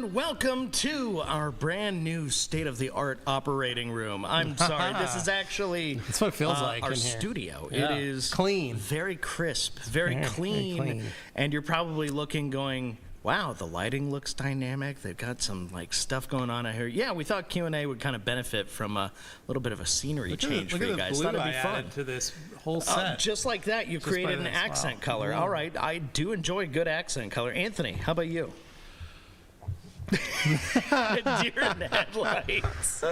everyone. Welcome to our brand new state-of-the-art operating room. I'm sorry, this is actually that's what it feels like our in here. studio. Yeah. It is clean, very crisp, very clean, and you're probably looking, going, wow, the lighting looks dynamic. They've got some stuff going on out here. Yeah, we thought Q&A would kind of benefit from a little bit of a scenery change for you guys. Thought it'd be fun. To this whole set. Just like that, you created an accent color. All right, I do enjoy good accent color. Anthony, how about you? Deer in the headlights.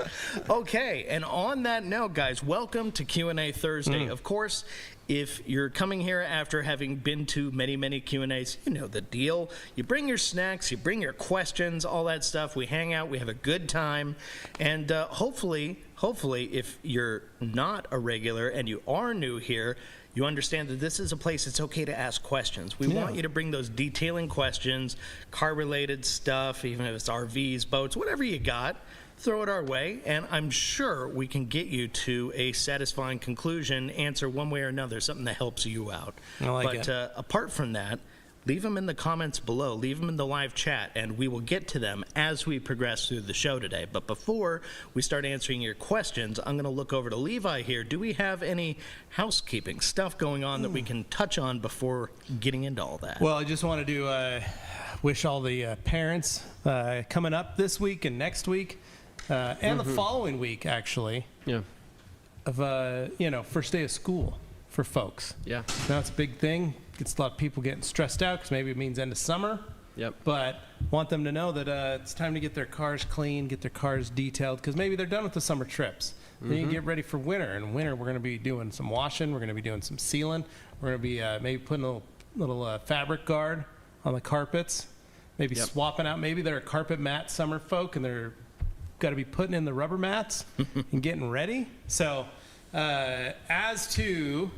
Okay, and on that note, guys, welcome to Q&A Thursday. Of course, if you're coming here after having been to many, many Q&As, you know the deal. You bring your snacks, you bring your questions, all that stuff. We hang out, we have a good time, and hopefully, if you're not a regular and you are new here, you understand that this is a place it's okay to ask questions. We want you to bring those detailing questions, car-related stuff, even if it's RVs, boats, whatever you got, throw it our way, and I'm sure we can get you to a satisfying conclusion, answer one way or another, something that helps you out. I like it. But apart from that, leave them in the comments below. Leave them in the live chat, and we will get to them as we progress through the show today. But before we start answering your questions, I'm going to look over to Levi here. Do we have any housekeeping stuff going on that we can touch on before getting into all that? Well, I just wanted to wish all the parents coming up this week and next week and the following week, actually, of first day of school for folks. Yeah. Now it's a big thing. Gets a lot of people getting stressed out because maybe it means end of summer. Yep. But want them to know that it's time to get their cars clean, get their cars detailed, because maybe they're done with the summer trips. Then you get ready for winter. And winter, we're going to be doing some washing. We're going to be doing some sealing. We're going to be maybe putting a little fabric guard on the carpets. Maybe swapping out. Maybe they're a carpet mat summer folk, and they're got to be putting in the rubber mats and getting ready. So as to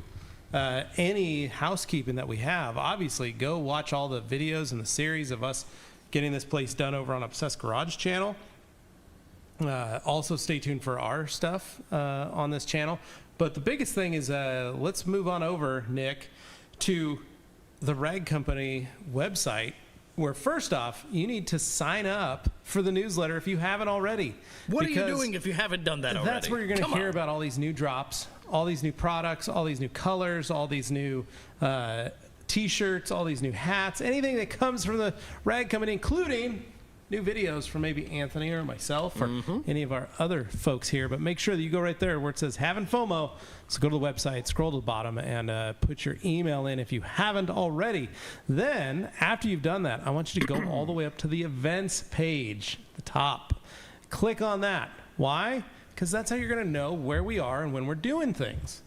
any housekeeping that we have, obviously go watch all the videos and the series of us getting this place done over on Obsessed Garage channel. Also stay tuned for our stuff on this channel. But the biggest thing is let's move on over, Nick, to the Rag Company website, where first off, you need to sign up for the newsletter if you haven't already. What are you doing if you haven't done that already? That's where you're going to hear about all these new drops, all these new products, all these new colors, all these new T-shirts, all these new hats, anything that comes from the Rag Company, including new videos from maybe Anthony or myself or any of our other folks here. But make sure that you go right there where it says Having FOMO. So go to the website, scroll to the bottom, and put your email in if you haven't already. Then, after you've done that, I want you to go all the way up to the events page, the top. Click on that. Why? Because that's how you're going to know where we are and when we're doing things.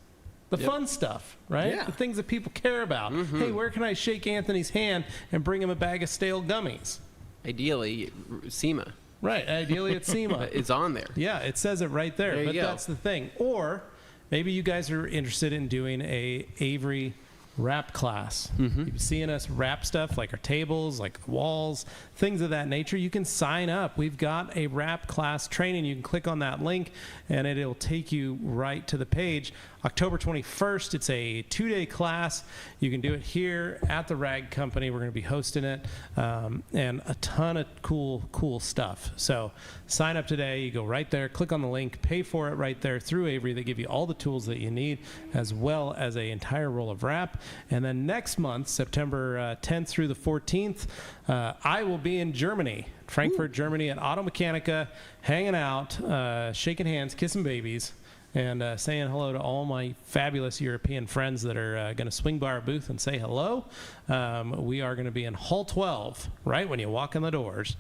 The fun stuff, right? Yeah. The things that people care about. Hey, where can I shake Anthony's hand and bring him a bag of stale gummies? Ideally, SEMA. Right, ideally it's SEMA. It's on there. Yeah, it says it right there. There you But go. that's the thing. Or maybe you guys are interested in doing a Avery wrap class. You've seen us wrap stuff like our tables, like the walls, things of that nature. You can sign up. We've got a wrap class training. You can click on that link and it'll take you right to the page. October 21st, it's a 2-day class. You can do it here at the Rag Company. We're going to be hosting it, and a ton of cool stuff. So sign up today. You go right there, click on the link, pay for it right there through Avery. They give you all the tools that you need, as well as an entire roll of wrap. And then next month, September 10th through the 14th, I will be in Germany, Frankfurt, Germany, at Auto Mechanica, hanging out, shaking hands, kissing babies, and saying hello to all my fabulous European friends that are going to swing by our booth and say hello. We are going to be in Hall 12, right when you walk in the doors,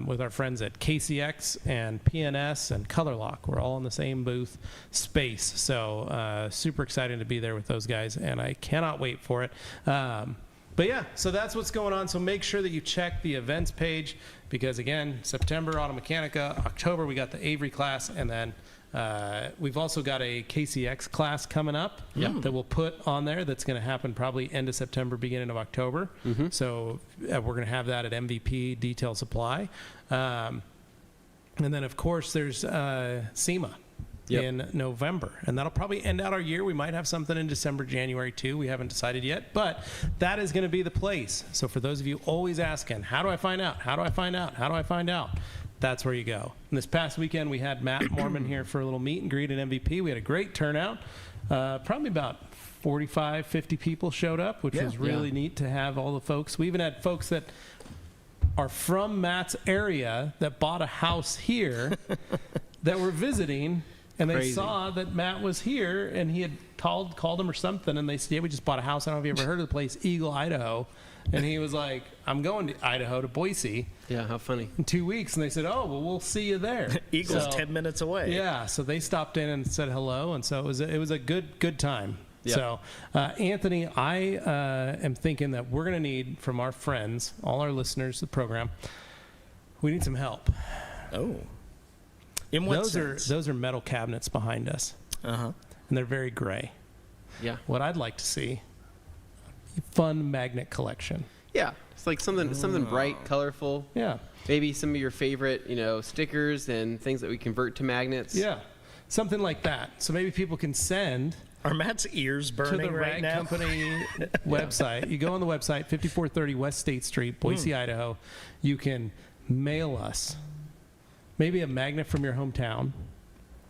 with our friends at KCX and PNS and Color Lock. We're all in the same booth space. So super excited to be there with those guys, and I cannot wait for it. But yeah, so that's what's going on. So make sure that you check the events page because, again, September, Auto Mechanica. October, we got the Avery class, and then we've also got a KCX class coming up that we'll put on there that's going to happen probably end of September, beginning of October. So we're going to have that at MVP Detail Supply. And then, of course, there's SEMA. in November. And that'll probably end out our year. We might have something in December, January too. We haven't decided yet. But that is going to be the place. So for those of you always asking, how do I find out? How do I find out? How do I find out? That's where you go. And this past weekend, we had Matt Mormon here for a little meet and greet at MVP. We had a great turnout. Probably about 45, 50 people showed up, which was really neat to have all the folks. We even had folks that are from Matt's area that bought a house here that were visiting, and they saw that Matt was here, and he had called him or something, and they said, yeah, we just bought a house. I don't know if you ever heard of the place, Eagle, Idaho. And he was like, I'm going to Idaho, to Boise. Yeah, how funny. In 2 weeks. And they said, oh, well, we'll see you there. Eagle's 10 minutes away. Yeah, so they stopped in and said hello, and so it was a good time. Yep. So, Anthony, I am thinking that we're going to need, from our friends, all our listeners, the program, we need some help. Oh. In what sense? Those are metal cabinets behind us. Uh-huh. And they're very gray. Yeah. What I'd like to see, fun magnet collection. Yeah. It's like something bright, colorful. Yeah. Maybe some of your favorite, stickers and things that we convert to magnets. Yeah. Something like that. So maybe people can send... Are Matt's ears burning to the right Rag now? Company website. You go on the website, 5430 West State Street, Boise, Idaho. You can mail us maybe a magnet from your hometown.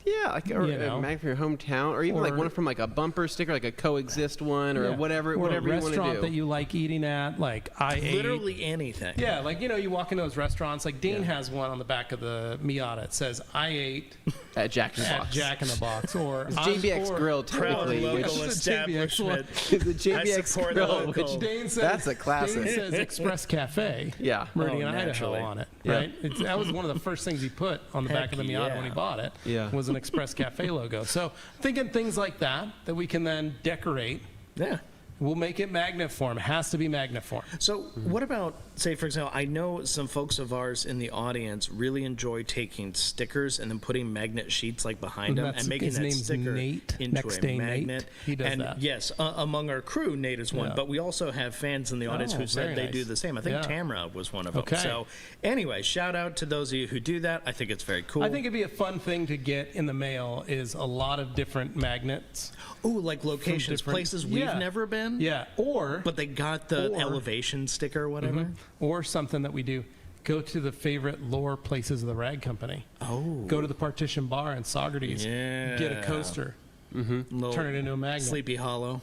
Yeah, like a magnet from your hometown, or even like one from like a bumper sticker, like a coexist one, or whatever you want to do. Or a restaurant that you like eating at, like I ate. Literally anything. Yeah, like you walk in those restaurants. Like Dane has one on the back of the Miata. It says I ate at Jack in the Box. Jack in the Box, or JBX Grill, technically. Local establishment. The JBX Grill, which Dane says, that's a classic. Dane says Express Cafe. Yeah, Meridian, Idaho on it. Right. That was one of the first things he put on the back of the Miata when he bought it. Yeah. Was an Express Cafe logo. So thinking things like that we can then decorate. Yeah. We'll make it magnet form. It has to be magnet form. So what about, say, for example, I know some folks of ours in the audience really enjoy taking stickers and then putting magnet sheets like behind them and making that sticker Nate. into Next a day magnet. Nate. He does that. Yes, among our crew, Nate is one. But we also have fans in the audience who said they do the same. I think Tamra was one of them. So anyway, shout out to those of you who do that. I think it's very cool. I think it'd be a fun thing to get in the mail is a lot of different magnets. Oh, like locations, places we've never been. Yeah, but they got the elevation sticker or whatever. Or something that we do. Go to the favorite lore places of the Rag Company. Oh. Go to the Partition Bar in Saugerties. Yeah. Get a coaster. Turn it into a magnet. Sleepy Hollow.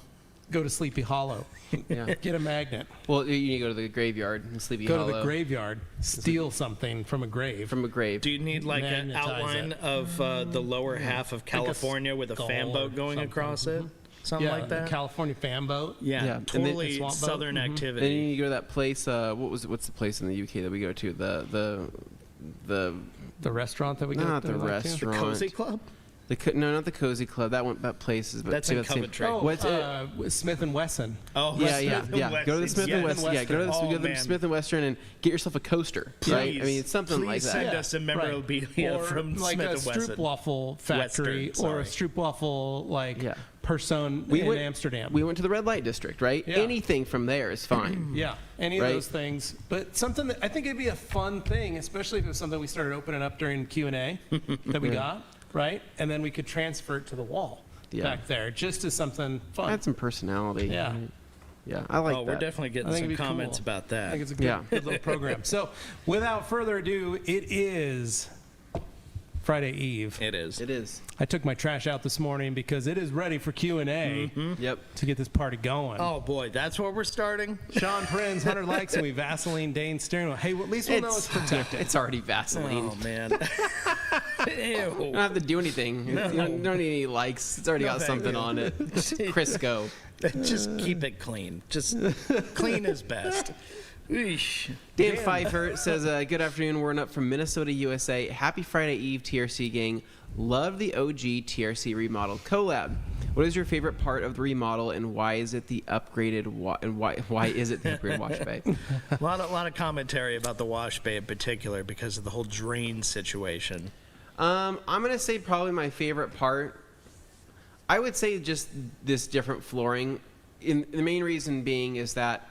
Go to Sleepy Hollow. Get a magnet. Well, you need to go to the graveyard in Sleepy Hollow. Go to the graveyard. Steal something from a grave. Do you need like an outline of the lower half of California with a fan boat going across it? Something like that? The California fan boat. Yeah. Totally southern activity. Then you need to go to that place. What's the place in the UK that we go to? The restaurant that we go to? Not the restaurant. The Cozy Club? No, not the Cozy Club. That place is. That's in Coventry. Smith and Wesson. Oh, yeah. Go to the Smith and Wesson. Yeah, go to the Smith and Western and get yourself a coaster. Right? I mean, it's something like that. Please send us a memorabilia from like Smith a and Wesson. Stroopwafel factory or a Stroopwafel person in Amsterdam. We went to the red light district, right? Yeah. Anything from there is fine. Any of those things. But something that I think it'd be a fun thing, especially if it was something we started opening up during Q&A that we got. Right? And then we could transfer it to the wall back there just as something fun. Add some personality. Yeah. Yeah, I like that. We're definitely getting some comments about that. I think it's a good little program. So without further ado, it is Friday Eve. It is. I took my trash out this morning because it is ready for Q&A to get this party going. Oh, boy. That's where we're starting? Sean Prinz, 100 likes, and we Vaseline Dane steering wheel. Hey, well, at least we'll know it's protected. It's already Vaseline. Oh, man. Ew. You don't have to do anything. No. You don't need any likes. It's already got something on it. Crisco. Just keep it clean. Just clean is best. Eesh. Dan Pfeiffer says, good afternoon. We're up from Minnesota, USA. Happy Friday Eve, TRC gang. Love the OG TRC remodel collab. What is your favorite part of the remodel, and why is it the upgraded why is it the upgraded wash bay? A lot of commentary about the wash bay in particular because of the whole drain situation. I'm gonna say probably my favorite part. I would say just this different flooring. The main reason being is that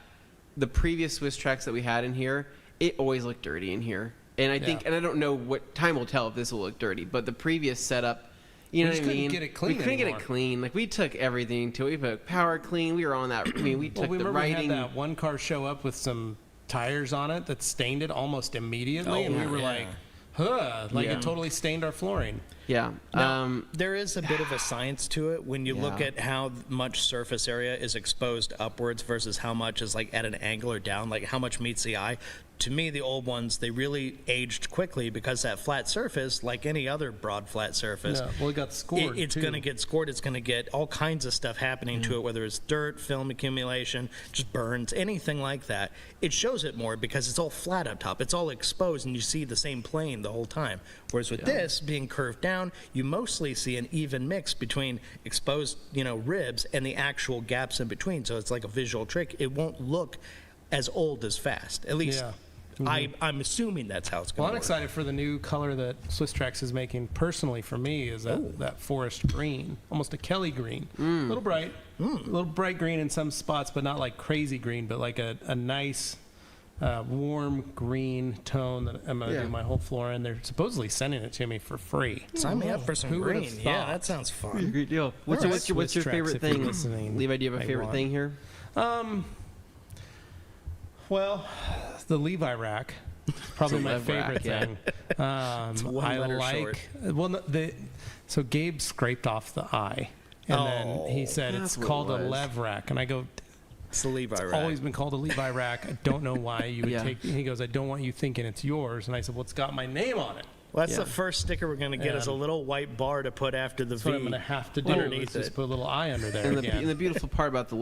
the previous Swiss tracks that we had in here, it always looked dirty in here. And I think, and I don't know what time will tell if this will look dirty, but the previous setup, You know We what I just couldn't mean? get it clean We couldn't get anymore. it clean. Like we took everything to it. We put power clean. We were on that. I mean, we Well, took we the remember writing. we had that one car show up with some tires on it that stained it almost immediately, and we were like, huh, like Yeah. it totally stained our flooring. Yeah. Now, there is a bit of a science to it when you look Yeah. at how much surface area is exposed upwards versus how much is like at an angle or down, like how much meets the eye. To me, the old ones, they really aged quickly because that flat surface, like any other broad flat surface, Yeah, well, it got scored, it's too. going to get scored. It's going to get all kinds of stuff happening to it, whether it's dirt, film accumulation, just burns, anything like that. It shows it more because it's all flat up top. It's all exposed, and you see the same plane the whole time. Whereas with this being curved down, you mostly see an even mix between exposed, ribs and the actual gaps in between. So it's like a visual trick. It won't look as old as fast. At least I'm assuming that's how it's going Well, to I'm work. excited for the new color that Swiss Trax is making. Personally, for me, is that forest green, almost a Kelly green, a little bright, a little bright green in some spots, but not like crazy green, but like a nice, warm green tone that I'm gonna do my whole floor in. They're supposedly sending it to me for free. Sign me up for some Who would've green. Yeah, thott? that sounds fun. Great deal. What's Alright. your Swiss Trax, favorite if you're thing? listening, Levi, do you have a I favorite want. thing here? Well, the Levi rack. Probably It's a my Lev rack, favorite yeah. thing. one I letter like. short. Well, so Gabe scraped off the eye, and then he said That's it's what it called a was. Lev rack, and I go, It's the Levi rack. always been called a Levi rack. I don't know why you would Yeah. take. He goes, I don't want you thinking it's yours, and I said, well, it's got my name on it. Well, that's Yeah. the first sticker we're going to get is a And- little white bar to put after the That's V. what I'm going to have to do. underneath Is just it. put a little eye under there And again. the beautiful part about the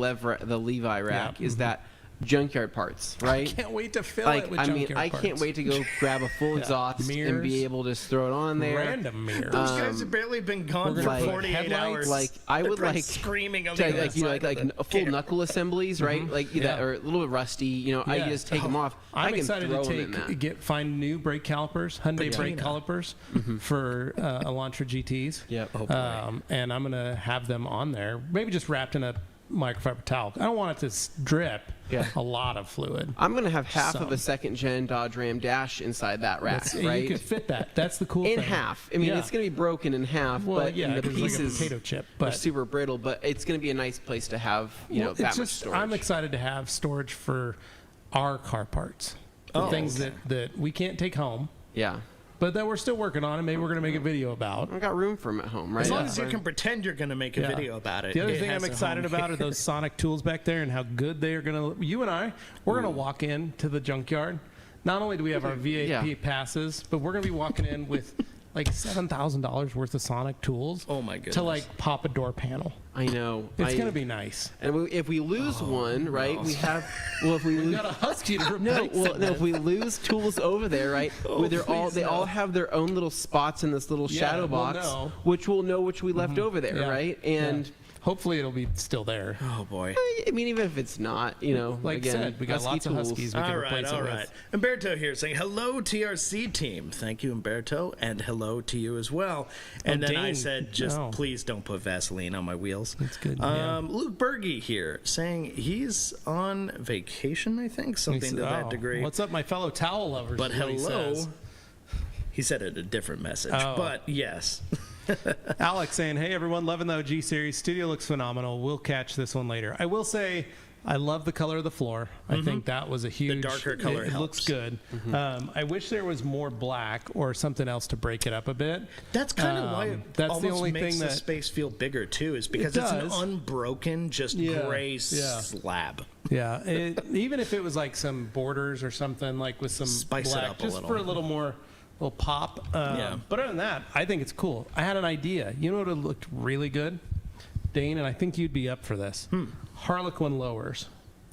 Levi rack Yeah. is that junkyard parts, right? Can't wait to fill Like, it with I mean, junkyard I parts. can't wait to go grab a full exhaust and Mirrors. be able to just throw it on there. Random mirrors. Those guys have barely been gone we're for gonna put 48 headlights. hours. Like, I They're would like screaming on to, the other like, you know, side like of the a full camera. knuckle assemblies, right? Like that Yeah. are a little bit rusty. You know, I Yeah. can just take them off. I I'm can excited throw to them in that. find new brake calipers, Hyundai brake Patina. calipers for Elantra GTs. Yep. Oh, boy. And I'm gonna have them on there, maybe just wrapped in a microfiber towel. I don't want it to drip Yeah. a lot of fluid. I'm gonna have half of Some. a second gen Dodge Ram Dash inside that rack, That's- right? You could fit that. That's the cool in thing. half. I mean, Yeah. it's gonna be broken in half, Well, but yeah, the 'cause it's like a pieces potato chip, are but- super brittle. But it's gonna be a nice place to have, Well, that it's much just, storage. I'm excited to have storage for our car parts, the things that we can't take home, Yeah. but that we're still working on, and maybe we're gonna make a video about. I've got room for them at home, right? As long Yeah. as you can pretend you're going to make a Yeah. video about it. The other It thing has I'm a excited home about here. are those sonic tools back there and how good they are going to. You and I, we're going to walk in to the junkyard. Not only do we have our VAP Yeah. passes, but we're going to be walking in with like $7,000 worth of sonic tools. Oh, my goodness. To like pop a door panel. I know. It's going to be nice. And if we lose one, right? We have. Well, if we We lose. got a husky to No, replace well, it no. with. If we lose tools over there, right? where they're all they all have their own little spots in this little shadow we'll box, know. which we'll know which we left over there, Yeah. right? Yeah. And Hopefully it'll be still there. Oh, boy. I mean, even if it's not, Like again, I said, we got husky lots of tools. huskies we can All right, replace all it right. with. Umberto here saying, hello, TRC team. Thank you, Umberto, and hello to you as well. And then I Dane, said, just no. please don't put Vaseline on my wheels. That's good, yeah. Luke Berge here saying he's on vacation, I think, something to that Oh, degree. What's up, my fellow towel lovers? But is what he hello. says. He said it a different message, Oh. but yes. Alex saying, hey, everyone, loving the OG series. Studio looks phenomenal. We'll catch this one later. I will say, I love the color of the floor. I think that was a huge... darker color It looks helps. good. I wish there was more black or something else to break it up a bit. That's kind of why it that's almost the only makes thing the that... space feel bigger, too, is because it's an does. unbroken, just Yeah, gray yeah. slab. Yeah, even if it was like some borders or something, like with some Spice it black, up a just little. for a little pop. Yeah. But other than that, I think it's cool. I had an idea. You know what would have looked really good? Dane, and I think you'd be up for this. Harlequin lowers.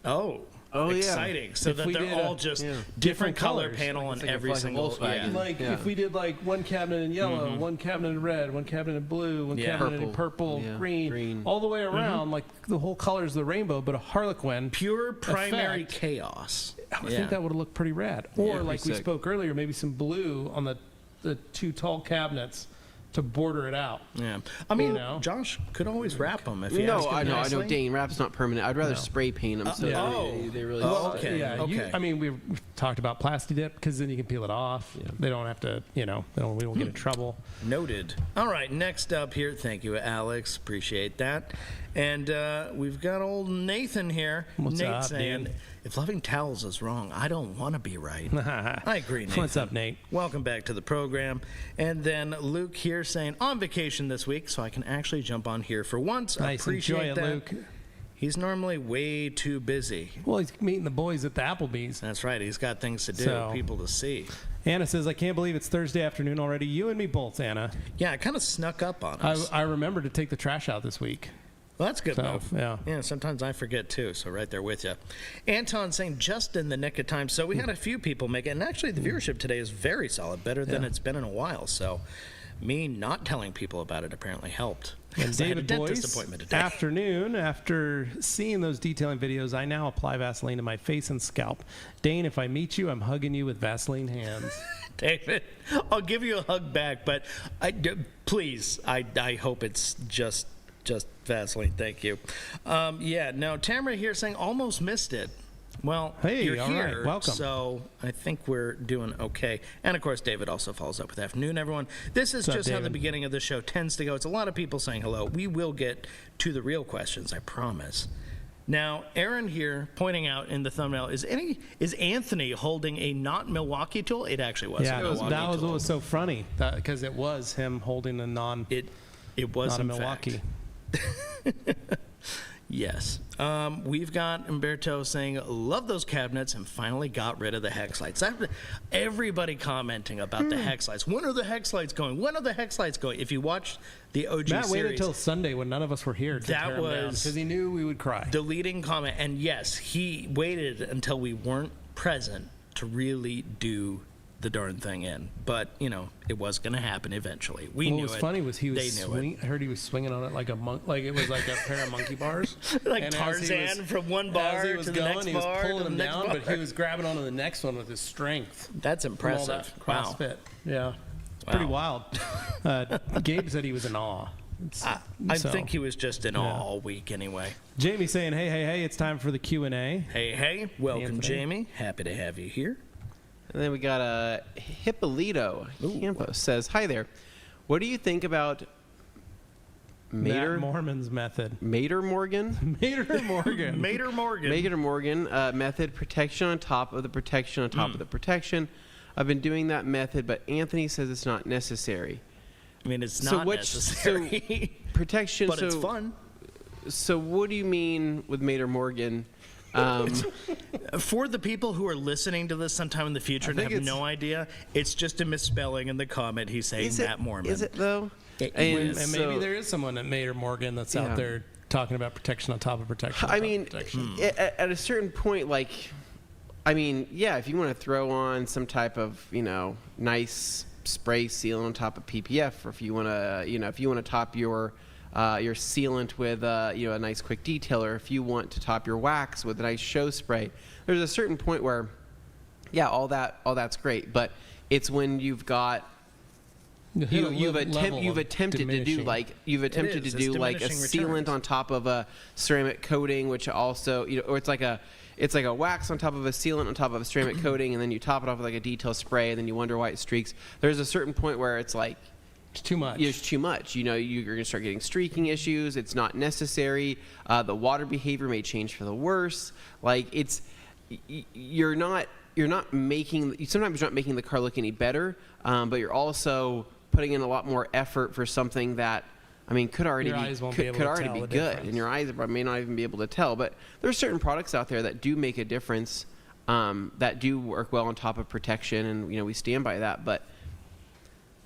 Oh, Oh, yeah. exciting! So If that we they're did all a- just yeah. different Different color colors. panel on Like a- every like a single. Volkswagen. Yeah. Like Yeah. if we did like one cabinet in yellow, one cabinet in red, one cabinet in blue, one Yeah. cabinet in Purple. purple, Yeah. green, all the way around, like the whole colors of the rainbow, but a Harlequin. Pure primary Effect. chaos. I think that would have looked pretty rad. Or like we sick. spoke earlier, maybe some blue on the two tall cabinets to border it out. Yeah, I mean, know? Josh could always wrap them if you No, ask him I know. nicely. Dane wrap's not permanent. I'd rather spray paint them. So Yeah. Oh. they really. Well, stay. okay. Yeah, okay. I mean, we talked about Plasti Dip because then you can peel it off. Yeah. They don't have to, we won't get in trouble. Noted. All right, next up here. Thank you, Alex. Appreciate that. And we've got old Nathan here. What's Nate up, saying, dude? if loving towels is wrong, I don't want to be right. I agree, Nathan. What's up, Nate? Welcome back to the program. And then Luke here saying, on vacation this week, so I can actually jump on here for once. Nice. Appreciate Enjoy it, that. Luke. He's normally way too busy. Well, he's meeting the boys at the Applebee's. That's right. He's got things to do, So- people to see. Anna says, I can't believe it's Thursday afternoon already. You and me both, Anna. Yeah, it kind of snuck up on us. I remembered to take the trash out this week. Well, that's a good So, move. yeah. Yeah, sometimes I forget too, so right there with you. Anton saying just in the nick of time. So we had a few people make it, and actually the viewership today is very solid, better than it's been in a while. So me not telling people about it apparently helped. And I had a David dentist Boyce, appointment today. afternoon, after seeing those detailing videos, I now apply Vaseline to my face and scalp. Dane, if I meet you, I'm hugging you with Vaseline hands. David, I'll give you a hug back, but please, I hope it's just Vaseline. Thank you. No, Tamara here saying almost missed it. Well, Hey, you're all right, here, welcome. so I think we're doing okay. And, of course, David also follows up with afternoon, everyone. This is What's up, just how the David? beginning of the show tends to go. It's a lot of people saying hello. We will get to the real questions, I promise. Now, Aaron here pointing out in the thumbnail, is Anthony holding a not Milwaukee tool? It actually was. Yeah, a that was Milwaukee tool. what was so funny, because it was him holding a It was not a in Milwaukee. fact. Yes. We've got Umberto saying, love those cabinets and finally got rid of the hex lights. Everybody commenting about the hex lights. When are the hex lights going? When are the hex lights going? If you watch the OG Matt series, waited till Sunday when none of us were here to That tear him down was because he knew we would cry. the leading comment, and yes, he waited until we weren't present to really do the darn thing in. But, it was going to happen eventually. We knew What was it. funny was he was They knew it. I heard he was swinging on it like a monk, like it was like a pair of monkey bars. Like And as he Tarzan was- from one bar as he was to the going, next he was bar to pulling the him next down, but bar. he was grabbing onto the next one with his strength. That's From all impressive. that Wow. CrossFit. Yeah. It's pretty Wow. wild. Gabe said he was in awe. I So, think he was just in awe all week anyway. Jamie saying, hey, it's time for the Q&A. Hey, welcome, Anthony. Jamie. Happy to have you here. And then we got Hippolito Campos says, hi there. What do you think about Matt Mormon's method. Mater Morgan? Mater Morgan. Mater Morgan. Mater Morgan method, protection on top of the protection on top of the protection. I've been doing that method, but Anthony says it's not necessary. I mean, it's So not which- necessary, Protection, but so, it's fun. So what do you mean with Mater Morgan? For the people who are listening to this sometime in the future and think have it's- no idea, it's just a misspelling in the comment. He's saying Matt Mormon. Is it though? And And maybe there is someone at Mater Morgan that's Yeah. out there talking about protection on top of protection. on I top of mean, protection. at a certain point, if you want to throw on some type of, nice spray sealant on top of PPF, or if you want to, top your sealant with, a nice quick detailer, if you want to top your wax with a nice show spray, there's a certain point where, all that's great, but it's when you've got you've attempted to do like a diminishing sealant returns. on top of a ceramic coating, which also or it's like a wax on top of a sealant on top of a ceramic coating, and then you top it off with like a detail spray, and then you wonder why it streaks. There's a certain point where it's like It's too much. it's too much. You're going to start getting streaking issues. It's not necessary. The water behavior may change for the worse. Like you're not making the car look any better, but you're also putting in a lot more effort for something that, could already Your be eyes won't be able could to already tell be the good, difference. and your eyes may not even be able to tell. But there are certain products out there that do make a difference, that do work well on top of protection, and we stand by that. But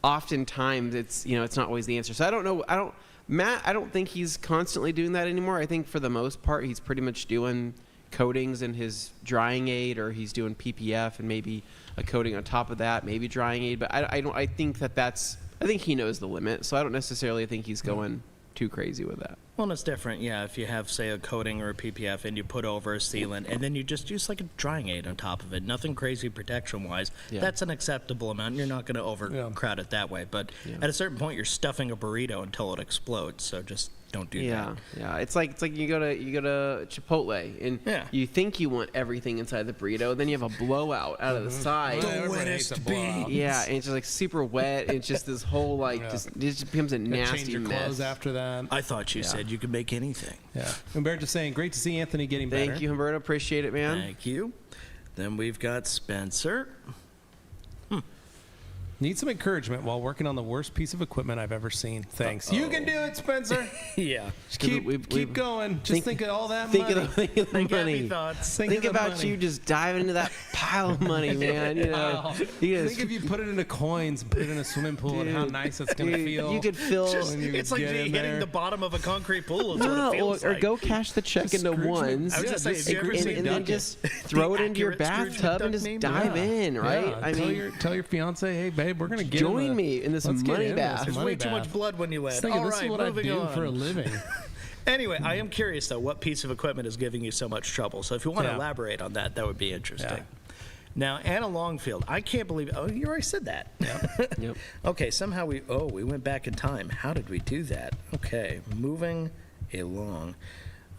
oftentimes it's not always the answer. So I don't know. Matt, I don't think he's constantly doing that anymore. I think for the most part he's pretty much doing coatings in his drying aid, or he's doing PPF and maybe a coating on top of that, maybe drying aid. But I think he knows the limit. So I don't necessarily think he's going too crazy with that. Well, it's different, yeah. If you have, say, a coating or a PPF and you put over a sealant and then you just use like a drying aid on top of it, nothing crazy protection-wise, that's an acceptable amount. You're not going to overcrowd it that way. But at a certain point, you're stuffing a burrito until it explodes. So just Don't do that. Yeah. It's like you go to Chipotle and you think you want everything inside the burrito, then you have a blowout out of the side. The wettest beans. Yeah, and it's just like super wet. And it's just this whole like it just becomes a nasty change your mess. clothes after that. I thought you said you could make anything. Yeah. Humberto saying, great to see Anthony getting better. Thank you, Humberto. Appreciate it, man. Thank you. Then we've got Spencer. Need some encouragement while working on the worst piece of equipment I've ever seen. Thanks. You can do it, Spencer. Yeah. Just keep going. Just think of all that Think money. of the money. Happy thoughts. Think about you just diving into that pile of money, man. You know, Think if you put it into coins, put it in a swimming pool, and how nice that's going to feel. You could fill. It's like get in hitting there. the bottom of a concrete pool. Is what it feels or like. go cash the check into ones. I was just saying, have you ever seen and then Duck? just throw it into your accurate Scrooge bathtub and McDuck just meme? dive in, right? Yeah. I mean, tell your fiance, hey babe, we're gonna get join me in this let's get money in bath. this There's money way too bath. much blood when you wet. Just thinking, All this right, is what I moving do on. for a living. Anyway, I am curious, though, what piece of equipment is giving you so much trouble. So if you want to elaborate on that, that would be interesting. Yeah. Now, Anna Longfield, I can't believe, you already said that. Yep. Okay, somehow we went back in time. How did we do that? Okay, moving along.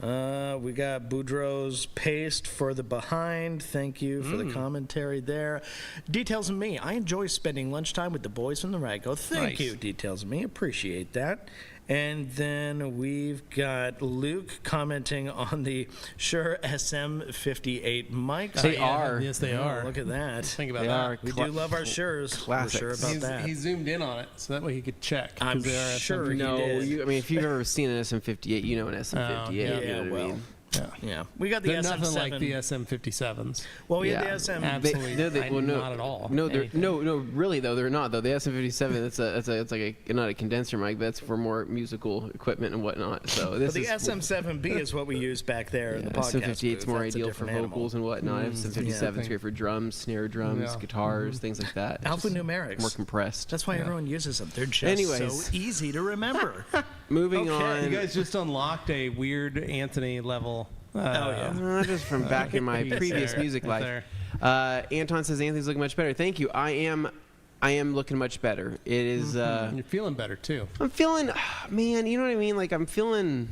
We got Boudreaux's paste for the behind. Thank you for the commentary there. Details of me. I enjoy spending lunchtime with the boys from the Rago. Thank you, Details of me. Appreciate that. And then we've got Luke commenting on the Shure SM58 mics. They are. Yes, they are. Look at that. Think about They that. are. We do love our Shures. Classics. We're sure about that. He zoomed in on it so that way he could check. 'cause I'm they are sure SM58. he No, did. I mean, if you've ever seen an SM58, you know an SM58. yeah. You know what I well. mean? Yeah. Yeah, we got the They're SM7. nothing like the SM57s. Well, we had Yeah. the SM. Absolutely. Not at all. No, Anything. no, really though they're not though. The SM57, it's like not a condenser mic. That's for more musical equipment and whatnot. So this But the is SM7B is what we use back there in the podcast SM58 is booth. more That's a ideal for different animal. vocals and whatnot. SM57 is yeah. great for drums, snare drums, Yeah. guitars, things like that. It's just Alphanumerics. more compressed. That's why everyone uses them. They're just Anyways. so easy to remember. Moving Okay. on. You guys just unlocked a weird Anthony level. Not just from back in my piece previous there, music right life. there. Anton says Anthony's looking much better. Thank you. I am looking much better. It is. You're feeling better too. I'm feeling, man. You know what I mean? Like I'm feeling.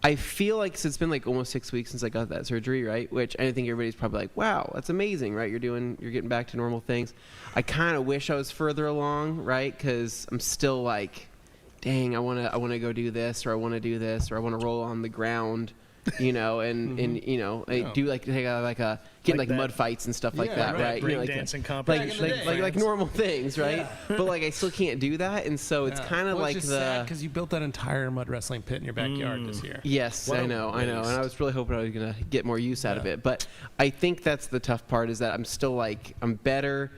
I feel like it's been like almost 6 weeks since I got that surgery, right? Which I think everybody's probably like, "Wow, that's amazing, right? You're getting back to normal things." I kind of wish I was further along, right? Because I'm still like, dang, I wanna go do this, or I wanna do this, or I wanna roll on the ground. You know, and you know, I do like take get like that. mud fights and stuff like Yeah, that, right. right? You know, like Breakdancing like competition. like normal things, right? But like I still can't do that, and so it's kind of like the because you built that entire mud wrestling pit in your backyard this year. yes, What I a know, and waste. I was really hoping I was gonna get more use out of it, but I think that's the tough part is that I'm still like I'm better.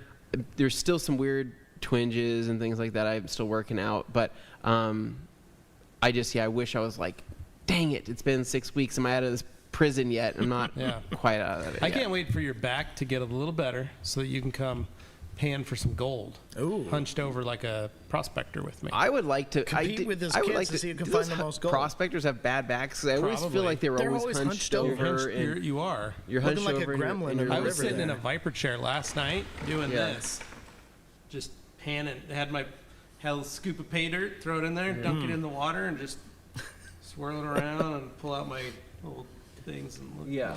There's still some weird twinges and things like that I'm still working out, but I just I wish I was like, dang it, it's been 6 weeks. Am I out of this prison yet? I'm not Yeah. quite out of it. I yet. can't wait for your back to get a little better so that you can come pan for some gold. Ooh. Hunched over like a prospector with me. I would like to Compete with his I would kids like to see who can do find those the most gold. Prospectors have bad backs. 'Cause I always feel Probably. like they're They're always always hunched hunched over. over. and You are. You're Looking hunched like a over. gremlin and in you're I a was river sitting in a there. viper chair last night doing Yeah. this. Just panning. Had a scoop of pay dirt, throw it in there, dunk it in the water, and just swirl it around and pull out my little things and look. Yeah.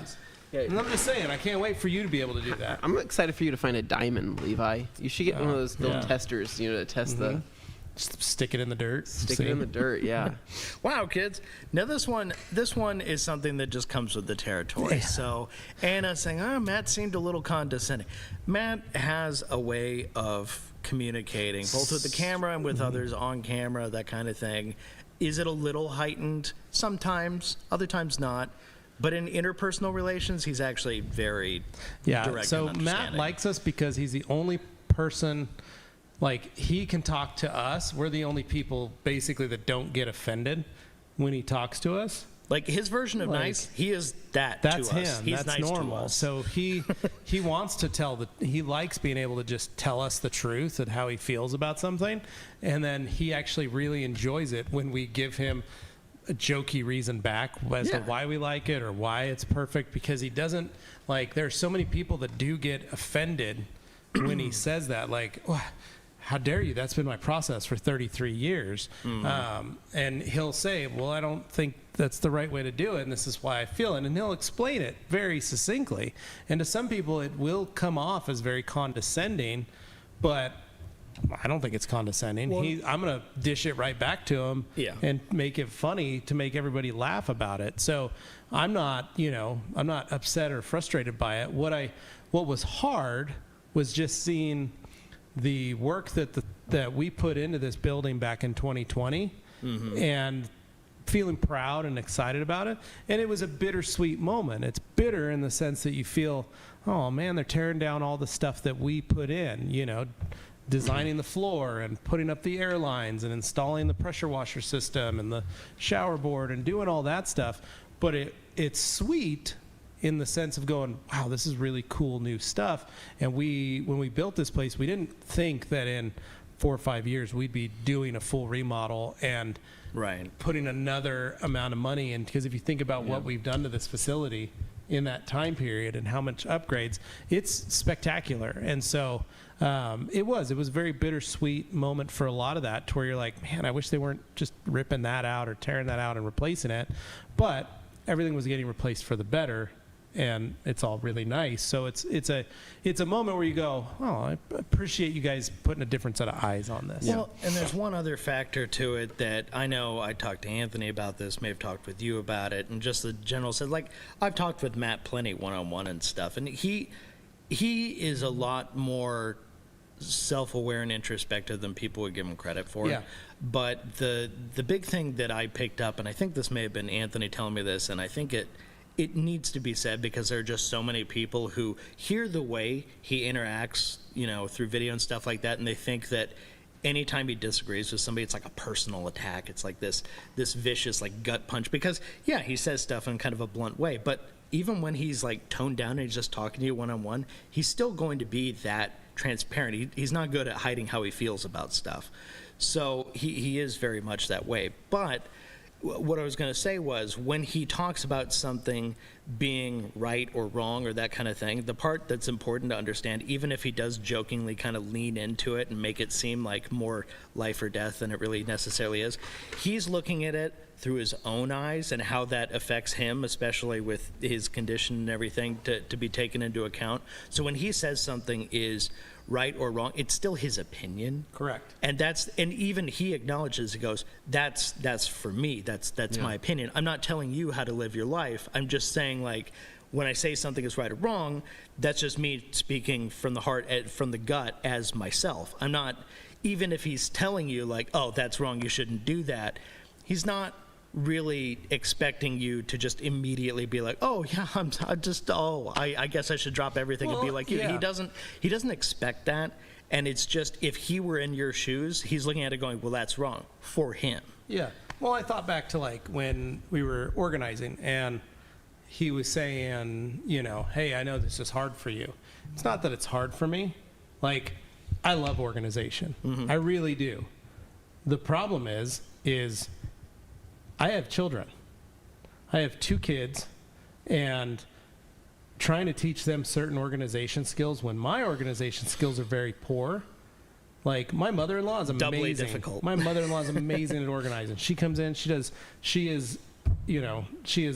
And I'm just saying, I can't wait for you to be able to do that. I'm excited for you to find a diamond, Levi. You should get one of those little testers, you know, to test the Just stick it in the dirt. stick it in the dirt. Yeah. Wow, kids. Now this one is something that just comes with the territory. So Anna saying, Matt seemed a little condescending. Matt has a way of communicating, both with the camera and with others on camera, that kind of thing. Is it a little heightened? Sometimes, other times not. But in interpersonal relations, he's actually very direct. So and Matt understanding. likes us because he's the only person, like, he can talk to us. We're the only people, basically, that don't get offended when he talks to us. Like his version of Like, nice, he is that That's to us. him. He's That's nice normal. to us. So he wants to he likes being able to just tell us the truth and how he feels about something, and then he actually really enjoys it when we give him a jokey reason back as to why we like it or why it's perfect, because he doesn't like. There's so many people that do get offended when he says that, like, how dare you? That's been my process for 33 years. And he'll say, well, I don't think that's the right way to do it, and this is why I feel it. And he'll explain it very succinctly. And to some people, it will come off as very condescending, but I don't think it's condescending. Well, I'm going to dish it right back to him and make it funny to make everybody laugh about it. So I'm not upset or frustrated by it. What was hard was just seeing the work that we put into this building back in 2020 and feeling proud and excited about it. And it was a bittersweet moment. It's bitter in the sense that you feel, oh man, they're tearing down all the stuff that we put in, designing the floor and putting up the air lines and installing the pressure washer system and the shower board and doing all that stuff. But it's sweet in the sense of going, wow, this is really cool new stuff. And when we built this place, we didn't think that in 4 or 5 years we'd be doing a full remodel and putting another amount of money in. Because if you think about what we've done to this facility in that time period and how much upgrades, it's spectacular. And so it was a very bittersweet moment for a lot of that, to where you're like, man, I wish they weren't just ripping that out or tearing that out and replacing it. But everything was getting replaced for the better, and it's all really nice. So it's a moment where you go, oh, I appreciate you guys putting a different set of eyes on this. Well, and there's one other factor to it that I know I talked to Anthony about this, may have talked with you about it, and just the general said, like, I've talked with Matt plenty one-on-one and stuff, and he is a lot more self-aware and introspective than people would give him credit for. Yeah. But the big thing that I picked up, and I think this may have been Anthony telling me this, and I think it needs to be said because there are just so many people who hear the way he interacts, through video and stuff like that, and they think that anytime he disagrees with somebody, it's like a personal attack. It's like this vicious, like, gut punch. Because, yeah, he says stuff in kind of a blunt way, but even when he's, like, toned down and he's just talking to you one-on-one, he's still going to be that transparent. He's not good at hiding how he feels about stuff. So he is very much that way. But what I was going to say was, when he talks about something being right or wrong or that kind of thing, the part that's important to understand, even if he does jokingly kind of lean into it and make it seem like more life or death than it really necessarily is, he's looking at it through his own eyes and how that affects him, especially with his condition and everything, to be taken into account. So when he says something is right or wrong, it's still his opinion. Correct. And even he acknowledges, he goes, that's for me, that's my opinion. I'm not telling you how to live your life. I'm just saying, like, when I say something is right or wrong, that's just me speaking from the heart, from the gut, as myself. I'm not, even if he's telling you, like, oh, that's wrong, you shouldn't do that, he's not really expecting you to just immediately be like, oh yeah, I guess I should drop everything and be like you. Yeah. He doesn't expect that. And it's just, if he were in your shoes, he's looking at it going, well, that's wrong for him. Yeah. Well, I thought back to, like, when we were organizing and he was saying, hey, I know this is hard for you. It's not that it's hard for me. Like, I love organization. I really do. The problem is I have children. I have 2 kids, and trying to teach them certain organization skills when my organization skills are very poor. Like, my mother-in-law is amazing. Doubly difficult. My mother-in-law is amazing at organizing. She comes in, she is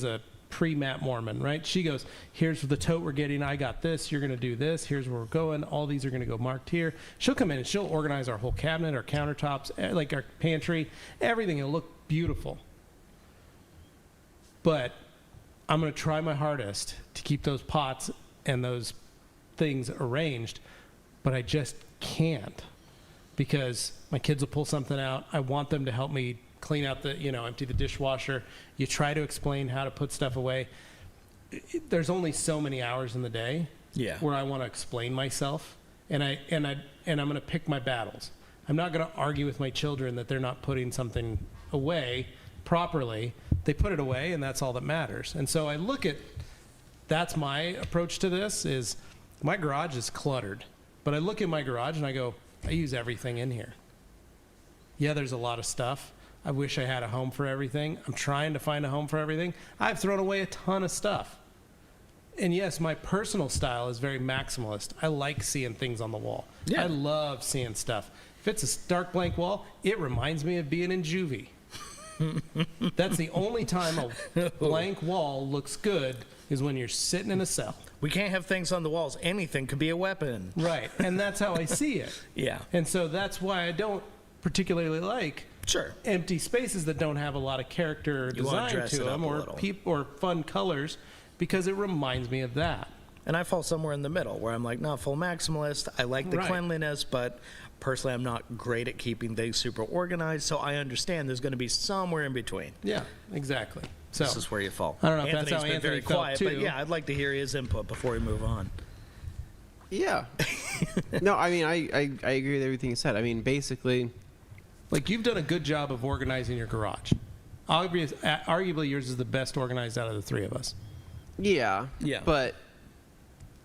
a pre-Matt Mormon, right? She goes, here's the tote we're getting. I got this. You're going to do this. Here's where we're going. All these are going to go marked here. She'll come in and she'll organize our whole cabinet, our countertops, like our pantry, everything. It'll look beautiful. But I'm going to try my hardest to keep those pots and those things arranged, but I just can't, because my kids will pull something out. I want them to help me clean out empty the dishwasher. You try to explain how to put stuff away. There's only so many hours in the day where I want to explain myself, and I'm going to pick my battles. I'm not going to argue with my children that they're not putting something away properly. They put it away, and that's all that matters. And so I look at, that's my approach to this, is my garage is cluttered. But I look at my garage and I go, I use everything in here. Yeah, there's a lot of stuff. I wish I had a home for everything. I'm trying to find a home for everything. I've thrown away a ton of stuff. and yes, my personal style is very maximalist. I like seeing things on the wall. Yeah. I love seeing stuff. If it's a stark blank wall, it reminds me of being in juvie. That's the only time a blank wall looks good is when you're sitting in a cell. We can't have things on the walls. Anything could be a weapon. Right, and that's how I see it. Yeah. And so that's why I don't particularly like Sure. empty spaces that don't have a lot of character or You wanna design dress to it up them a or little. or fun colors, because it reminds me of that. And I fall somewhere in the middle where I'm like, not full maximalist. I like the Right. cleanliness, but personally, I'm not great at keeping things super organized. So I understand there's going to be somewhere in between. Yeah, exactly. So This is where you fall. I don't know if that's Anthony's how been Anthony very felt, quiet, too. but yeah, I'd like to hear his input before we move on. Yeah. No, I mean, I agree with everything you said. I mean, basically, like, you've done a good job of organizing your garage. Arguably, yours is the best organized out of the three of us. yeah. Yeah. But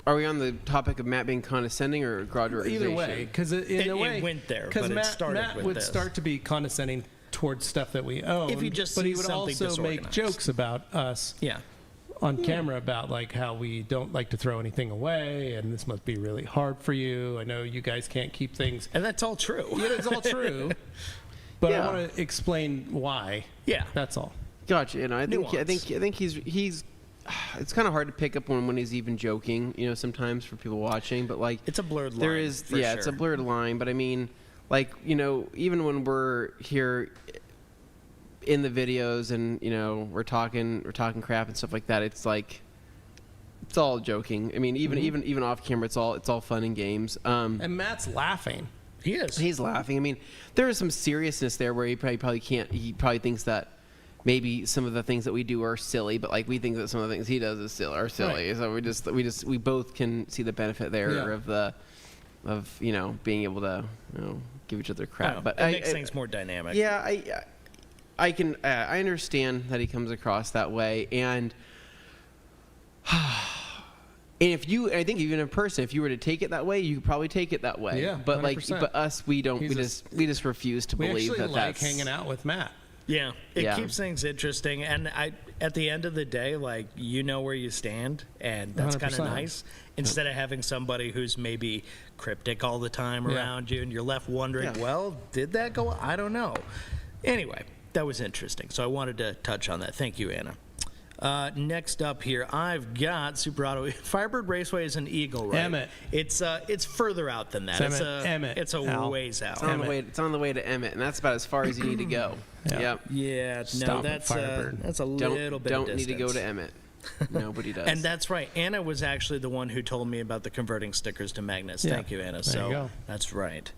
are we on the topic of Matt being condescending or garage organization? Either way, because It went there, but it started Matt with would this. start to be condescending towards stuff that we own. If he just but he sees would something also make disorganized. jokes about us Yeah. on camera about like how we don't like to throw anything away, and this must be really hard for you. I know you guys can't keep things. And that's all true. Yeah, it's all true. But Yeah. I want to explain why. Yeah. That's all. Gotcha. You know, I think Nuance. he's. It's kind of hard to pick up when he's even joking. You know, sometimes for people watching, but like It's a blurred line. there is, for yeah, sure. it's a blurred line. But I mean, like, you know, even when we're here in the videos and you know we're talking crap and stuff like that, it's like it's all joking. I mean, even off camera, it's all fun and games. And Matt's laughing. He is. He's laughing. I mean, there is some seriousness there where he probably can't. He probably thinks that maybe some of the things that we do are silly, but like we think that some of the things he does are silly. Right. So we both can see the benefit there Yeah. of you know being able to give each other crap. Oh, But it makes things more dynamic. yeah, I can I understand that he comes across that way, and if you, I think even in person, if you were to take it that way, you could probably take it that way. Yeah, but 100%. but us, we don't. We just refuse to We believe actually that like that's hanging out with Matt. Yeah, it Yeah. keeps things interesting, and at the end of the day, like you know where you stand, and that's kind of 100%. nice. Instead of having somebody who's maybe cryptic all the time Yeah. around you, and you're left wondering, Yeah. well, did that go? I don't know. Anyway, that was interesting, so I wanted to touch on that. Thank you, Anna. Next up here, I've got Super Auto. Firebird Raceway is an Eagle, right? Emmett. It's further out than that. Emmett. It's a Al. ways out. It's on the way to Emmett, and that's about as far as you need to go. Yeah. Yep. Yeah, Stop no, at that's Firebird. a little bit. Don't of need to go distance. to Emmett. Nobody does. And that's right. Anna was actually the one who told me about the converting stickers to magnets. Yeah. Thank you, Anna. There So you go. that's right.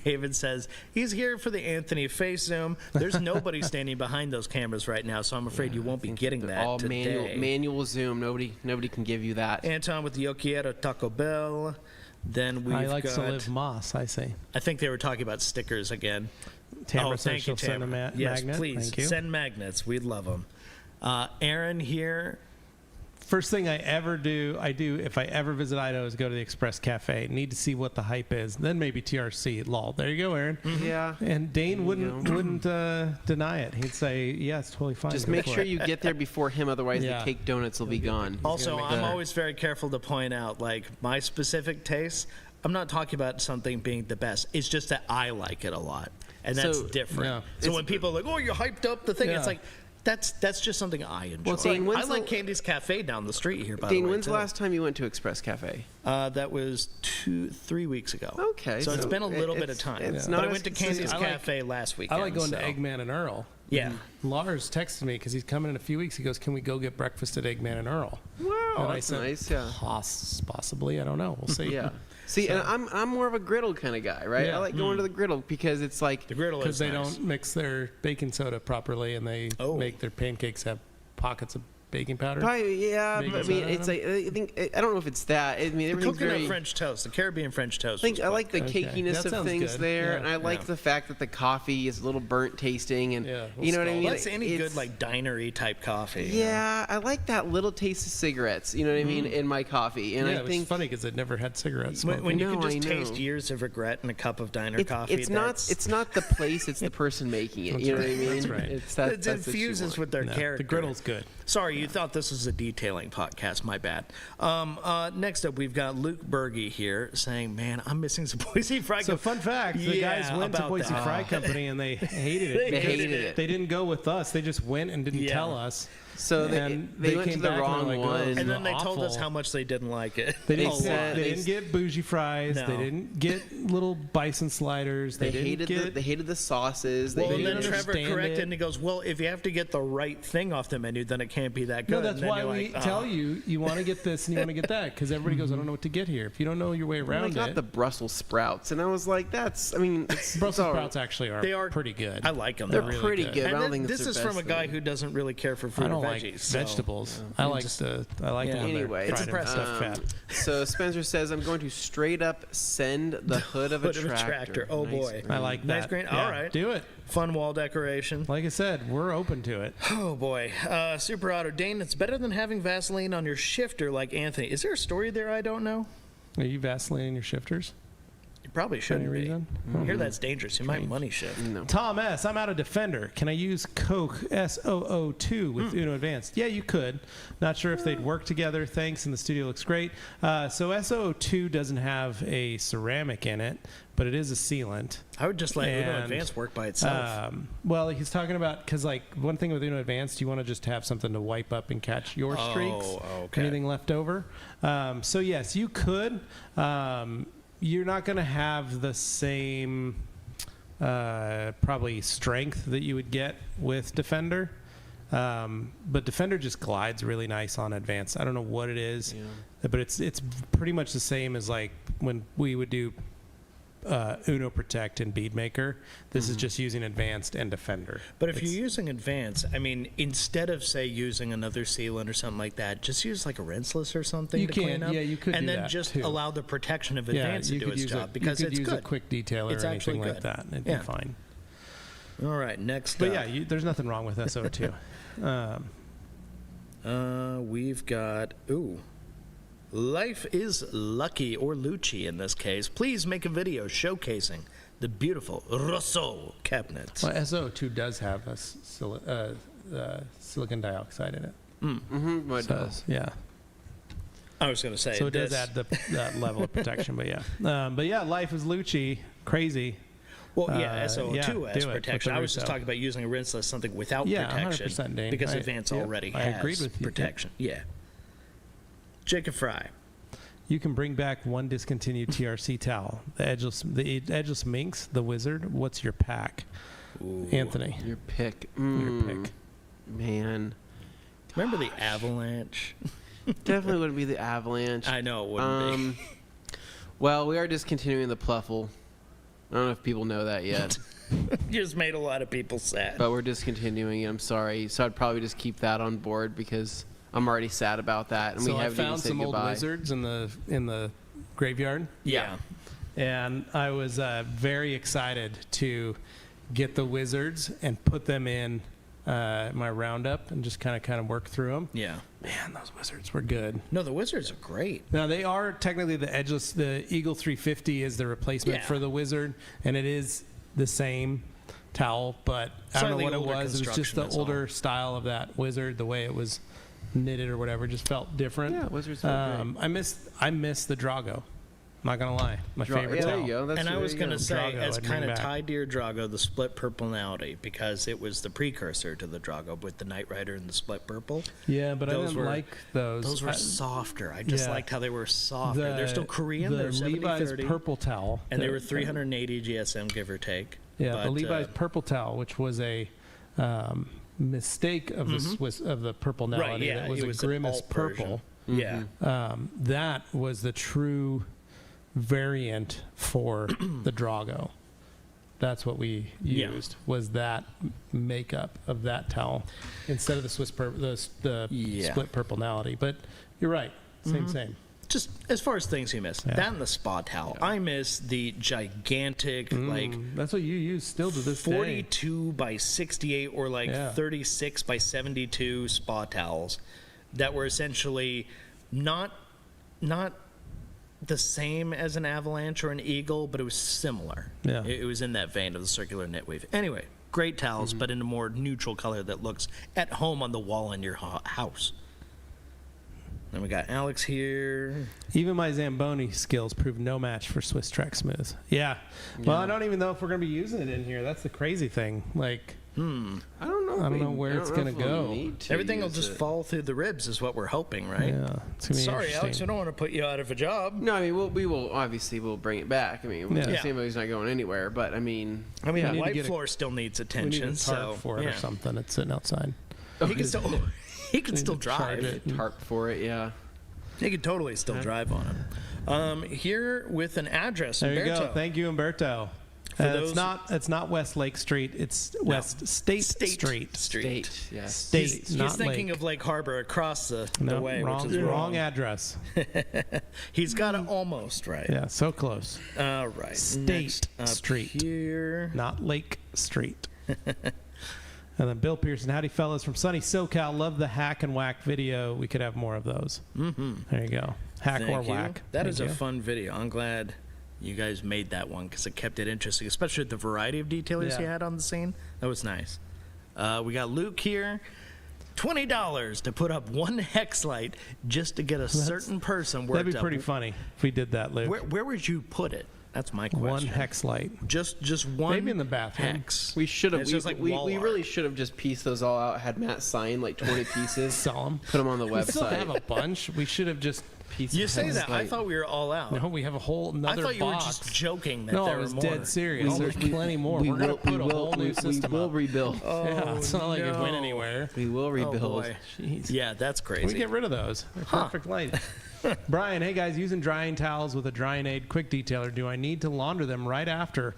David says he's here for the Anthony face zoom. There's nobody standing behind those cameras right now, so I'm afraid you won't be getting They're that all today. manual zoom. Nobody can give you that. Anton with the Yo Quiero Taco Bell. Then we've I like got. to live Moss, I say. I think they were talking about stickers again. Tamara thank you, Social send a Tamara. Yes, magnet. please Thank you. send magnets. We'd love them. Aaron here. First thing I do if I ever visit Idaho is go to the Express Cafe. Need to see what the hype is. Then maybe TRC. Lol. There you go, Aaron. Yeah. And Dane There you wouldn't deny it. He'd say, yeah, it's totally fine. Just Go make for sure it. you get there before him, otherwise Yeah. the cake donuts will be gone. Also, make I'm that. always very careful to point out, like, my specific tastes. I'm not talking about something being the best. It's just that I like it a lot. And that's So, different. yeah. So when people are like, oh, you hyped up the thing, Yeah. it's like, that's just something I enjoy. Well, Dane, I when's like the- Candy's Cafe down the street here, by Dane, the way. when's the too. last time you went to Express Cafe? That was 3 weeks ago. Okay, So it's so been a little bit of it's- time. it's But not I as went to consistent. Candy's I like- Cafe last I weekend. like going so. to Eggman and Earl. Yeah. Lars texted me because he's coming in a few weeks. He goes, "Can we go get breakfast at Eggman and Earl?" Wow, and I that's said, nice. Yeah. Possibly. I don't know. We'll see. Yeah. See, and I'm more of a griddle kind of guy, right? Yeah. I like going to the griddle because it's like The griddle Because is they nice. don't mix their baking soda properly, and they Oh. make their pancakes have pockets of baking powder. probably yeah. Baking But, I soda mean, in it's them? like I think I don't know if it's that. I mean, The everything's coconut very. French toast, the Caribbean French toast. I think was I quite like the Okay. cakiness That of sounds things good. there, Yeah. and I like Yeah. the fact that the coffee is a little burnt tasting, and Yeah, you know what I mean. Well, that's any It's- good like dinery type coffee. you know? Yeah, I like that little taste of cigarettes. You know what I mean in my coffee, and yeah, I it was think funny because I'd never had cigarettes. When you No, can I just taste know. years of regret in a cup of diner coffee, it's not the place, it's the person making it. That's You know right, what I mean? that's right. It's that, it that's what you infuses want. with their No, character. the griddle's good. Sorry, you thought this was a detailing podcast. My bad. Next up, we've got Luke Berge here saying, "Man, I'm missing some Boise Fry." So fun fact, the Yeah, guys went to about Boise that. Fry Company and they hated it. They because hated it. They didn't go with us. They just went and didn't Yeah. tell us. So they And went to came the back and wrong were like, "Oh, one. this is And then they told us awful." how much they didn't like it. They They didn't, said- they they didn't get bougie fries. No. They didn't get little bison sliders. They didn't hated get. they hated the sauces. They Well, and hated then Trevor understand corrected it. and he goes, "Well, if you have to get the right thing off the menu, then it can't be that good." No, that's And then why you're we like, tell you want to get this and you want to get that, because everybody goes, "I don't know what to get here." If you don't know your way They around got it, the Brussels sprouts, and I was like, "That's. I mean, it's Brussels all right. sprouts actually They are pretty good. I like them. They're though. really pretty good. good. And but I don't then think this it's is their from a best guy thing. who doesn't really care for fruit I don't or like veggies. so- vegetables. Yeah. I like Yeah. them when they're Anyway, fried It's in impressive. stuff fat. So Spencer says, "I'm going to straight up send the hood of a Hood of a tractor." tractor. Oh, boy. I like that. Nice green. Yeah, All right. do it. Fun wall decoration. Like I said, we're open to it. Oh boy. Super Auto Dane, it's better than having Vaseline on your shifter like Anthony. Is there a story there I don't know? Are you Vaseline your shifters? You probably shouldn't any be. reason? I hear that's dangerous. You might money shift. No. Tom S., I'm out of Defender. Can I use Coke SOO2 with Uno Advanced? Yeah, you could. Not sure if they'd work together. Thanks, and the studio looks great. So SOO2 doesn't have a ceramic in it, but it is a sealant. I would just let Uno And, Advanced work by itself. Well, he's talking about, because like one thing with Uno Advanced, you want to just have something to wipe up and catch your streaks. okay. Anything left over. So yes, you could. You're not going to have the same probably strength that you would get with Defender. But Defender just glides really nice on Advanced. I don't know what it is, but it's pretty much the same as like when we would do Uno Protect and Bead Maker. This is just using Advanced and Defender. But if you're using Advanced, I mean, instead of, say, using another sealant or something like that, just use like a rinseless or something You to can, clean up. yeah, you could And do then that, just too. allow the protection of Yeah, Advanced to do its job because you could it's use good. a quick detailer It's or actually anything like good. that. It'd Yeah. be fine. All right, next But up. yeah, there's nothing wrong with SO2. We've got, Life is Lucky, or Lucci in this case. Please make a video showcasing the beautiful Rousseau cabinets. Well, SO2 does have a silicon dioxide in it. What So, does? yeah. I was going to say, So it does this- add that level of protection, but yeah. But yeah, Life is Lucci. Crazy. Well, yeah, SO2 yeah, has do it with protection. the I was just Rousseau. talking about using a rinseless, something without Yeah, protection. 100%, Dane. Because I- Advance yep, already I has agreed with you. protection. Yeah. Jacob Fry. You can bring back one discontinued TRC towel. The edgeless minx, the wizard. What's your pack? Anthony, Your pick. your pick. Man. Remember the Avalanche? Definitely wouldn't be the Avalanche. I know it wouldn't be. Well, we are discontinuing the Pluffle. I don't know if people know that yet, You just made a lot of people sad. but we're discontinuing it. I'm sorry. So I'd probably just keep that on board because I'm already sad about that, and So we I haven't even found said some old goodbye. wizards in the graveyard, Yeah. and I was very excited to get the wizards and put them in my roundup and just kind of work through them. Yeah. Man, those wizards were good. No, the Wizards are great. Now they are technically the edgeless. The Eagle 350 is the replacement Yeah. for the wizard, and it is the same towel, but I don't know Slightly what it older was. It was just construction, the that's all. older style of that wizard. The way it was knitted or whatever just felt different. Yeah, wizards were great. I miss the Drago. I'm not gonna lie, my favorite Yeah, there towel. you go. That's And I there was you going to go. say, Drago as I'd bring kind of back. tied to your Drago, the split purplenality, because it was the precursor to the Drago with the Knight Rider and the split purple. Yeah, but I Those didn't were- like those. Those were I- softer. I just yeah. liked how they were softer. They're still Korean. The They're 70 Levi's 30. purple towel, And they that- were 380 GSM, give or take. Yeah, But, the Levi's purple towel, which was a mistake of the Swiss of the purplenality. Right, yeah, that was it a was an grimace alt version. purple. Yeah. That was the true variant for the Drago. That's what we Yeah. used, was that makeup of that towel instead of the the Yeah. split purplenality. But you're right, same. Just as far as things you miss, Yeah. that and the spa towel. I miss the gigantic, like, That's what you use still to this day. 42 by 68 or like Yeah. 36 by 72 spa towels that were essentially not the same as an Avalanche or an Eagle, but it was similar. Yeah. It was in that vein of the circular knit weave. Anyway, great towels, but in a more neutral color that looks at home on the wall in your house. Then we got Alex here. Even my Zamboni skills prove no match for Swiss Track Smooth. Yeah. Well, I don't even know if we're going to be using it in here. That's the crazy thing. Like, I don't know. I don't know where it's going to go. Everything will just fall through the ribs is what we're hoping, right? Yeah. It's gonna be Sorry, Alex, I interesting. don't want to put you out of a job. No, I mean, we will obviously we'll bring it back. I mean, Yeah. Samuel's not going anywhere, but I mean, I mean, we the need to white get floor still needs We need attention, a so tarp for it or something. It's sitting outside. He can still, he can Need still to charge drive. it. tarp for it, yeah. He can totally still drive on him. Here with an address, There you go. Umberto. Thank you, Umberto. those- It's not West Lake Street. It's West State Street. State, yes. State, He's not thinking Lake. of Lake Harbor across the No, way, wrong, which is wrong address. He's got it almost right. Yeah, so close. All right. State Next up Street. here. Not Lake Street. And then Bill Pearson, howdy fellas from sunny SoCal. Love the hack and whack video. We could have more of those. Mm-hmm. There you go. Hack or Thank you. whack. That Thank is you. a fun video. I'm glad you guys made that one because it kept it interesting, especially the variety of detailers Yeah. you had on the scene. That was nice. We got Luke here. $20 to put up one hex light just to get a certain person worked That'd be up. pretty funny if we did that, Luke. Where would you put it? That's my question. One hex light. Just one. Maybe in the bathroom. Hex. We should have. It's just like we wall really art. should have just pieced those all out. Had Matt sign like 20 pieces. Sell them. Put them on the We still have website. a bunch. We should have just pieced You say Hex that. I light. thought we were all out. No, we have a whole I another thought you box. were just joking that No, there I was were more. dead serious. There's plenty more. We We're going to will, put we a will, whole new we system will up. rebuild. Yeah, it's not like it went no. anywhere. We will Oh, rebuild. boy. Jeez. Yeah, that's Can we crazy. get rid of those? They're perfect light. Brian, hey guys, using drying towels with a drying aid quick detailer, do I need to launder them right after,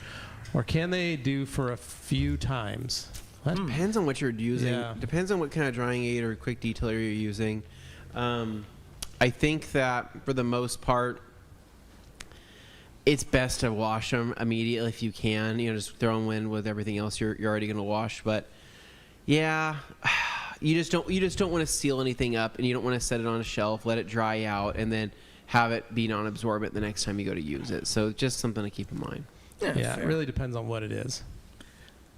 or can they do for a few times? What? Depends on what you're using. Yeah. Depends on what kind of drying aid or quick detailer you're using. I think that for the most part, it's best to wash them immediately if you can. You know, just throw them in with everything else you're already going to wash. But yeah, you just don't want to seal anything up, and you don't want to set it on a shelf, let it dry out, and then have it be non-absorbent the next time you go to use it. So just something to keep in mind. Yeah, fair. it really depends on what it is.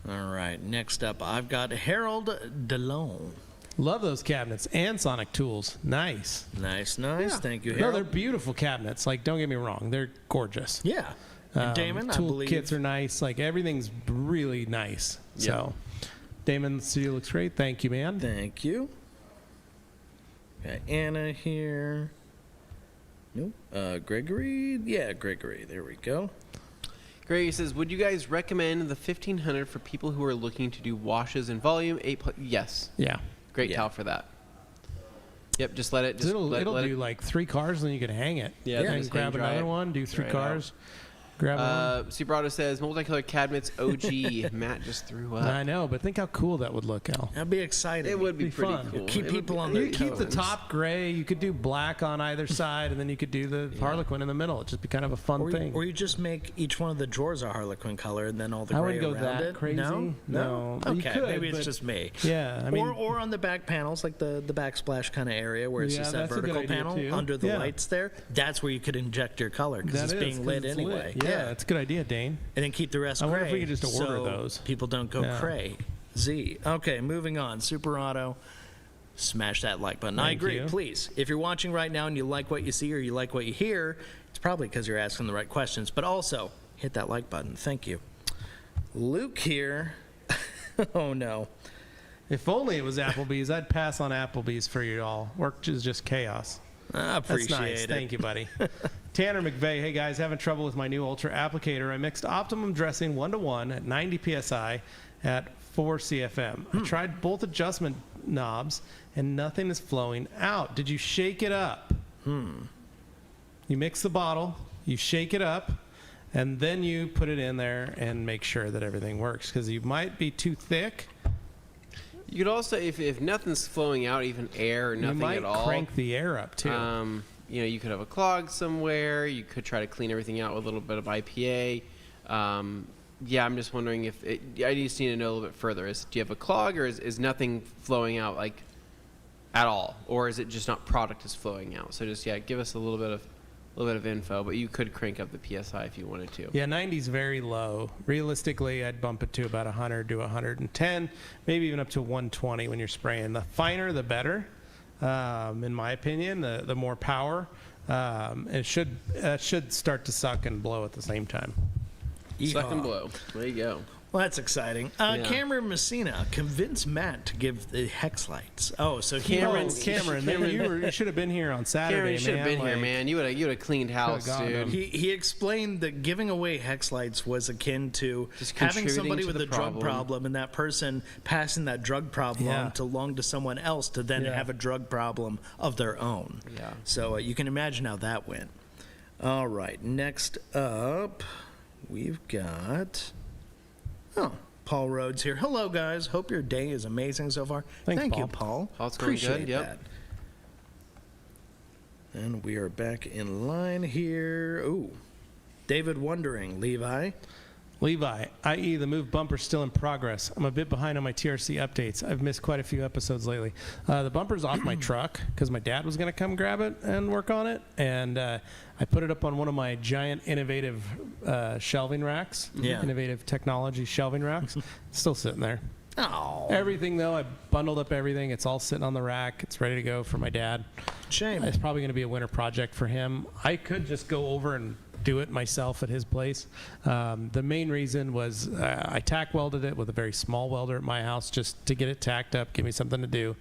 All right, next up, I've got Harold DeLone. Love those cabinets and Sonic tools. Nice. Nice, nice. Yeah. Thank you, No, Harold. they're beautiful cabinets. Like, don't get me wrong, they're gorgeous. Yeah. And Damon, I tool believe. kits are nice. Like everything's really nice. So, Damon, the studio looks great. Thank you, man. Thank you. Got Anna here. Nope. Gregory. Yeah, Gregory. There we go. Gray says, would you guys recommend the 1500 for people who are looking to do washes in volume? Yes. Yeah. Great Yeah. towel for that. Yep, just let it. Just It'll let do it. like 3 cars, and then you can hang it. Yeah, And just grab hang dry another it. one. Do 3 Dry it cars. Grab one. Subrado says, multicolor cabinets OG. Matt just threw up. I know, but think how cool that would look, Al. That'd be exciting. It would be Be pretty fun. cool. Keep It would people be- on You their could keep the toes. top gray. You could do black on either side, and then you could do the Harlequin in the middle. It'd just be kind of a fun thing. Or you just make each one of the drawers a Harlequin color and then all the I gray wouldn't go around that it. crazy. No? No. You Okay, could, maybe it's but- just me. Yeah, I mean, or on the back panels, like the backsplash kind of area where it's Yeah, just that that's a good vertical idea, panel too. under the Yeah. lights there. That's where you could inject your color because that it's is, being 'cause lit it's anyway. Yeah, that's a good idea, Dane. And then keep the rest I gray. wonder if we could just order so those. people don't go Yeah. crazy. Okay, moving on. Super Auto. Smash that like button. I Thank agree. you. Please, if you're watching right now and you like what you see or you like what you hear, it's probably because you're asking the right questions. But also, hit that like button. Thank you. Luke here. Oh, no. If only it was Applebee's, I'd pass on Applebee's for you all. Work is just chaos. I appreciate That's nice. it. Thank you, buddy. Tanner McVeigh, hey guys, having trouble with my new Ultra applicator. I mixed optimum dressing 1-to-1 at 90 psi at 4 CFM. I tried both adjustment knobs and nothing is flowing out. Did you shake it up? You mix the bottle, you shake it up, and then you put it in there and make sure that everything works because you might be too thick. You could also, if nothing's flowing out, even air or You nothing might at all. crank the air up too. You know, you could have a clog somewhere. You could try to clean everything out with a little bit of IPA. Yeah, I'm just wondering if I just need to know a little bit further. Do you have a clog, or is nothing flowing out like at all, or is it just not product is flowing out? So just give us a little bit of little bit of info, but you could crank up the PSI if you wanted to. Yeah, 90's very low. Realistically, I'd bump it to about 100 to 110, maybe even up to 120 when you're spraying. The finer, the better, in my opinion. The more power. It should start to suck and blow at the same time. Suck and blow. There you go. Well, that's exciting. Cameron Messina convinced Matt to give the hex lights. Oh, so Cameron, you should have been here on Saturday, Cameron, you should have man. been here, man. You would have cleaned house, got dude. him. He explained that giving away hex lights was akin to Just having contributing somebody to with the a drug problem. problem and that person passing that drug problem on to along to someone else to then have a drug problem of their own. Yeah. So you can imagine how that went. All right, next up, we've got... Paul Rhodes here. Hello, guys. Hope your day is amazing so far. Thanks, Thank Paul. you, Paul. Paul's going Appreciate good, yep. that. And we are back in line here. Ooh, David wondering, Levi. Levi, i.e. the move bumper's still in progress. I'm a bit behind on my TRC updates. I've missed quite a few episodes lately. The bumper's off my truck because my dad was going to come grab it and work on it. And I put it up on one of my giant innovative shelving racks. Yeah. Innovative technology shelving racks. Still sitting there. Oh, Everything, though, I bundled up everything. It's all sitting on the rack. It's ready to go for my dad. shame. It's probably going to be a winter project for him. I could just go over and do it myself at his place. The main reason was I tack welded it with a very small welder at my house just to get it tacked up, give me something to do.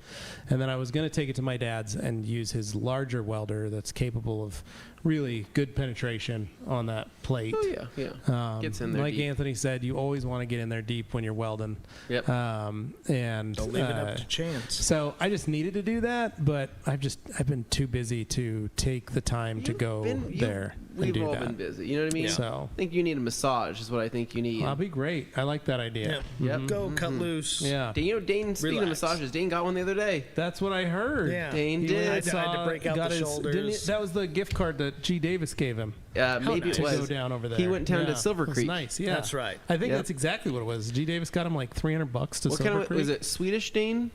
And then I was going to take it to my dad's and use his larger welder that's capable of really good penetration on that plate. Oh, yeah. Gets in there Like deep. Anthony said, you always want to get in there deep when you're welding. Yep. And Don't leave it up to chance. so I just needed to do that, but I've been too busy to take the time to go there and We've do all that. been busy. You know what I mean? So I think you need a massage is what I think you need. that'll be great. I like that idea. Yep. Go cut loose. Yeah, You know, Dane, speaking of Relax. massages, Dane got one the other day. that's what I heard. Yeah. Dane He did. went and I had to break out got the his- shoulders. didn't he- that was the gift card that G. Davis gave him Maybe nice. it to go was. down over there. He went down to Yeah, Silver it was Creek. nice. Yeah, That's right. I think Yep. that's exactly what it was. G. Davis got him like $300 to What Silver kind of Creek. was it? Swedish Dane?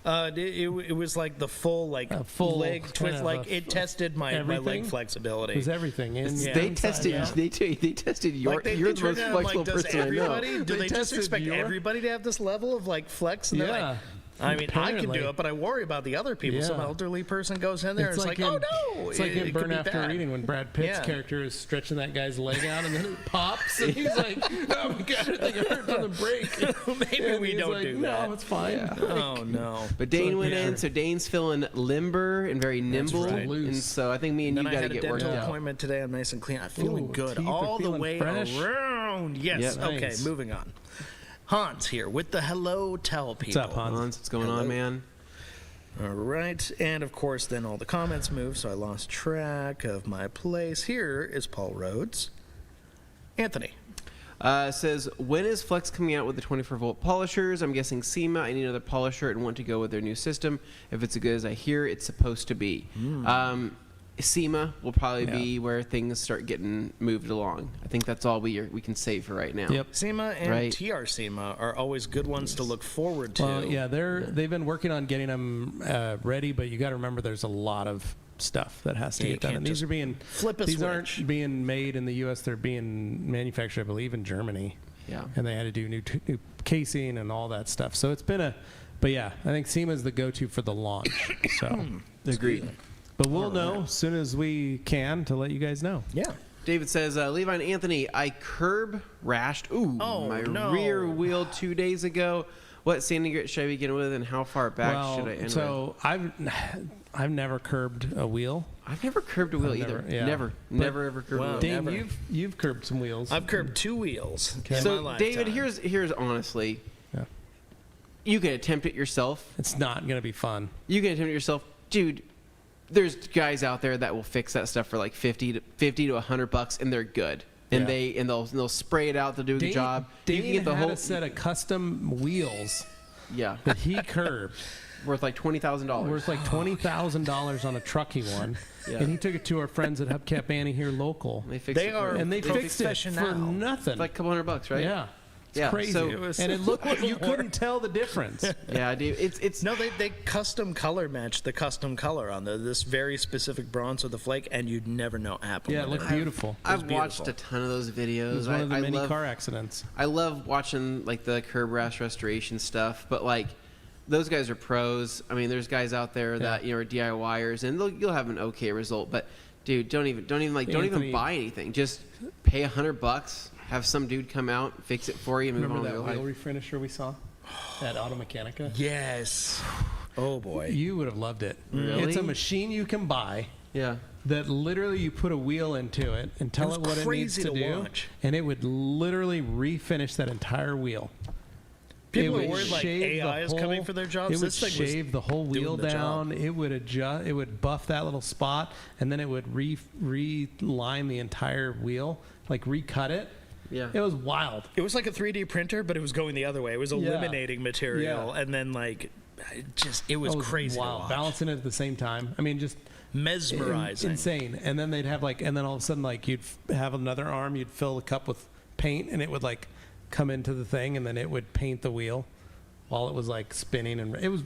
It was like the full full leg kind twist. of Like it tested my leg everything? flexibility. It was everything. In, Yeah. They inside, tested. out. They tested your. Like You're the most turned it on, flexible does person I know. everybody? Do They they just tested expect your- everybody to have this level of like flex? And they're Yeah. like, I mean, I can Apparently. do it, but I worry about the other people. Some Yeah. elderly person goes in there and it's like, in, oh no! It's like in could Burn be After bad. Reading when Brad Pitt's Yeah. character is stretching that guy's leg out and then it pops and he's like, oh my god, I think I heard on the break. Maybe And we he's don't like, do no, that. it's fine. Yeah. Oh no! But Dane So, went yeah. in, so Dane's feeling limber and very nimble, right. and so I think me and Then you I got to had a get worked dental out. appointment today. I'm nice and clean. I'm feeling Ooh, good teeth are all the feeling way fresh. around. Yes. Yep. Okay. Nice. Moving on. Hans here with the hello tell people. up, Hans? Hans, what's going Hello. on, man? All right, and of course, then all the comments moved, so I lost track of my place. Here is Paul Rhodes. Anthony. Says, when is Flex coming out with the 24-volt polishers? I'm guessing SEMA. I need another polisher and want to go with their new system. If it's as good as I hear it's supposed to be. SEMA will probably be where things start getting moved along. I think that's all we can say for right now. Yep. SEMA and Right. TR SEMA are always good ones to look forward to. Well, yeah, they've been working on getting them ready, but you got to remember there's a lot of stuff that has to Yeah, you get done. can't And these just are being flip a these switch. aren't being made in the U.S. They're being manufactured, I believe, in Germany. Yeah. And they had to do new casing and all that stuff. So it's been but yeah, I think SEMA is the go-to for the launch. So Agreed. but we'll know as soon as we can to let you guys know. Yeah. David says, Levi and Anthony, I curb rashed my no. rear wheel 2 days ago. What sanding grit should I begin with, and how far back should I end with? so I've never curbed a wheel. I've never curbed a wheel I've either. never- yeah. Never ever curbed Wow. a wheel. Dane, never. you've curbed some wheels. I've curbed 2 wheels in my So, lifetime. David, here's honestly, Yeah. you can attempt it yourself. It's not going to be fun. You can attempt it yourself, dude. There's guys out there that will fix that stuff for like $50 to $100, and they're good. And Yeah. they'll spray it out. They'll do a good job. You Dane can get the had whole a set of custom wheels yeah that he curbed worth like $20,000. worth like $20,000 on a truck he won. Yeah. And he took it to our friends at Hubcap Annie here local. They fixed They it are- for, And they They'll fixed it fix it for now. nothing. it's like a couple $100, right? Yeah. Yeah, Crazy. so- And it looked like you couldn't tell the difference. Yeah, dude. It's No, they custom color matched the custom color on this very specific bronze with the flake, and you'd never know what happened. Yeah, it with looked beautiful. I've watched beautiful. a ton of those videos. It was one of the many love, car accidents. I love watching like the curb rash restoration stuff, but like those guys are pros. I mean, there's guys out there that are DIYers, and you'll have an okay result. But dude, don't even Anthony- buy anything. Just pay $100. Have some dude come out, fix it for you, and move Remember on that with your wheel life. refinisher we saw at Auto Mechanica? Yes. Oh boy. You would have loved it. Really? It's a machine you can buy Yeah. that literally you put a wheel into it and tell It it was what it needs crazy to to do, watch. and it would literally refinish that entire wheel. People It are would worried like shave the AI is coming for their jobs. It would This thing was shave the whole wheel doing the down. job. It would adjust. It would buff that little spot, and then it would reline the entire wheel, like recut it. Yeah. It was wild. It was like a 3D printer, but it was going the other way. It was eliminating material, Yeah. and then it was crazy to wild. watch. Balancing it at the same time. I mean, just Mesmerizing. insane. And then they'd have and then all of a sudden, you'd have another arm. You'd fill the cup with paint, and it would come into the thing, and then it would paint the wheel while it was spinning, and it was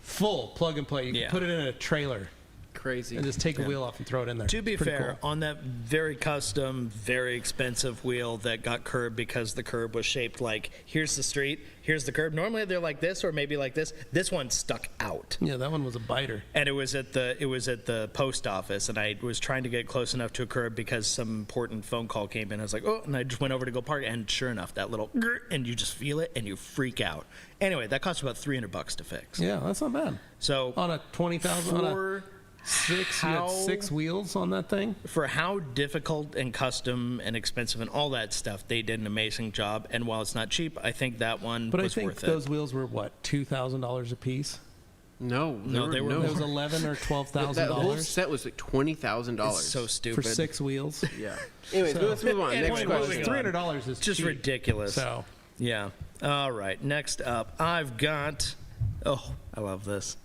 full plug and play. You Yeah. could put it in a trailer Crazy. and just take a wheel off and throw it in there. To be It's pretty fair, cool. on that very custom, very expensive wheel that got curbed because the curb was shaped like, here's the street, here's the curb. Normally they're like this or maybe like this. This one stuck out. Yeah, that one was a biter. And it was at the post office, and I was trying to get close enough to a curb because some important phone call came in. I was like, oh, and I just went over to go park, and sure enough, that little and you just feel it and you freak out. Anyway, that cost about $300 to fix. Yeah, that's not bad. So On a 20,000, on a for six, you had how- 6 wheels on that thing. for how difficult and custom and expensive and all that stuff, they did an amazing job. And while it's not cheap, I think that one But I was think worth those it. wheels were what, $2,000 a piece? No, they were It was more. $11,000 or That whole $12,000 set was like $20,000. It's so for stupid. 6 wheels. Yeah. Anyways, let's move on. And Next moving question. on. $300 is Just cheap. ridiculous. So Yeah. All right. Next up, I've got. Oh, I love this.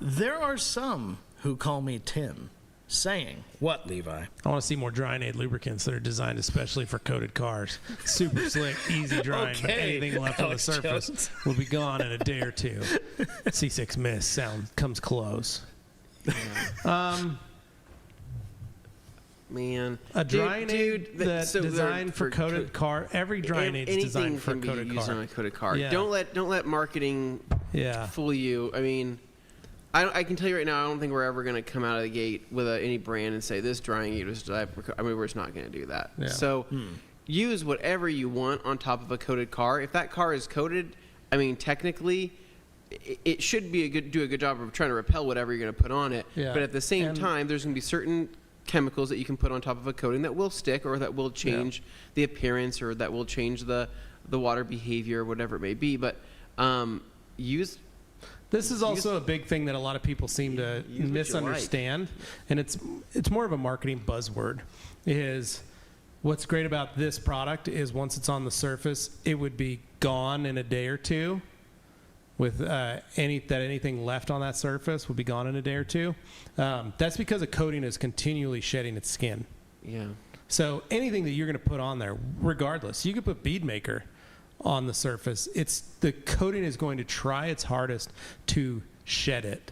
There are some who call me Tim, saying, "What, Levi?" I want to see more Drynaid lubricants that are designed especially for coated cars. Super slick, easy drying, but Okay, anything left on the Alex surface Jones. will be gone in a day or two. C6 Mist comes close. Man. A Drynaid Dude, that's so they're designed for coated car. Every Drynaid's anything designed for a can be coated used car. on a coated car. Yeah. Don't let marketing Yeah. fool you. I mean, I can tell you right now, I don't think we're ever going to come out of the gate with any brand and say this drying aid was designed for. I mean, we're just not going to do that. Yeah. So use whatever you want on top of a coated car. If that car is coated, I mean, technically, it should be do a good job of trying to repel whatever you're going to put on it. Yeah. But at the same And- time, there's going to be certain chemicals that you can put on top of a coating that will stick or that will change the appearance or that will change the water behavior or whatever it may be. But use This is also a big thing that a lot of people seem to Use what you misunderstand, and it's more of a marketing buzzword. Is what's great about this product is once it's on the surface, it would be gone in a day or two. With anything left on that surface would be gone in a day or two. That's because a coating is continually shedding its skin. yeah. So anything that you're going to put on there, regardless, you could put bead maker on the surface. The coating is going to try its hardest to shed it.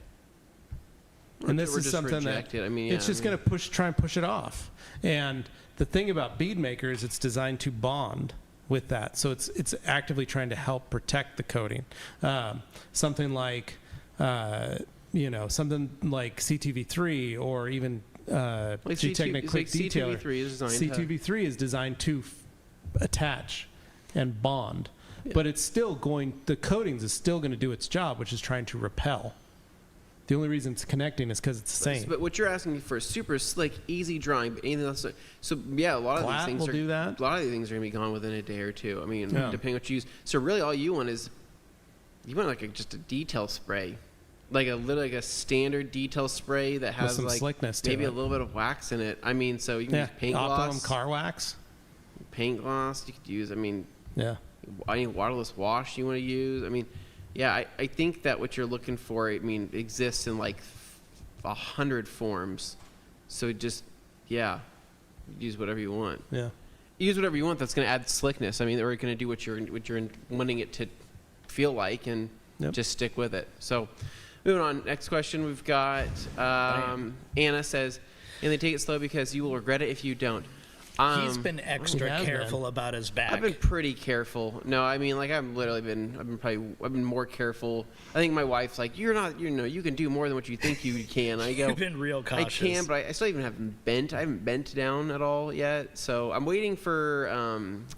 And this Or is just something reject that it. I mean, it's just going to try and push it off. And the thing about bead maker is it's designed to bond with that, so it's actively trying to help protect the coating. Something like CTV3 or even Like G-Technic Quick Detailer. CTV3 is designed to- CTV3 is designed to attach and bond, but the coatings is still going to do its job, which is trying to repel. The only reason it's connecting is because it's the same. But what you're asking for is super slick, easy drawing, but anything else. So yeah, a lot of Glatt these things will are do that. A lot of these things are gonna be gone within a day or two. I mean, Yeah. depending what you use. So really, all you want is just a detail spray, like a standard detail spray that has some like slickness to maybe it. a little bit of wax in it. I mean, so you can use paint Optimum gloss, car wax. paint gloss. You could use. I mean, Yeah. any waterless wash you want to use. I mean, yeah, I think that what you're looking for, I mean, exists in like 100 forms. So just, yeah, use whatever you want. Yeah. use whatever you want that's going to add slickness. I mean, we're going to do what you're wanting it to feel like, and just stick with it. So, moving on. Next question we've got. Anna says, "And they take it slow because you will regret it if you don't." He's been extra careful about his back. I've been pretty careful. No, I mean, like I've been more careful. I think my wife's like, you can do more than what you think you can. I go, You've been real cautious. I can, but I still haven't bent. I haven't bent down at all yet. So I'm waiting for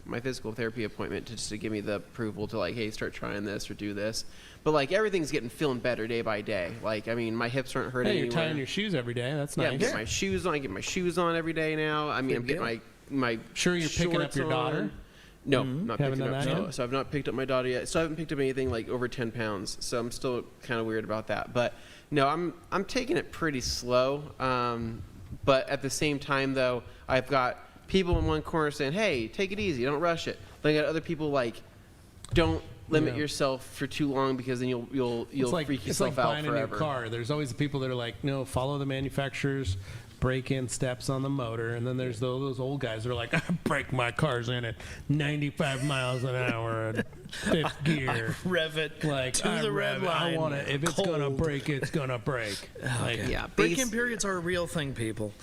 my physical therapy appointment to give me the approval to like, hey, start trying this or do this. But like everything's feeling better day by day. Like, I mean, my hips aren't hurting anymore. You're tying your shoes every day. That's nice. Yeah, I'm getting my shoes on. I get my shoes on every day now. I mean, I'm getting my Sure you're picking up shorts your daughter? on. No, not Haven't picking done up. that No, yet? so I've not picked up my daughter yet. So I haven't picked up anything like over 10 pounds. So I'm still kind of weird about that. But no, I'm taking it pretty slow. But at the same time, though, I've got people in one corner saying, "Hey, take it easy. Don't rush it." Then I got other people like, "Don't limit yourself for too long because then you'll freak yourself out forever." It's like buying a new car. There's always the people that are like, "No, follow the manufacturer's break-in steps on the motor," and then there's those old guys that are like, "I break my cars in at 95 miles an hour at fifth gear, rev it like to the red line. I want it. If it's gonna break, it's gonna break." Like, Yeah, Break-in periods are a real thing, people.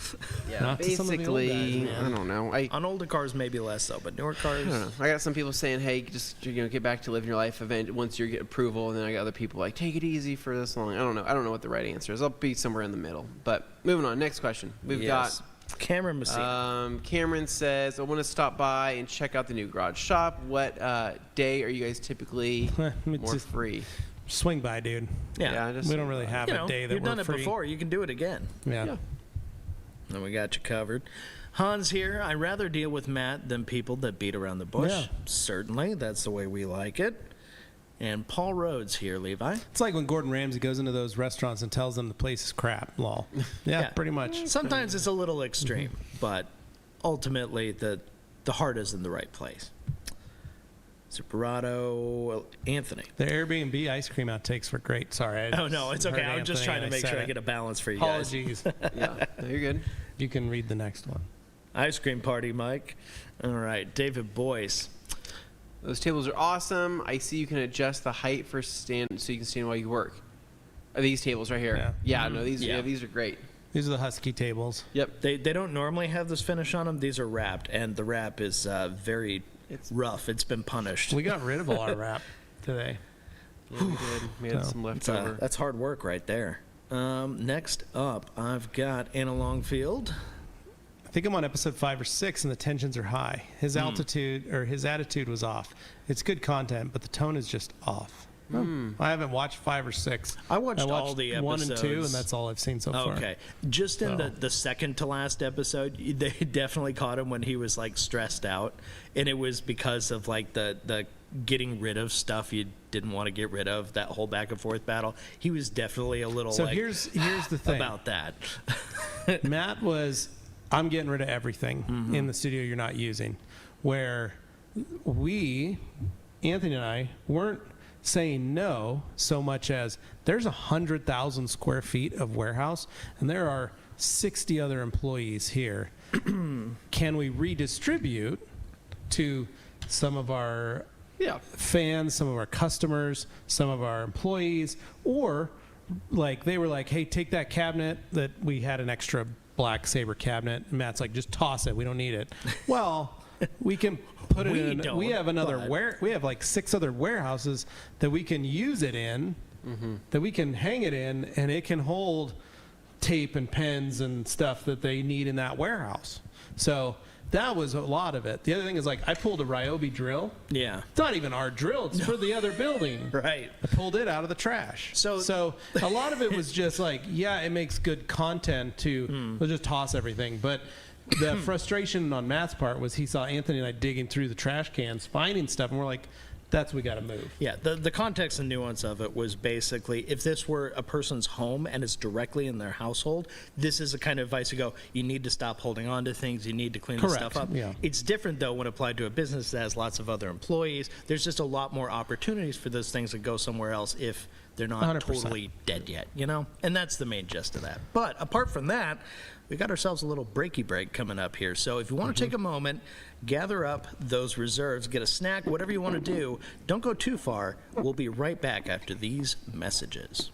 Yeah, Not to some of the old basically, guys, man. I don't know. On older cars, maybe less so, but newer cars. I don't know. I got some people saying, "Hey, just get back to living your life once you get approval," and then I got other people like, "Take it easy for this long." I don't know what the right answer is. I'll be somewhere in the middle. But moving on. Next question. We've got Cameron Messina. Cameron says, "I want to stop by and check out the new garage shop. What day are you guys typically more free?" swing by, dude. Yeah, just We don't really have a day that you've we're done it free. before. You can do it again. Yeah. And we got you covered. Hans here. I'd rather deal with Matt than people that beat around the bush. Yeah. Certainly, that's the way we like it. And Paul Rhodes here, Levi. It's like when Gordon Ramsay goes into those restaurants and tells them the place is crap. Lol. Yeah, pretty much. Sometimes it's a little extreme, but ultimately the heart is in the right place. Superado Anthony. The Airbnb ice cream outtakes were great. Sorry. Oh, no, it's okay. heard I'm just Anthony trying to and make said sure I it. get a balance for you guys. Apologies. Yeah, no, you're good. You can read the next one. Ice cream party, Mike. All right, David Boyce. Those tables are awesome. I see you can adjust the height for stand so you can stand while you work. Are these tables right here? Yeah. No, these Yeah. these are great. These are the Husky tables. Yep. They don't normally have this finish on them. These are wrapped, and the wrap is very rough. It's been punished. We got rid of all our wrap today. Yeah, we did. We had some left over. That's hard work right there. Next up, I've got Anna Longfield. I think I'm on episode 5 or 6, and the tensions are high. His his attitude was off. It's good content, but the tone is just off. I haven't watched 5 or 6. I watched all the 1 and 2, and episodes. that's all I've seen so far. Okay. Just in the second to last episode, they definitely caught him when he was like stressed out. And it was because of like the getting rid of stuff you didn't want to get rid of, that whole back and forth battle. He was definitely a little So here's the thing about that. Matt was, I'm getting rid of everything in the studio you're not using. Where we, Anthony and I, weren't saying no so much as there's 100,000 square feet of warehouse and there are 60 other employees here. Can we redistribute to some of our fans, some of our customers, some of our employees, or like they were like, hey, take that cabinet that we had, an extra black Sabre cabinet, and Matt's like, just toss it, we don't need it. Well, we can put it in. We have we have like 6 other warehouses that we can use it in, that we can hang it in, and it can hold tape and pens and stuff that they need in that warehouse. So that was a lot of it. The other thing is, like, I pulled a Ryobi drill. Yeah. It's not even our drill. It's for the other building. Right. I pulled it out of the trash. So a lot of it was just like, yeah, it makes good content to we'll just toss everything. But the frustration on Matt's part was he saw Anthony and I digging through the trash cans, finding stuff, and we're like, that's we got to move. Yeah, the context and nuance of it was basically, if this were a person's home and it's directly in their household, this is the kind of advice you go, you need to stop holding on to things, you need to clean this stuff up. Yeah. It's different, though, when applied to a business that has lots of other employees. There's just a lot more opportunities for those things to go somewhere else if they're not 100%. totally dead yet, you know? And that's the main gist of that. But apart from that, we got ourselves a little breaky break coming up here. So if you want to take a moment, gather up those reserves, get a snack, whatever you want to do, don't go too far. We'll be right back after these messages.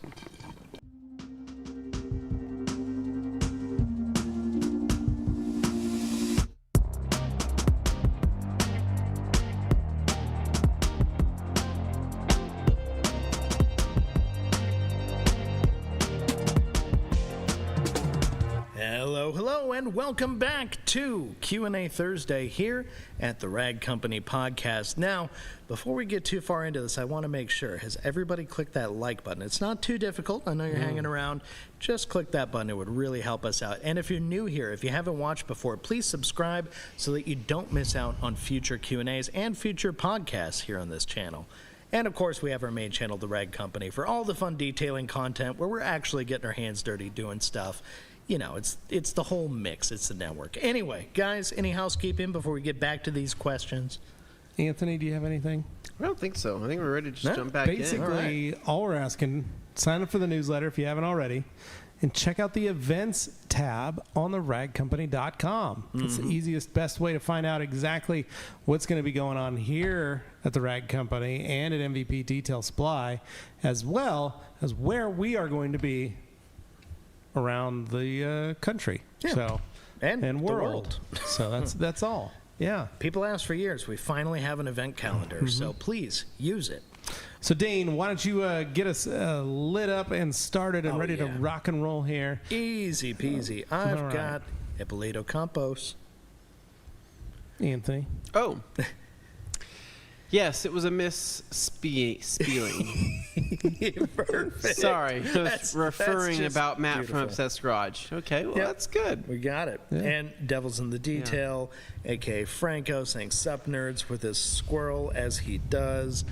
Hello, and welcome back to Q&A Thursday here at the Rag Company Podcast. Now, before we get too far into this, I want to make sure, has everybody clicked that like button? It's not too difficult. I know you're hanging around. Just click that button. It would really help us out. And if you're new here, if you haven't watched before, please subscribe so that you don't miss out on future Q&As and future podcasts here on this channel. And, of course, we have our main channel, The Rag Company, for all the fun detailing content where we're actually getting our hands dirty doing stuff. You know, it's the whole mix. It's the network. Anyway, guys, any housekeeping before we get back to these questions? Anthony, do you have anything? I don't think so. I think we're ready to just jump back in. Basically, all we're asking, sign up for the newsletter if you haven't already, and check out the events tab on the ragcompany.com. It's the easiest, best way to find out exactly what's going to be going on here at the Rag Company and at MVP Detail Supply, as well as where we are going to be around the country, and world. So that's all. Yeah. People asked for years. We finally have an event calendar, so please use it. So Dane, why don't you get us lit up and started and ready to rock and roll here? Easy peasy. I've got Ippolito Campos. Anthony. Oh. Yes, it was a misspelling. Perfect. Sorry, I was referring just about Matt beautiful. from Obsessed Garage. Okay, well, that's good. We got it. Yeah. And Devil's in the Detail, a.k.a. Franco, saying sup nerds with his squirrel as he does.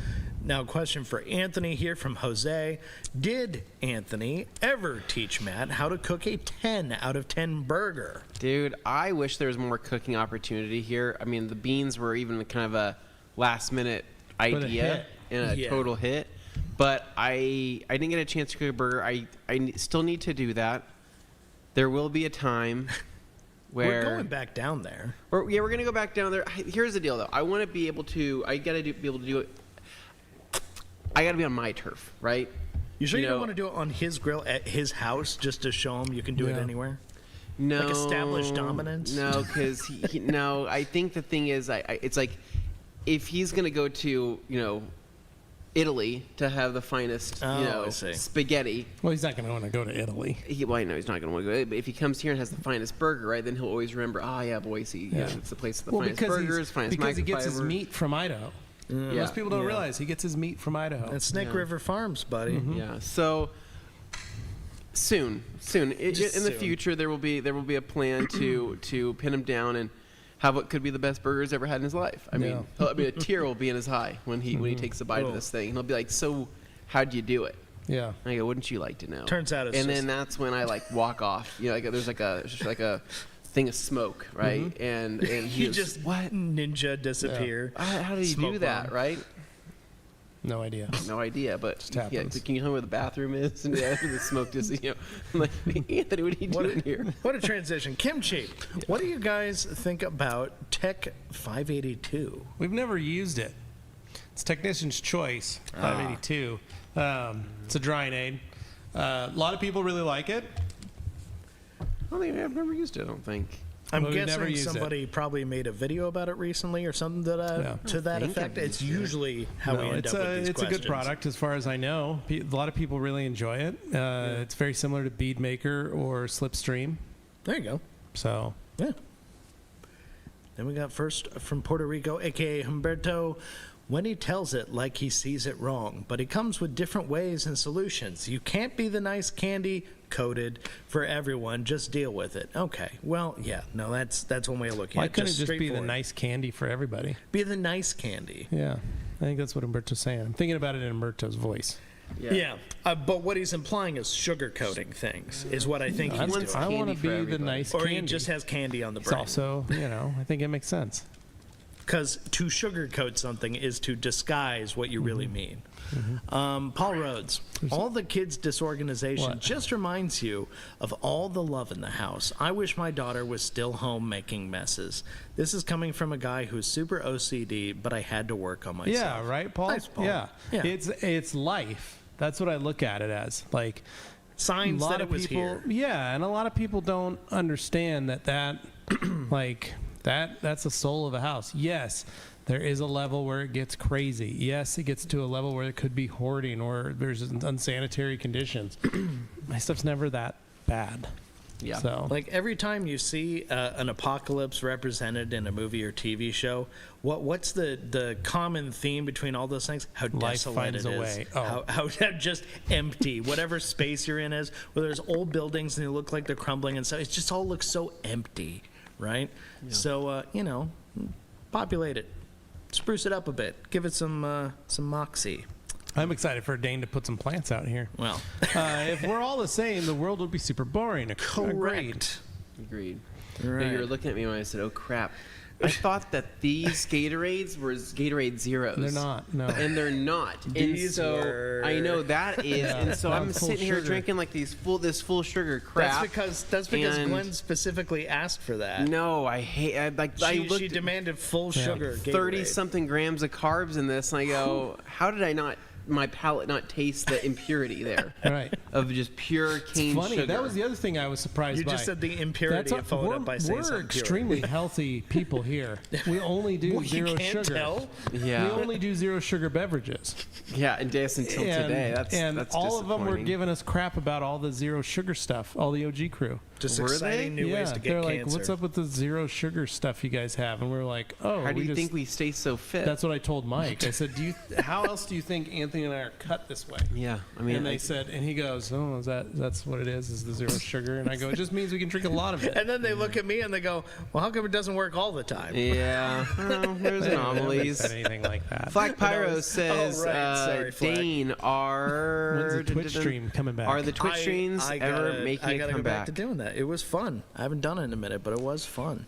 Now, a question for Anthony here from Jose. Did Anthony ever teach Matt how to cook a 10 out of 10 burger? Dude, I wish there was more cooking opportunity here. I mean, the beans were even kind of a last-minute idea and a total hit. But I didn't get a chance to cook a burger. I still need to do that. There will be a time where... We're going back down there. We're going to go back down there. Here's the deal, though. I want to be able to... I got to be able to do it... I got to be on my turf, right? You sure you don't want to do it on his grill at his house just to show him you can do it anywhere? No. Like establish dominance? No, because no. I think the thing is, it's like if he's going to go to, Italy to have the finest, spaghetti. Well, he's not going to want to go to Italy. I know he's not going to want to go. But if he comes here and has the finest burger, right, then he'll always remember. Boise. Yeah, it's the place with the finest burgers, finest because he gets his microfiber. meat from Idaho. Most people don't realize he gets his meat from Idaho. And Snake River Farms, buddy. Yeah. So soon, in the future, there will be a plan to pin him down and have what could be the best burgers ever had in his life. I mean, a tear will be in his eye when he takes a bite of this thing. And he'll be like, "So, how'd you do it?" Yeah. And I go, "Wouldn't you like to know?" Turns out it's then that's when I walk off. There's like a thing of smoke, right? And he just what ninja disappear. How do you do that, right? No idea. No idea, but Just happens. can you tell me where the bathroom is? And the smoke just, I'm like, Anthony, what are you doing here? What a transition. Kimchi, what do you guys think about Tech 582? We've never used it. It's Technician's Choice 582. It's a drying aid. A lot of people really like it. I've never used it, I don't think. I'm Well, we've never guessing used somebody probably made a video about it recently or something to that effect. It's usually how we end up with these it's questions. a good product as far as I know. A lot of people really enjoy it. It's very similar to Bead Maker or Slipstream. There you go. So, yeah. Then we got first from Puerto Rico, a.k.a. Humberto. When he tells it like he sees it wrong, but it comes with different ways and solutions. You can't be the nice candy coated for everyone. Just deal with it. Okay. Well, yeah. No, that's one way of looking why at it. couldn't it just be the nice candy for everybody? Be the nice candy. Yeah. I think that's what Humberto's saying. I'm thinking about it in Humberto's voice. Yeah. But what he's implying is sugarcoating things is what I think he's doing. I want to for be the everybody. nice Or candy. he just has candy on the It's brain. also, I think it makes sense. Because to sugarcoat something is to disguise what you really mean. Paul Rhodes, all the kids' disorganization just reminds you of all the love in the house. I wish my daughter was still home making messes. This is coming from a guy who's super OCD, but I had to work on myself. Yeah, right, Paul? Nice, Paul. Yeah. Yeah. It's life. That's what I look at it as. Like, signs that it was here. Yeah, and a lot of people don't understand that like that's the soul of a house. Yes, there is a level where it gets crazy. Yes, it gets to a level where it could be hoarding or there's unsanitary conditions. My stuff's never that bad. Yeah. So Like every time you see an apocalypse represented in a movie or TV show, what's the common theme between all those things? How Life desolate finds it a is. way. Oh. How just empty. Whatever space you're in is, where there's old buildings and they look like they're crumbling and stuff. It just all looks so empty, right? Yeah. So populate it, spruce it up a bit, give it some moxie. I'm excited for Dane to put some plants out here. Well, If we're all the same, the world would be super boring. correct. Agreed. Right. You were looking at me when I said, "Oh crap." I thought that these Gatorades were Gatorade Zeros. They're not. No. And they're not. And These so were- I know that is. Yeah, and so that I'm was full sitting here sugar. drinking like this full sugar crap. That's because and- Glenn specifically asked for that. No, I hate. I looked She at demanded full Yeah. sugar. 30 Gatorade. something grams of carbs in this, and I go, how did my palate not taste the impurity there Right. of just pure cane Funny. sugar? That was the other thing I was surprised You by. just said the impurity and followed up by saying we're something pure. extremely healthy people here. We only do Well, you zero can't sugar. tell. Yeah. We only do zero sugar beverages. Yeah, and just until today. That's all of them were disappointing. giving us crap about all the zero sugar stuff, all the OG crew. Just Were exciting they? new yeah, ways to get they're cancer. like, what's up with the zero sugar stuff you guys have? And we're like, oh, How do you just, think we stay so fit? That's what I told Mike. I said, how else do you think Anthony and I are cut this way? yeah, I mean, And they said, and he goes, oh, that's what it is the zero sugar? And I go, it just means we can drink a lot of it. And then they look at me and they go, well, how come it doesn't work all the time? yeah, well, there's They haven't anomalies. said anything like that. Black Pyro Oh, says, right. Sorry, Flack. Dane, When's the Twitch stream coming back? Are the Twitch streams I ever gotta, making I a gotta go comeback? back to doing that. It was fun. I haven't done it in a minute, but it was fun.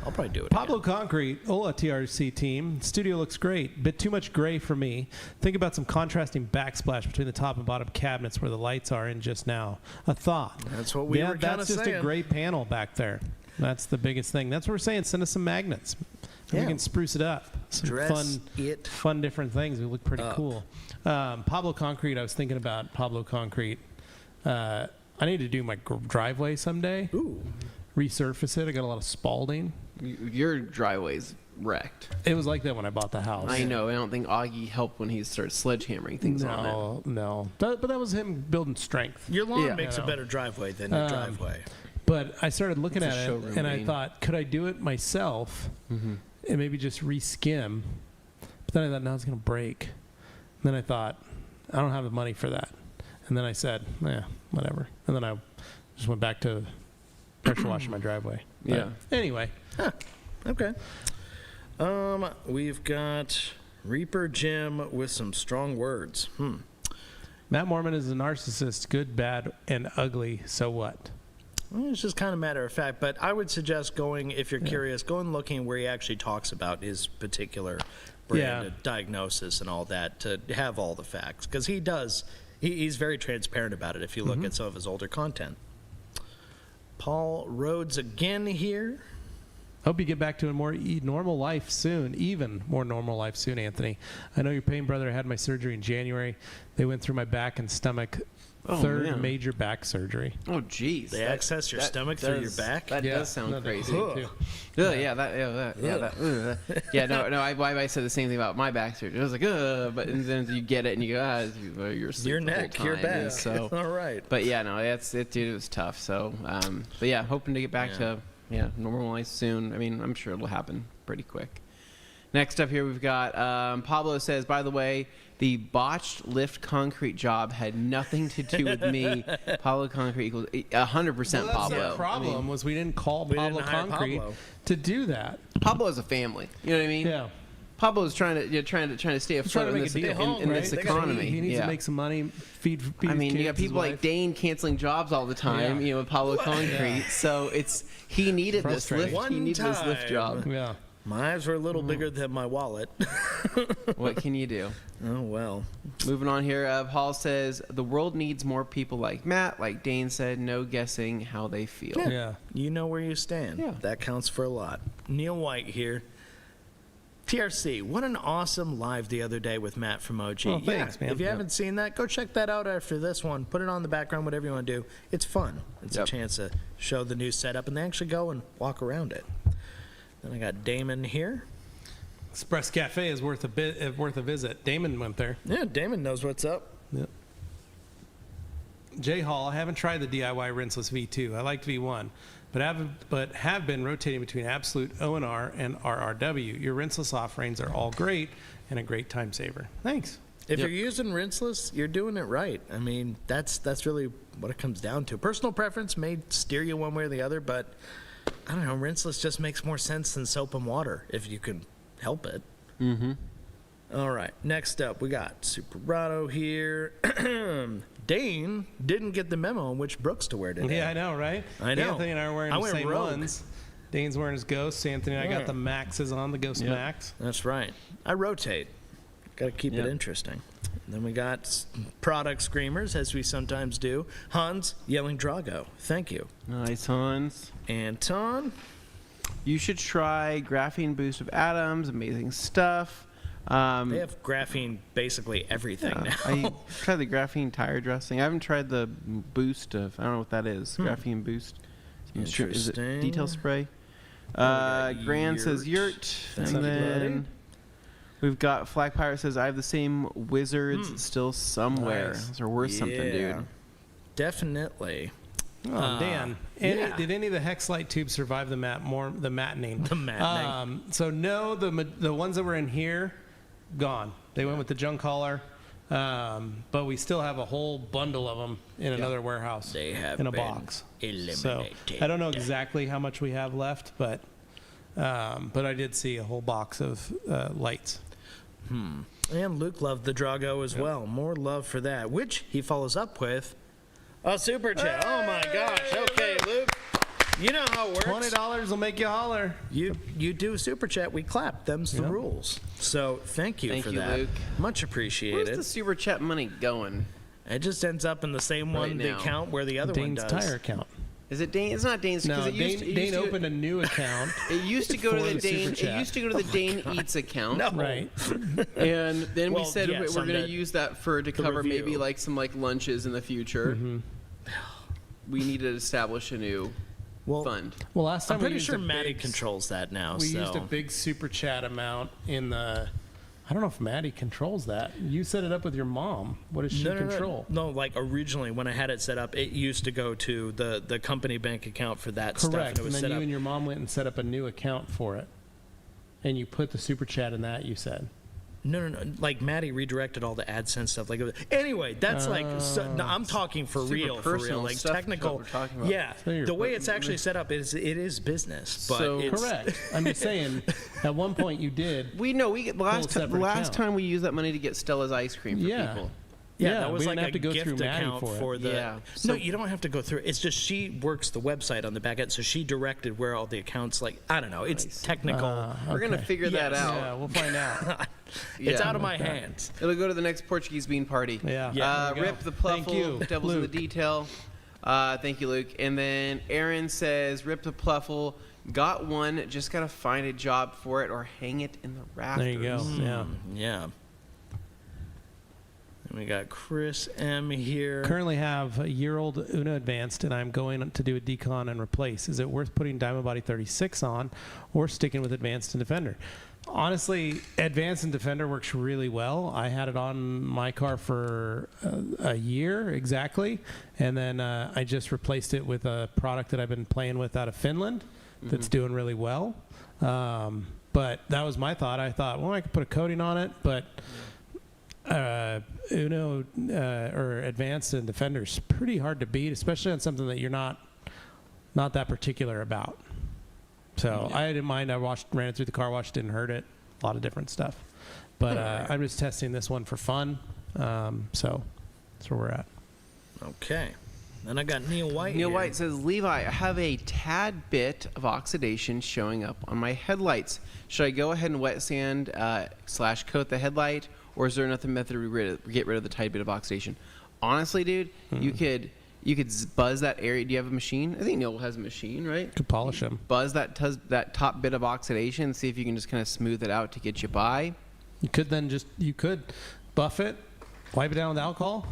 I'll probably do it Pablo again. Concrete, hola TRC team. Studio looks great. Bit too much gray for me. Think about some contrasting backsplash between the top and bottom cabinets where the lights are in just now. A thought. That's what we were kind of that's just saying. a gray panel back there. That's the biggest thing. That's what we're saying. Send us some magnets. Yeah. We can spruce it up. Some Dress it fun different things. We look pretty up. cool. Pablo Concrete, I was thinking about Pablo Concrete. I need to do my driveway someday. Ooh. Resurface it. I got a lot of spalding. Your driveway's wrecked. It was like that when I bought the house. I know. I don't think Augie helped when he started sledgehammering things on it. No. But that was him building strength. Your lawn Yeah. makes You a know. better driveway than your driveway. But I started looking It's a at it, showroom and I lane. thought, could I do it myself Mm-hmm. and maybe just reskim? But then I thought, no, it's going to break. And then I thought, I don't have the money for that. And then I said, yeah, whatever. And then I just went back to pressure washing my driveway. But Yeah. Anyway, Okay. We've got Reaper Jim with some strong words. Matt Mormon is a narcissist, good, bad, and ugly. So what? Well, it's just kind of matter of fact, but I would suggest going, if you're curious, going looking where he actually talks about his particular brand of diagnosis and all that to have all the facts. Because he does, he's very transparent about it if you look at some of his older content. Paul Rhodes again here. Hope you get back to a more normal life soon, even more normal life soon, Anthony. I know your pain brother had my surgery in January. They went through my back and stomach. Oh, Third man. major back surgery. Oh, jeez. They access your stomach through your back? That does sound No, crazy. me too. I said the same thing about my back surgery. I was like, but and then you get it and you go, you're asleep Your the whole neck, your time. back. And so, All right. but yeah, no, dude, it was tough. So, but yeah, hoping to get back to normal life soon. I mean, I'm sure it'll happen pretty quick. Next up here, we've got Pablo says, by the way, the botched lift concrete job had nothing to do with me. Pablo Concrete equals 100% Pablo. The problem was we didn't call We Pablo didn't hire Concrete Pablo. to do that. Pablo is a family. You know what I mean? Yeah. Pablo's trying to stay He's trying afloat to in make this, a deal home, in right? this He economy. needs yeah. to make some money, feed I mean, his you got kids, people his like wife. Dane canceling jobs all the time, Yeah. with Pablo Concrete. So he needed this Frustrating. lift. He needed this lift One job. Yeah. My eyes were a little bigger than my wallet. What can you do? Oh, well. Moving on here, Hall says, the world needs more people like Matt. Like Dane said, no guessing how they feel. Yeah. You know where you stand. Yeah. That counts for a lot. Neil White here. TRC, what an awesome live the other day with Matt from OG. Oh, thanks, man. If you Yep. haven't seen that, go check that out after this one. Put it on the background, whatever you want to do. It's fun. It's Yep. a chance to show the new setup, and they actually go and walk around it. Then I got Damon here. Express Cafe is worth a visit. Damon went there. Yeah, Damon knows what's up. Yep. J Hall, I haven't tried the DIY rinseless V2. I liked V1, but have been rotating between Absolute ONR and RRW. Your rinseless offerings are all great and a great time saver. Thanks. If Yep. you're using rinseless, you're doing it right. I mean, that's really what it comes down to. Personal preference may steer you one way or the other, but I don't know, rinseless just makes more sense than soap and water if you can help it. Mm-hmm. All right, next up, we got Superado here. Dane didn't get the memo on which Brooks to wear today. Yeah, I know, right? I know. Anthony and I are wearing I the went same rogue. ones. Dane's wearing his Ghosts. Anthony and I got the Maxes on, the Ghost Yep. Max. That's right. I rotate. Got to keep Yep. it interesting. Then we got product screamers, as we sometimes do. Hans yelling Drago. Thank you. Nice, Hans. Anton. You should try Graphene Boost with Atoms. Amazing stuff. They have graphene basically everything now. I tried the graphene tire dressing. I haven't tried the boost of, I don't know what that is. Graphene boost. Is it Interesting. detail spray? got Gran says Yurt. Yurt. Thank And you, then buddy. we've got Flag Pirate says, I have the same wizards still somewhere. Nice. Those are worth something, Yeah. dude. Definitely. Oh, Dan. yeah. Did any of the hex light tubes survive the mattening? The mattening. So no, the ones that were in here, gone. They went with the junk hauler, but we still have a whole bundle of them in another warehouse. They have in a been box. eliminated. So I don't know exactly how much we have left, but I did see a whole box of lights. And Luke loved the Drago as well. More love for that, which he follows up with a super chat. Oh my gosh. Okay, Luke. You know how it works. $20 will make you holler. You do super chat, we clap. Them's the Yep. rules. So thank you Thank for you, that. Luke. Much Where's appreciated. the super chat money going? It just ends up in the same one, the now. account where the other Dane's one does. tire account. Is it Dane? It's not Dane's. No, 'cause it used to- it Dane used to go- opened a new account. It used to go to for the the super Dane. It chat. used to go to the Dane Eats account. No. Right. And then we Well, said yes, we're on going the- to use that to cover review. maybe like some like lunches in the future. Mm-hmm. We need to establish a new Well, fund. Well, last time I'm pretty we used sure a Maddie big- controls that now. We so. used a big super chat amount in the. I don't know if Maddie controls that. You set it up with your mom. What does she control? No, like originally when I had it set up, it used to go to the company bank account for that stuff. Correct. And it was And then set you up. and your mom went and set up a new account for it, and you put the super chat in that. You said. No. Like Maddie redirected all the AdSense stuff. Like anyway, that's like no, I'm talking for Super real, personal like stuff, technical. what we're talking about. Yeah, So you're the way putting- it's actually set up is it is business, but So- it's, Correct. I'm just saying. At one point, you did. We know we last separate account. time we used that money to get Stella's ice cream for Yeah. people. Yeah, that was we like didn't a have to go gift through Maddie account for it. the. Yeah. No, So- you don't have to go through. It's just she works the website on the back end, so she directed where all the accounts. Like I don't know, it's Nice. technical. We're gonna Okay. figure that Yes. out. Yeah, we'll find out. It's Yeah. out of my hands. It'll go to the next Portuguese bean party. Yeah. Yeah, there we go. Rip the Thank pluffle. you, Devil's in the Luke. detail. Thank you, Luke. And then Aaron says, "Rip the pluffle. Got one. Just gotta find a job for it or hang it in the rafters." There you go. Yeah. Yeah. And we got Chris M here. Currently have a year-old Uno Advanced, and I'm going to do a decon and replace. Is it worth putting Diamond Body 36 on or sticking with Advanced and Defender? Honestly, Advanced and Defender works really well. I had it on my car for a year exactly, and then I just replaced it with a product that I've been playing with out of Finland that's doing really well. But that was my thought. I thought, well, I could put a coating on it, but Uno or Advanced and Defender's pretty hard to beat, especially on something that you're not that particular about. So I didn't mind. I ran it through the car wash, didn't hurt it. A lot of different stuff. But I'm just testing this one for fun. So that's where we're at. Okay. Then I got Neil White. Neil here. White says, Levi, I have a tad bit of oxidation showing up on my headlights. Should I go ahead and wet sand / coat the headlight, or is there another method to get rid of the tiny bit of oxidation? Honestly, dude, you could buzz that area. Do you have a machine? I think Neil has a machine, right? Could polish them. Buzz that top bit of oxidation and see if you can just kind of smooth it out to get you by. You could then buff it, wipe it down with alcohol,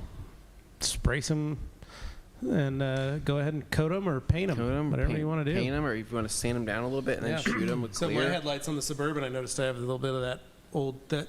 spray some, and go ahead and coat them or paint them, whatever you want to do. Paint them, or if you want to sand them down a little bit and then shoot them with So clear. my headlights on the Suburban, I noticed I have a little bit of that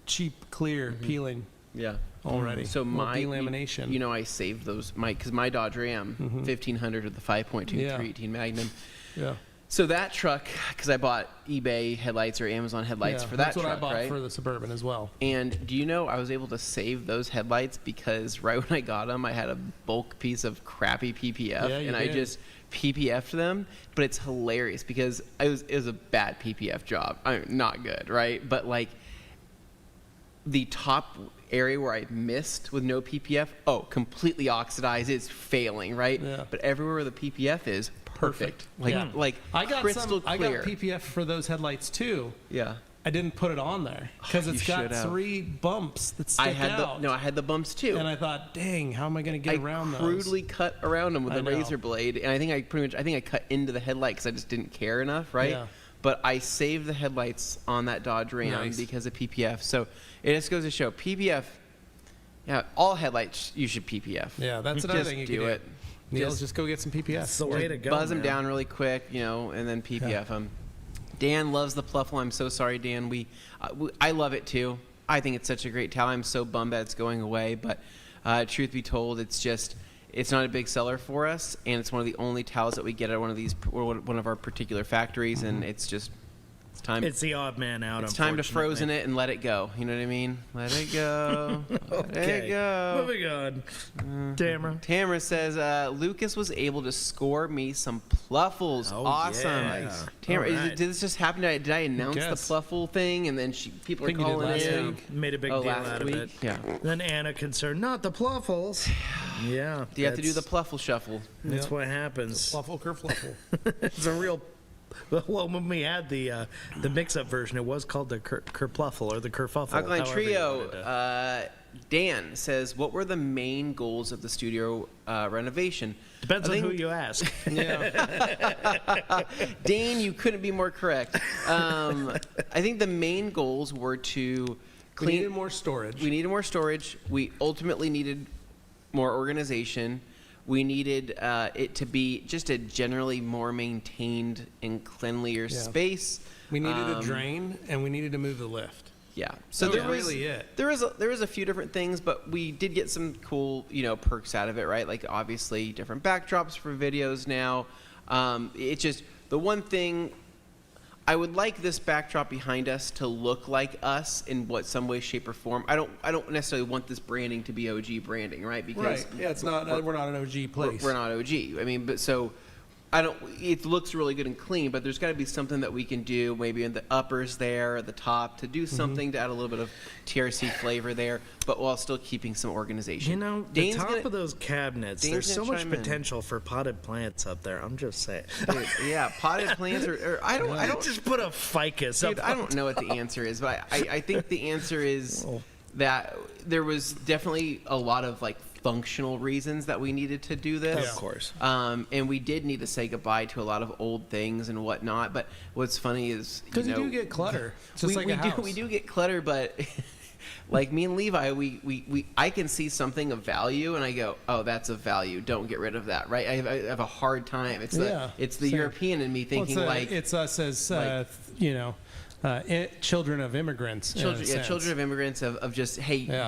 cheap clear peeling Yeah. already. So my delamination. I saved those because my Dodge Ram 1500 with the 5.2 318 Magnum. Yeah. So that truck, because I bought eBay headlights or Amazon headlights for that that's what truck, I bought right? for the Suburban as well. And do you know I was able to save those headlights because right when I got them, I had a bulk piece of crappy PPF, and I just PPF'd them. But it's hilarious because it was a bad PPF job. I mean, not good, right? But like the top area where I missed with no PPF, completely oxidized. It's failing, right? Yeah. But everywhere where the PPF is, perfect. Like I got crystal clear. I got PPF for those headlights too. Yeah. I didn't put it on there because it's you got should have. 3 bumps that stick I had out. I had the bumps too. And I thought, dang, how am I going to get around those? I crudely cut around them with I a know. razor blade, and I think I cut into the headlight because I just didn't care enough, right? Yeah. But I saved the headlights on that Dodge Ram Nice. because of PPF. So it just goes to show PPF. Yeah, all headlights you should PPF. Yeah, that's another Just thing you do can it. do. Neil, just go get some PPF. That's the way to go. Buzz them man. down really quick, and then PPF them. Dan loves the Pluffle. I'm so sorry, Dan. I love it too. I think it's such a great towel. I'm so bummed that it's going away. But truth be told, it's not a big seller for us, and it's one of the only towels that we get at one of our particular factories, and it's time. It's the odd man out. It's time to unfortunately. frozen it and let it go. You know what I mean? Let it go. Let Okay. it go. Moving on. Tamara. Tamara says, Lucas was able to score me some Pluffles. Oh, awesome. yeah. Nice. Tamara, All right. did this just happen? Did I announce the Guess. Pluffle thing and then people are think you did calling last in? week. Made a big deal last out week? of it. Yeah. Then Anna concerned, not the Pluffles. Yeah. Do you have to do the Pluffle shuffle? That's what happens. Fluffle, kerfluffle. It's a real. Well, when we had the mix-up version, it was called the kerpluffle or the kerfuffle. Alkaline however you Trio, wanted to- Dan says, what were the main goals of the studio renovation? Depends I on think- who you ask. Dane, you couldn't be more correct. I think the main goals were to We needed more storage. We needed more storage. We ultimately needed more organization. We needed it to be just a generally more maintained and cleanlier space. We needed a drain, and we needed to move the lift. Yeah. So That there was was really it. there was a few different things, but we did get some cool perks out of it, right? Like obviously different backdrops for videos now. It's just the one thing. I would like this backdrop behind us to look like us in some way, shape, or form. I don't necessarily want this branding to be OG branding, right? Because Yeah, it's not. We're not an OG place. we're not OG. I mean, but so I don't. It looks really good and clean, but there's got to be something that we can do, maybe in the uppers there, at the top, to do something to add a little bit of TRC flavor there, but while still keeping some organization. The Dane's top gonna- of those cabinets, Dane's there's so gonna much chime in. potential for potted plants up there. I'm just saying. Dude, yeah, potted plants or I don't just put a ficus Dude, up. I don't know what the answer is, but I think the answer is that there was definitely a lot of functional reasons that we needed to do this. Of course. And we did need to say goodbye to a lot of old things and whatnot. But what's funny is Because you do get clutter. It's just like a house. we do get clutter, but like me and Levi, I can see something of value and I go, oh, that's of value. Don't get rid of that, right? I have a hard time. It's the Same. European in me thinking it's us as children of immigrants. in a children, sense. children of immigrants of just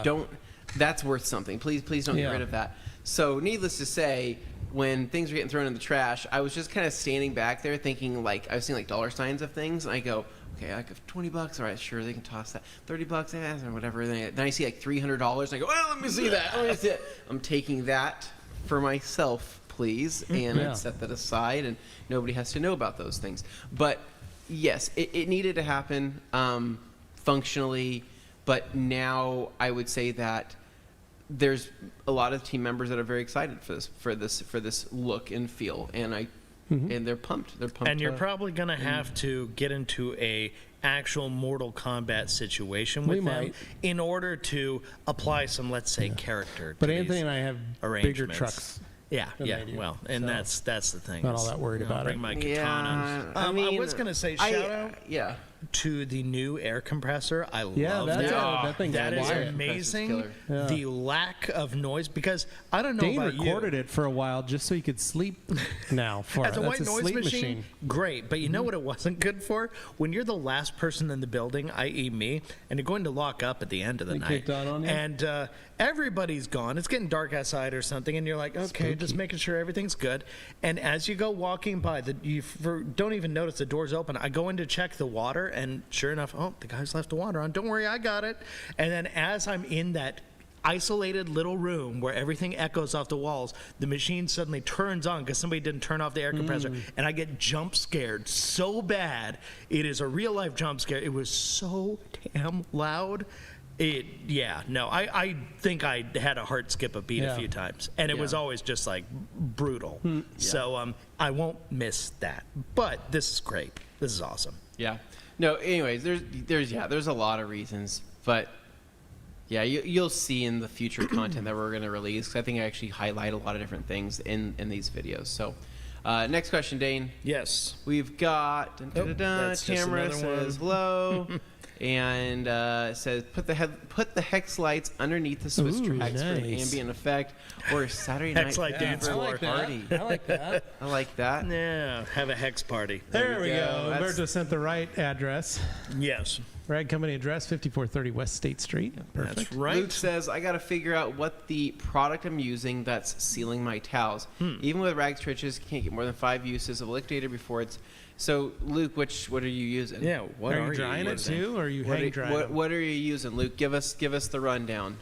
don't. That's worth something. Please don't get rid of that. So, needless to say, when things were getting thrown in the trash, I was just kind of standing back there thinking, I was seeing dollar signs of things, and I go, okay, $20, all right, sure, they can toss that. $30, or whatever. Then I see $300, and I go, well, let me see that. Let me see it. I'm taking that for myself, please, and I set that aside, and nobody has to know about those things. But yes, it needed to happen functionally, but now I would say that there's a lot of team members that are very excited for this look and feel, and and they're pumped. They're pumped. And you're probably going to have to get into a actual Mortal Kombat situation with them in order to apply some, let's say, character. But to Anthony these and I have bigger arrangements. trucks. Yeah, than yeah. they do. Well, and So, that's the thing. not all that worried about bring it. my katana. I was gonna say shout out to the new air compressor. I love that. That thing's That is wild. amazing. Yeah. The lack of noise, because I don't know Dane about recorded it for a while just so he could sleep now for As it. a That's white noise sleep machine, great. But you know what it wasn't good for? When you're the last person in the building, i.e. me, and you're going to lock up at the end of the night. kicked out on you? And everybody's gone. It's getting dark outside or something, and you're like, okay, just making sure everything's good. And as you go walking by, you don't even notice the door's open. I go in to check the water, and sure enough, oh, the guy's left the water on. Don't worry, I got it. And then as I'm in that isolated little room where everything echoes off the walls, the machine suddenly turns on because somebody didn't turn off the air compressor, and I get jump scared so bad. It is a real life jump scare. It was so damn loud. I think I had a heart skip a beat a few times, and it was always just like brutal. So I won't miss that. But this is great. This is awesome. Yeah. No. Anyways, there's a lot of reasons, but yeah, you'll see in the future content that we're going to release. 'Cause I think I actually highlight a lot of different things in these videos. So, next question, Dane. Yes. We've got that's just Tamara another says one. hello. And says put the hex lights underneath the Swiss tracks for an nice. ambient effect, or a Saturday night Hex light dance floor. party. I like that. I like that. Yeah, have a hex party. There we go. go. That's- Umberto sent the right address. Yes, Rag Company address, 5430 West State Street. Perfect. that's right. Luke says, I got to figure out what the product I'm using that's sealing my towels. Even with rag stretches, can't get more than 5 uses of liquidator before it's... So, Luke, what are you using? Yeah, what are you drying it using? too, or are you hang drying it? What are you using, Luke? Give us the rundown.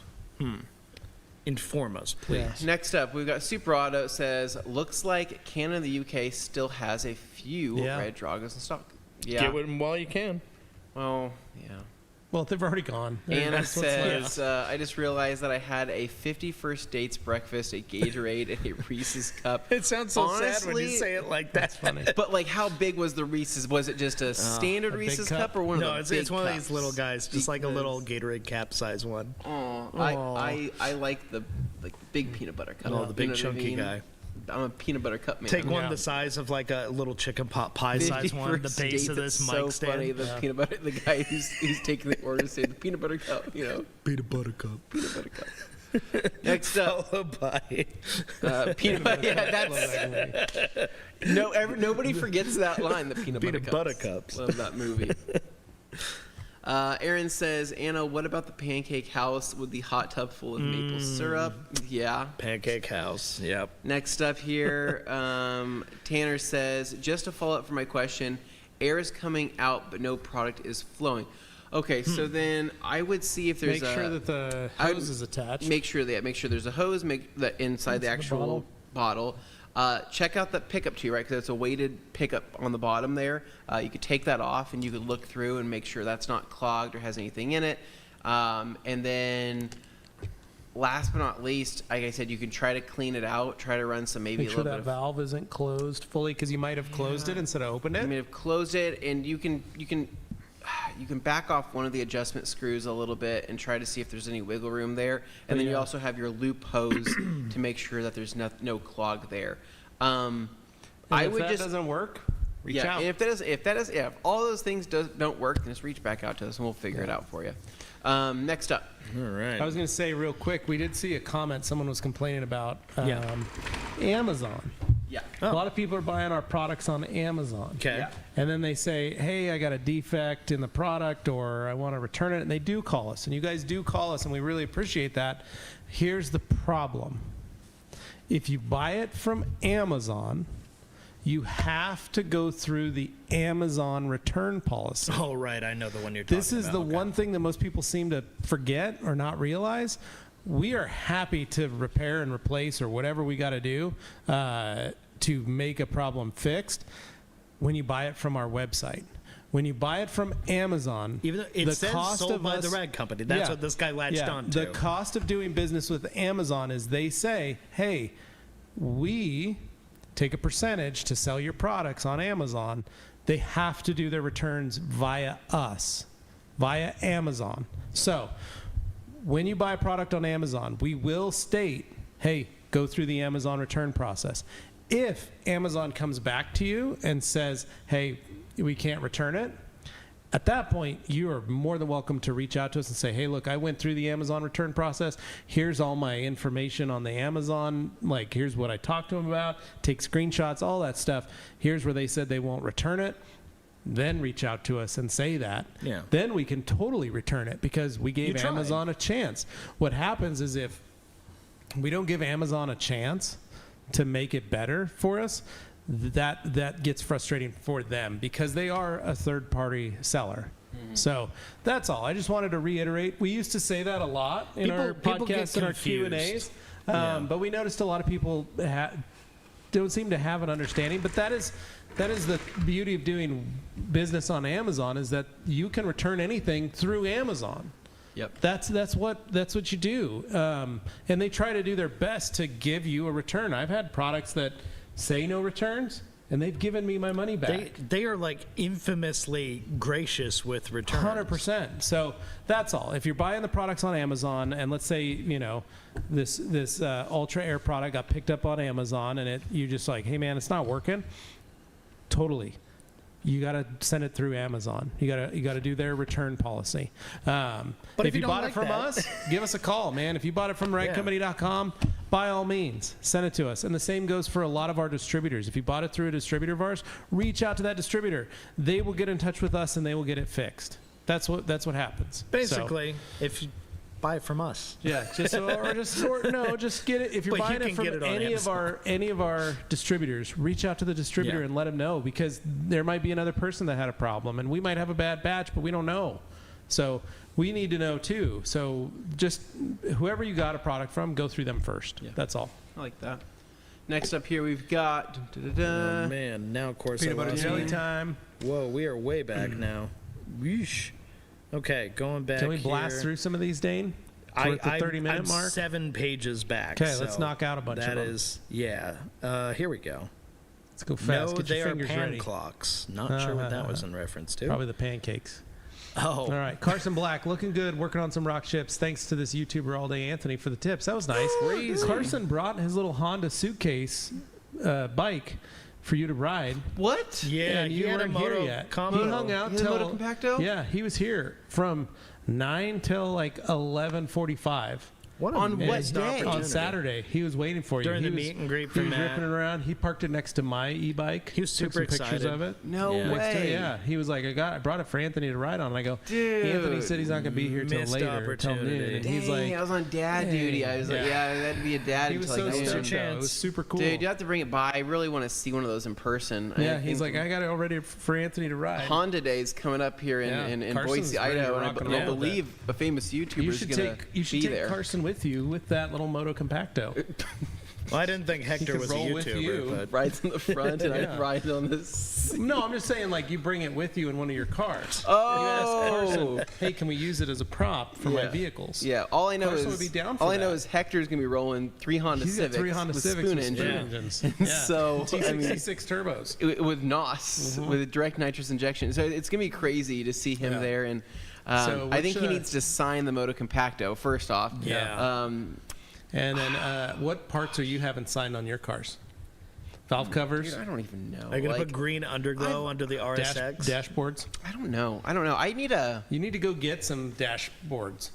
Inform us, please. Yeah. Next up, we've got Super Auto says, looks like Canada and the UK still has a few red Dragos in stock. Yeah. Get with them while you can. Well, yeah. Well, they've already gone. Anna That's what's left. says, I just realized that I had a 51st dates breakfast, a Gatorade, and a Reese's cup. It sounds so sad when you Honestly, say it like that. That's funny. But like, how big was the Reese's? Was it just a standard a big Reese's cup? cup or one No, of the it's big one of cups? these little guys, just like a little Gatorade cap size one. Oh, I like the big peanut butter cup. Oh, the big You know what I chunky mean? guy. I'm a peanut butter cup man. Take one Yeah. the size of like a little chicken pot pie size one, the 51st base date, of this that's mic so stand. funny. The peanut butter, the guy who's taking the order say the peanut butter cup, Peanut butter cup. peanut butter cup. Next up, Followed by peanut butter. Yeah, that's nobody forgets that line. The peanut butter cups. Love that movie. Aaron says, Anna, what about the pancake house with the hot tub full of maple syrup? Yeah. Pancake House. Yep. Next up here, Tanner says, just to follow up for my question, air is coming out, but no product is flowing. Okay, so then I would see if there's Make sure that the I would hose is attached. Make sure there's a hose. Make that inside the actual bottle. Check out the pickup too, right? Because it's a weighted pickup on the bottom there. You could take that off and you could look through and make sure that's not clogged or has anything in it. And then, last but not least, like I said, you can try to clean it out. Try to run some maybe Make a sure little that bit of. valve isn't closed fully because you might have closed it instead of opened I it. mean, have closed it, and you can back off one of the adjustment screws a little bit and try to see if there's any wiggle room there. And then you also have your loop hose to make sure that there's no clog there. And if that doesn't work, reach out. And if all those things don't work, then just reach back out to us and we'll figure it out for you. Next up. All right. I was going to say real quick, we did see a comment. Someone was complaining about Amazon. Yeah. A lot of people are buying our products on Amazon. Okay. Yeah. And then they say, hey, I got a defect in the product or I want to return it. And they do call us. And you guys do call us, and we really appreciate that. Here's the problem. If you buy it from Amazon, you have to go through the Amazon return policy. Oh, right. I know the one you're talking about. This is the one thing that most people seem to forget or not realize. We are happy to repair and replace or whatever we got to do to make a problem fixed when you buy it from our website. When you buy it from Amazon, Even though it says sold by the rag company. That's what this guy latched on to. The cost of doing business with Amazon is they say, hey, we take a percentage to sell your products on Amazon. They have to do their returns via us, via Amazon. So when you buy a product on Amazon, we will state, hey, go through the Amazon return process. If Amazon comes back to you and says, hey, we can't return it, at that point, you are more than welcome to reach out to us and say, hey, look, I went through the Amazon return process. Here's all my information on the Amazon. Like, here's what I talked to them about. Take screenshots, all that stuff. Here's where they said they won't return it. Then reach out to us and say that. Yeah. Then we can totally return it because we gave You tried. Amazon a chance. What happens is if we don't give Amazon a chance to make it better for us, that gets frustrating for them because they are a third-party seller. So that's all. I just wanted to reiterate. We used to say that a lot in our People get podcasts and our confused. Q&As, but we noticed a lot of people don't seem to have an understanding. But that is the beauty of doing business on Amazon is that you can return anything through Amazon. Yep. That's what you do, and they try to do their best to give you a return. I've had products that say no returns, and they've given me my money back. They are like infamously gracious with returns. 100%. So that's all. If you're buying the products on Amazon, and let's say this Ultra Air product got picked up on Amazon, and you just like, hey man, it's not working. Totally. You got to send it through Amazon. You got to do their return policy. But if you bought it from us, give us a call, man. If you bought it from ragcompany.com, by all means, send it to us. And the same goes for a lot of our distributors. If you bought it through a distributor of ours, reach out to that distributor. They will get in touch with us and they will get it fixed. That's what happens. Basically, if you buy it from us. Yeah, just get it. If you're But buying you it can get from it on any of our distributors, reach out to the distributor and let them know because there might be another person that had a problem, and we might have a bad batch, but we don't know. So we need to know too. So just whoever you got a product from, go through them first. Yeah. That's all. I like that. Next up here, we've got Oh man, now of course Peanut I butter lost jelly you. time. Whoa, we are way back now. Yeesh. Okay, going back. Can we blast here. through some of these, Dane? We're at the 30-minute I'm mark. 7 pages back. Okay, let's knock out a bunch of That them. is, yeah. Here we go. Let's go fast. No, Get they your are fingers pan ready. clocks. Not sure what that was in reference to. Probably the pancakes. Oh. All right, Carson Black, looking good, working on some rock chips. Thanks to this YouTuber all day, Anthony, for the tips. That was nice. Carson brought his little Honda suitcase bike for you to ride. what? Yeah, and he you had a weren't here moto yet. combo. He hung out He had a till Moto Compacto? Yeah, he was here from 9 till like 11:45. What a On what missed day? opportunity. On Saturday, he was waiting for you. During He the was- meet and greet he for was Matt. ripping it around. He parked it next to my e-bike. He was Took super some pictures excited. of it. No Yeah. Next to- way. yeah, he was like, I brought it for Anthony to ride on. And I go, Dude. Anthony said he's not going to be here till Missed later, till noon. opportunity. And Dang, he's like, I was on dad duty. I was like, Yeah. yeah, that'd be a dad he was until so like Now's your stoked. noon. though. It chance. was super cool. Dude, you have to bring it by. I really want to see one of those in person. Yeah, he's like, I got it all ready for Anthony to ride. Honda Days coming up here in, Yeah. in Carson's Boise, ready to Idaho, rock and and I roll with believe a famous YouTuber You is should going take to be there. Carson with you with that little Moto Compacto. Well, I didn't think Hector could was a roll with you. YouTuber, but Rides in the front, and Yeah. I ride on this. No, I'm just saying, like, you bring it with you in one of your cars. Oh, You ask Carson, hey, can we use it as a prop for my Yeah. vehicles? Yeah, all I know Carson is would be down for all I know that. is Hector's gonna be rolling 3 Honda He's got Civics 3 Honda with Civics spoon with engine. spoon engines. So, I mean, T66 turbos. With NOS, with direct nitrous injection. So it's gonna be crazy to see him Yeah. there, and So I think which, he needs to sign the Moto Compacto first off. Yeah. And then what parts are you having signed on your cars? Valve covers? Dude, I don't even know. are you gonna Like, put green underglow under the RSX? Dashboards? I don't know. I need a. You need to go get some dashboards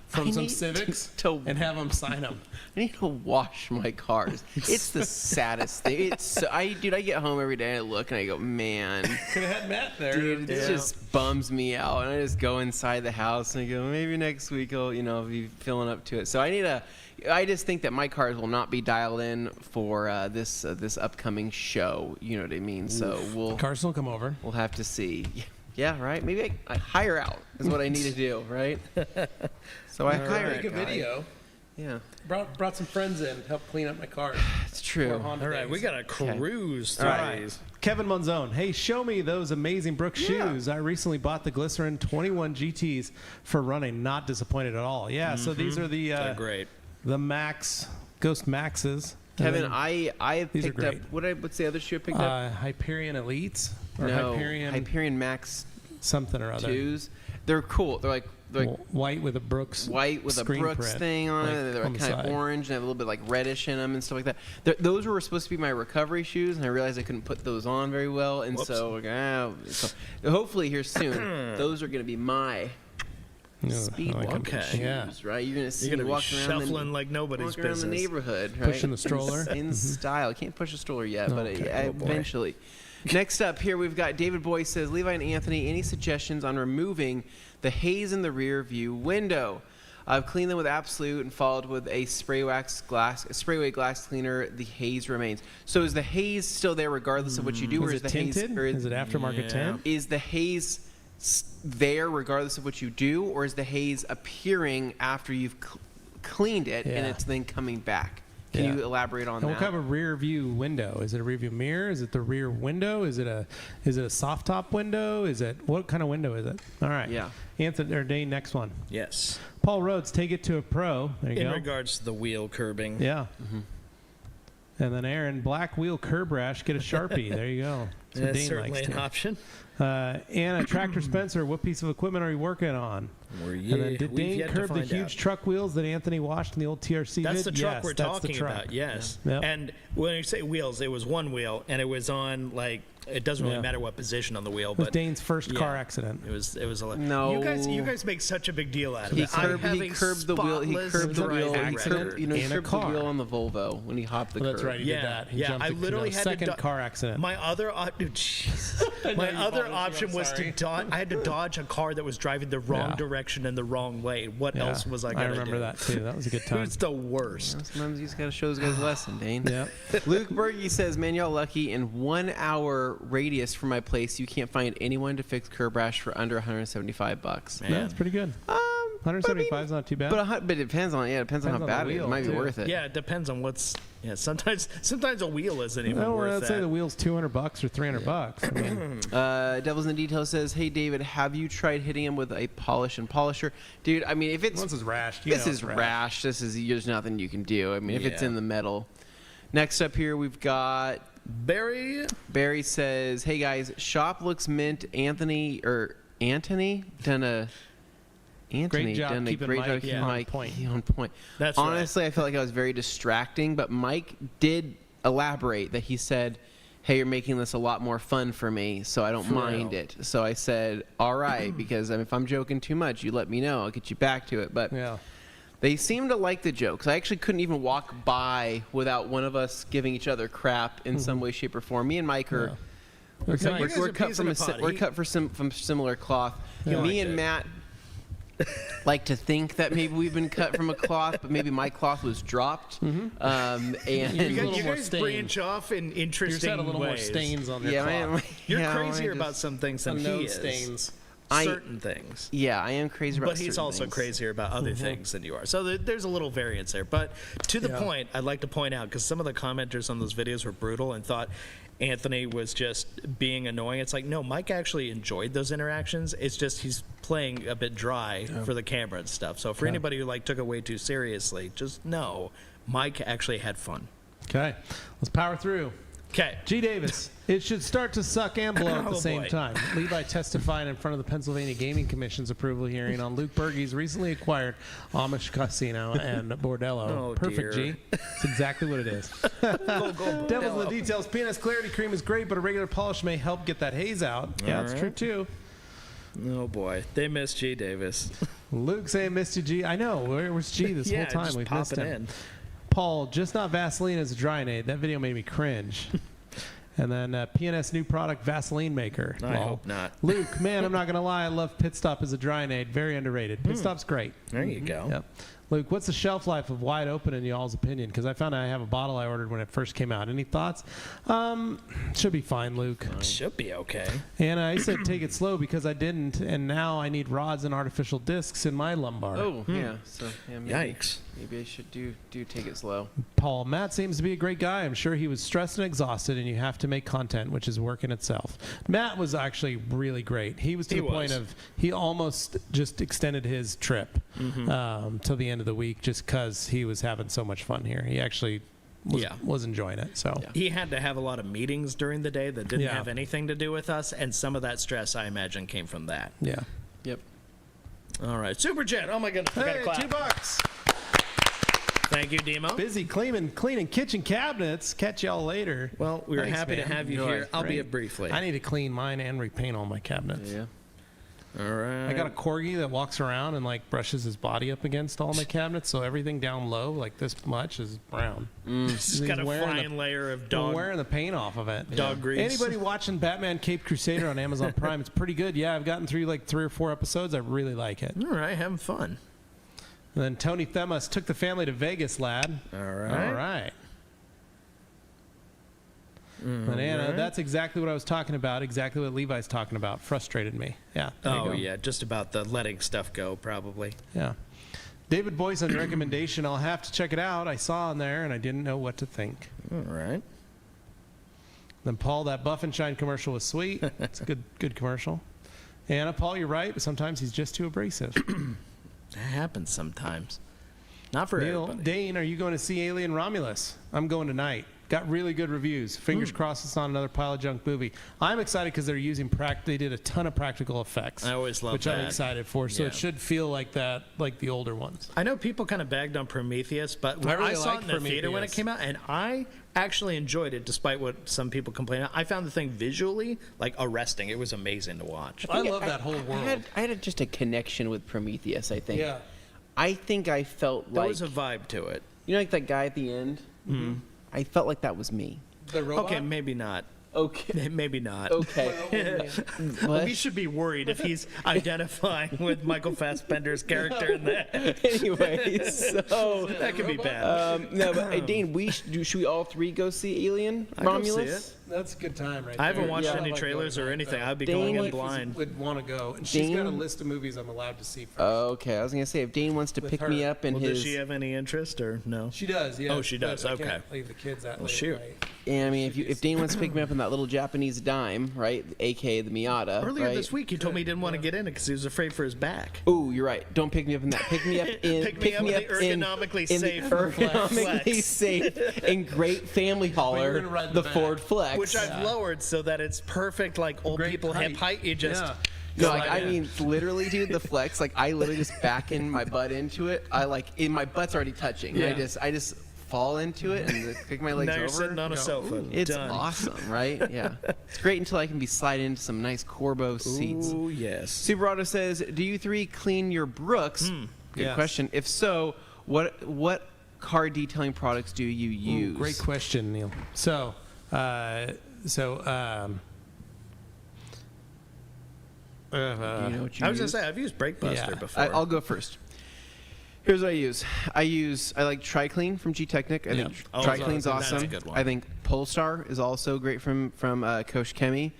from I some need Civics to- and have them sign them. I need to wash my cars. It's the saddest thing. It's so, I get home every day and I look and I go, man, Could have had Matt there. dude, this Yeah. just bums me out. And I just go inside the house and I go, maybe next week I'll be filling up to it. So I just think that my cars will not be dialed in for this upcoming show. You know what I mean? So Carson will come over. we'll have to see. Yeah, right. Maybe I hire out is what I need to do, right? So I hire Make a guy. video. Yeah. Brought some friends in to help clean up my car. It's true. All right, we got to cruise through All right. these. Kevin Monzone, hey, show me those amazing Brooks shoes. I recently bought the Glycerin 21 GTs for running. Not disappointed at all. Yeah, so these are the They're great. the Max Ghost Maxes. Kevin, And I have these are picked up. great. What's the other shoe I picked then, up? Hyperion Elites or No, Hyperion Max something or other. 2s. They're cool. They're like White with a Brooks white with a screen Brooks print, thing on like, it. They're on the kind of side. orange and have a little bit like reddish in them and stuff like that. Those were supposed to be my recovery shoes, and I realized I couldn't put those on very well, and so hopefully here soon, those are going to be my Yeah, speed I like walking 'em. shoes, Yeah. right? You're going to see You're me going to be walking around shuffling like nobody's walking around the business. neighborhood, right? Pushing the stroller. in style. Can't push a stroller yet, but Okay. Oh, boy. eventually. Next up here, we've got David Boyce says, Levi and Anthony, any suggestions on removing the haze in the rear view window? I've cleaned them with Absolute and followed with a sprayway glass cleaner. The haze remains. So is the haze still there regardless of what you do, or Is is it the haze tinted? Is it aftermarket Yeah. tint? is the haze there regardless of what you do, or is the haze appearing after you've cleaned it and Yeah. it's then coming back? Can Yeah. you elaborate on And that? what kind of rear view window? Is it a rear view mirror? Is it the rear window? Is it a soft top window? Is it what kind of window is it? All right. Yeah. Anthony or Dane, next one. Yes. Paul Rhodes, take it to a pro. There you In go. regards to the wheel curbing. Yeah. And then Aaron, black wheel curb rash, get a Sharpie. There you go. That's what That's Dane certainly likes an to. option. Anna, Tractor Spencer, what piece of equipment are you working on? And then did we've Dane yet to curb the find huge out. truck wheels that Anthony washed in the old TRC That's vid? the truck Yes, we're that's the talking truck. about, yes. Yeah. Yep. And when you say wheels, it was one wheel, and it was on, like, it doesn't really Yeah. matter what position on the wheel, It was but Dane's first car yeah. accident. it was a No. You guys make such a big deal out of He it. I'm curbed, he having curbed the wheel. He spotless curbed the wheel. driving He record. curbed, you know, he In a curbed the car. wheel on the Volvo when he hopped the Well, curb. that's right. He did that. He jumped I the, literally had second to car accident. My other my you other followed me, option I'm was sorry. to dodge. I had to dodge a car that was driving the wrong Yeah. direction and the wrong way. What Yeah. else was I going to do? remember that too. That was a good time. It's the worst. Sometimes you just gotta show those guys a lesson, Dane. Yeah. Luke Berge says, "Man, y'all lucky. In 1 hour radius from my place, you can't find anyone to fix curb rash for under $175." Man. Yeah, that's pretty good. 175 is not too bad. But it depends on it depends on how Depends on bad the it is. It wheel, might be too. worth it. Yeah, it depends on what's. Yeah, sometimes a wheel isn't even well, worth let's that. say the wheel's $200 or $300. I mean, Devils in the Detail says, "Hey David, have you tried hitting him with a polish and polisher, dude? I mean, if it's once it's rashed, this is rash. There's nothing you can do. I mean, if it's Yeah. in the metal." Next up here, we've got Barry. Barry says, "Hey guys, shop looks mint. Anthony done a." Anthony job done a keeping great Mike job keeping on Mike point. on point. That's right. Honestly, I felt like I was very distracting, but Mike did elaborate that he said, "Hey, you're making this a lot more fun for me, so I don't For mind real. it." So I said, "All right," because if I'm joking too much, you let me know. I'll get you back to it. But yeah. they seem to like the jokes. I actually couldn't even walk by without one of us giving each other crap in some way, shape, or form. Me and Mike are. That's You nice. guys We're are cut peas from in a a pod. we're He- cut from similar cloth. Yeah. Me Liked and it. Matt like to think that maybe we've been cut from a cloth, but maybe my cloth was dropped. And You little guys, more stain. branch off in Yours interesting had a little more ways. stains on your yeah, cloth. You're yeah, crazier I about just- some things than Unknown he is. stains. Certain things. Yeah, I am crazy about. But he's certain also things. crazier about other things than you are. So there's a little variance there. But to the Yeah. point, I'd like to point out, because some of the commenters on those videos were brutal and thought Anthony was just being annoying. It's like, no, Mike actually enjoyed those interactions. It's just he's playing a bit dry for the camera and stuff. So for anybody who took it way too seriously, just know Mike actually had fun. Okay, let's power through. Okay. G. Davis, it should start to suck and blow at the Oh, same boy. time. Levi testified in front of the Pennsylvania Gaming Commission's approval hearing on Luke Berge's recently acquired Amish casino and bordello. Oh, Perfect, dear. G. It's exactly what it is. Go, Devil's in the details. PNS Clarity Cream is great, but a regular polish may help get that haze out. Yeah, that's true, too. Oh, boy. They miss G. Davis. Luke saying, missed you, G. I know. Where's G this yeah, whole time? just We've pop missed it him. in. Paul, just not Vaseline as a dryinade. That video made me cringe. And then PNS new product, Vaseline maker. I Lol. hope not. Luke, man, I'm not going to lie. I love Pit Stop as a dryinade. Very underrated. Pit Stop's great. There you go. Yep. Luke, what's the shelf life of Wide Open in y'all's opinion? Because I found I have a bottle I ordered when it first came out. Any thoughts? Should be fine, Luke. Should be okay. And I said take it slow because I didn't, and now I need rods and artificial discs in my lumbar. Oh yeah. So yeah, maybe. Yikes. Maybe I should do take it slow. Paul, Matt seems to be a great guy. I'm sure he was stressed and exhausted, and you have to make content, which is work in itself. Matt was actually really great. He was to the point of he almost just extended his trip till the end of the week just because he was having so much fun here. He actually was enjoying it. So he had to have a lot of meetings during the day that didn't have anything to do with us, and some of that stress, I imagine, came from that. Yeah. Yep. All right, Super Jet. Oh my goodness, we gotta clap. $2. Thank you, Demo. Busy cleaning kitchen cabinets. Catch y'all later. Well, we were Thanks, happy man. to have you here, albeit briefly. I need to clean mine and repaint all my cabinets. Yeah. All right. I got a corgi that walks around and like brushes his body up against all my cabinets, so everything down low, like this much, is brown. It's got a fine layer of dog. Wearing the paint off of it. Dog grease. Anybody watching Batman Cape Crusader on Amazon Prime? It's pretty good. Yeah, I've gotten through like 3 or 4 episodes. I really like it. All right, having fun. And then Tony Themis took the family to Vegas, lad. All right. All right. And Anna, that's exactly what I was talking about. Exactly what Levi's talking about. Frustrated me. Yeah. Oh, yeah. Just about the letting stuff go, probably. Yeah. David Boyce on the recommendation. I'll have to check it out. I saw on there and I didn't know what to think. All right. Then Paul, that Buff and Shine commercial was sweet. It's a good commercial. Anna, Paul, you're right, but sometimes he's just too abrasive. That happens sometimes. Not for Neil, everybody. Dane, are you going to see Alien Romulus? I'm going tonight. Got really good reviews. Fingers crossed it's not another pile of junk movie. I'm excited because they're using they did a ton of practical effects. I always love which that. I'm excited for. So Yeah. it should feel like that, like the older ones. I know people kind of bagged on Prometheus, but when I really I saw like it in the theater when it Prometheus. came out, and I actually enjoyed it, despite what some people complain about. I found the thing visually like arresting. It was amazing to watch. I love that whole world. I had just a connection with Prometheus, I think. Yeah. I think I felt There like was a vibe to it. you know, like that guy at the end. Mm-hmm. I felt like that was me. The robot? Okay, maybe not. Okay. Maybe not. Okay. Well, we should be worried if he's identifying with Michael Fassbender's character in that. Anyways, so That could be bad. no, but Dane, should we all three go see Alien I'd go see Romulus? it. That's a good time right I haven't there. watched Yeah. any Like trailers going or tonight, anything. though. I'd be Dane going in would- blind. Would want to go. And she's got a Dane- list of movies I'm allowed to see first. Okay, I was gonna say if Dane wants to With pick her. me up in Well, his, does she have any interest or no? She does, yeah. Oh, she does, but I okay. can't leave the kids that late. shoot. I mean, if Dane wants to pick me up in that little Japanese dime, right, aka the Miata, Earlier right? this week, he told me he didn't want to get in it because he was afraid for his back. Oh, you're right. Don't pick me up in that. Pick me up in. Pick me up in the ergonomically in safe the ergonomically Flex. safe and great family hauler, gonna ride the the Ford Flex. Which I've lowered so that it's perfect, like old Great people hip height. You just Yeah. No, slide like, I in. mean, literally, dude, the Flex. Like, I literally just back in my butt into it. My butt's already touching. Yeah. I just fall into it and just kick my legs now over. you're sitting on a Go, sofa. It's Done. awesome, right? Yeah, it's great until I can be slide into some nice Corbo seats. Ooh, yes. Super Auto says, "Do you three clean your Brooks?" Good Yes. question. If so, what car detailing products do you use? Ooh, great question, Neil. So, You know what you I was gonna use? say I've used Brake Buster Yeah. before. I'll go first. Here's what I use. I like TriClean from G-Technic. I think Oh, TriClean's that's a awesome. good one. I think Polestar is also great from Kosh Chemi.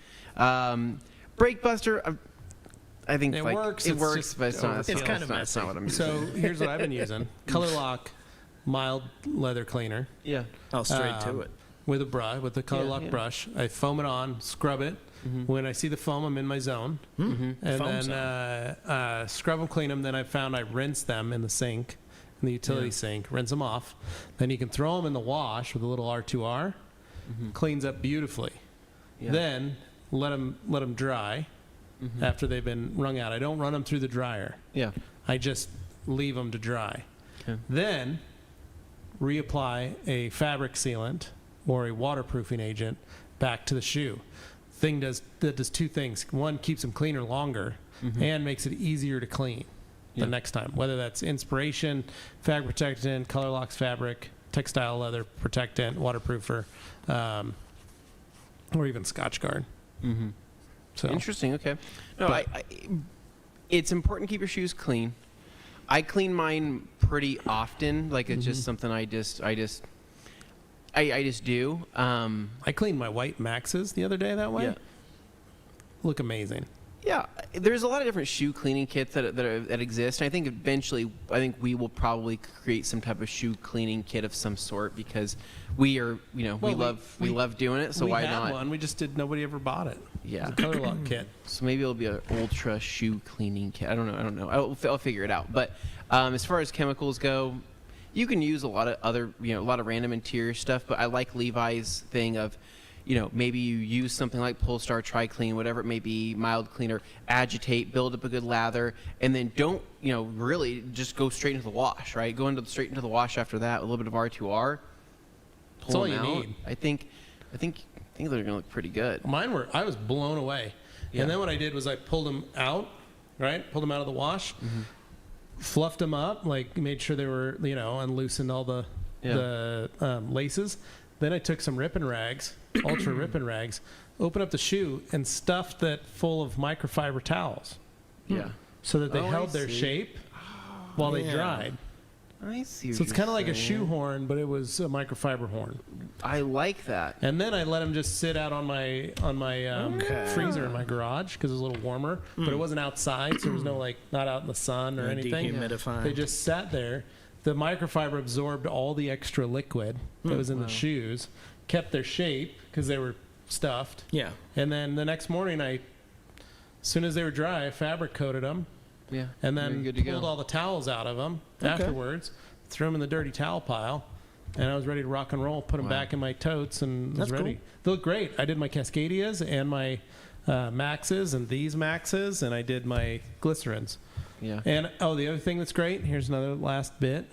Brake Buster, I think It like, works, It it's works, just but it's not. It's not- kind of not- it's not messy. what I'm using. so here's what I've been using: Color Lock mild leather cleaner. yeah. Oh, straight to it. With a brush, with the Color Yeah, Lock yeah. brush. I foam it on, scrub it. When I see the foam, I'm in my zone. And Foam then scrub them, clean them. Then I found I rinse them in the sink, in the utility sink, rinse them off. Then you can throw them in the wash with a little R2R. Cleans up beautifully. Yeah. Then let them dry after they've been wrung out. I don't run them through the dryer. Yeah. I just leave them to dry. Okay. Then reapply a fabric sealant or a waterproofing agent back to the shoe. That does two things. One, keeps them cleaner longer and makes it easier to clean the next time. Whether that's Inspiration, fabric protectant, Color Locks fabric, textile leather protectant, waterproofer, or even Scotch Guard. So Interesting. Okay. No, But- it's important to keep your shoes clean. I clean mine pretty often. Like it's just something I just do. I cleaned my white Maxes the other day that way. Yeah. Look amazing. Yeah, there's a lot of different shoe cleaning kits that exist. And I think eventually, we will probably create some type of shoe cleaning kit of some sort because we are, we love doing it. So why not? We had one. We just nobody ever bought it. Yeah, it's a color lock kit. So maybe it'll be an ultra shoe cleaning kit. I don't know. I'll figure it out. But as far as chemicals go, you can use a lot of other, a lot of random interior stuff. But I like Levi's thing of, maybe you use something like Polestar, Tri-Clean, whatever it may be, mild cleaner, agitate, build up a good lather, and then don't, really just go straight into the wash, right? Go straight into the wash after that, a little bit of R2R. That's all you need. I think they're going to look pretty good. I was blown away. Yeah. And then what I did was I pulled them out, right? Pulled them out of the wash, fluffed them up, made sure they were, and loosened all the laces. Then I took some ripping rags, ultra ripping rags, opened up the shoe and stuffed that full of microfiber towels. Yeah. So that they held their shape while they dried. I see. So it's kind of like a shoe horn, but it was a microfiber horn. I like that. And then I let them just sit out on my freezer in my garage because it was a little warmer, but it wasn't outside, so there was no not out in the sun or anything. Dehumidified. They just sat there. The microfiber absorbed all the extra liquid that was in the shoes, kept their shape because they were stuffed. Yeah. And then the next morning, as soon as they were dry, I fabric coated them. Yeah. And then pulled all the towels out of them afterwards, threw them in the dirty towel pile, and I was ready to rock and roll. Put them back in my totes and was ready. Cool. They look great. I did my Cascadias and my Maxes and these Maxes, and I did my Glycerins. Yeah. And the other thing that's great, here's another last bit.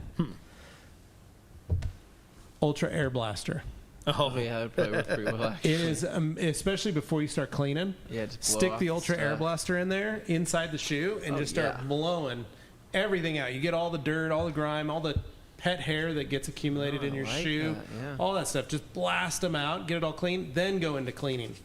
Ultra Air Blaster. Oh yeah, that probably works pretty well. Actually. It is, especially before you start cleaning. Yeah, just stick the Ultra Air Blaster in there inside the shoe and just start blowing everything out. You get all the dirt, all the grime, all the pet hair that gets accumulated in your shoe, all that stuff. Just blast them out, get it all clean, then go into cleaning.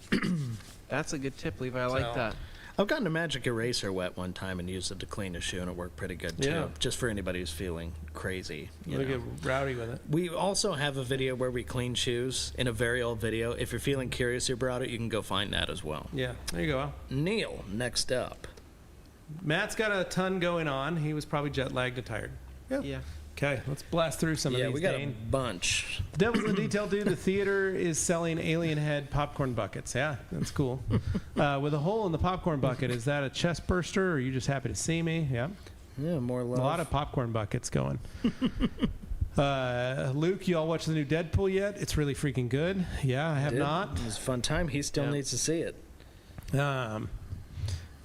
That's a good tip, Levi. I like that. I've gotten a magic eraser wet one time and used it to clean a shoe, and it worked pretty good too. Yeah. Just for anybody who's feeling crazy. You get rowdy with it. We also have a video where we clean shoes in a very old video. If you're feeling curious about it, you can go find that as well. Yeah, there you go. Neil, next up. Matt's got a ton going on. He was probably jet lagged and tired. Yeah. Okay, let's blast through some of these. Yeah, we got Dane. a bunch. The Devil's in the Detail, dude. The theater is selling alien head popcorn buckets. Yeah, that's cool. With a hole in the popcorn bucket, is that a chest burster, or are you just happy to see me? Yeah. Yeah, more love. A lot of popcorn buckets going. Luke, you all watch the new Deadpool yet? It's really freaking good. Yeah, I have not. It was a fun time. He still needs to see it. And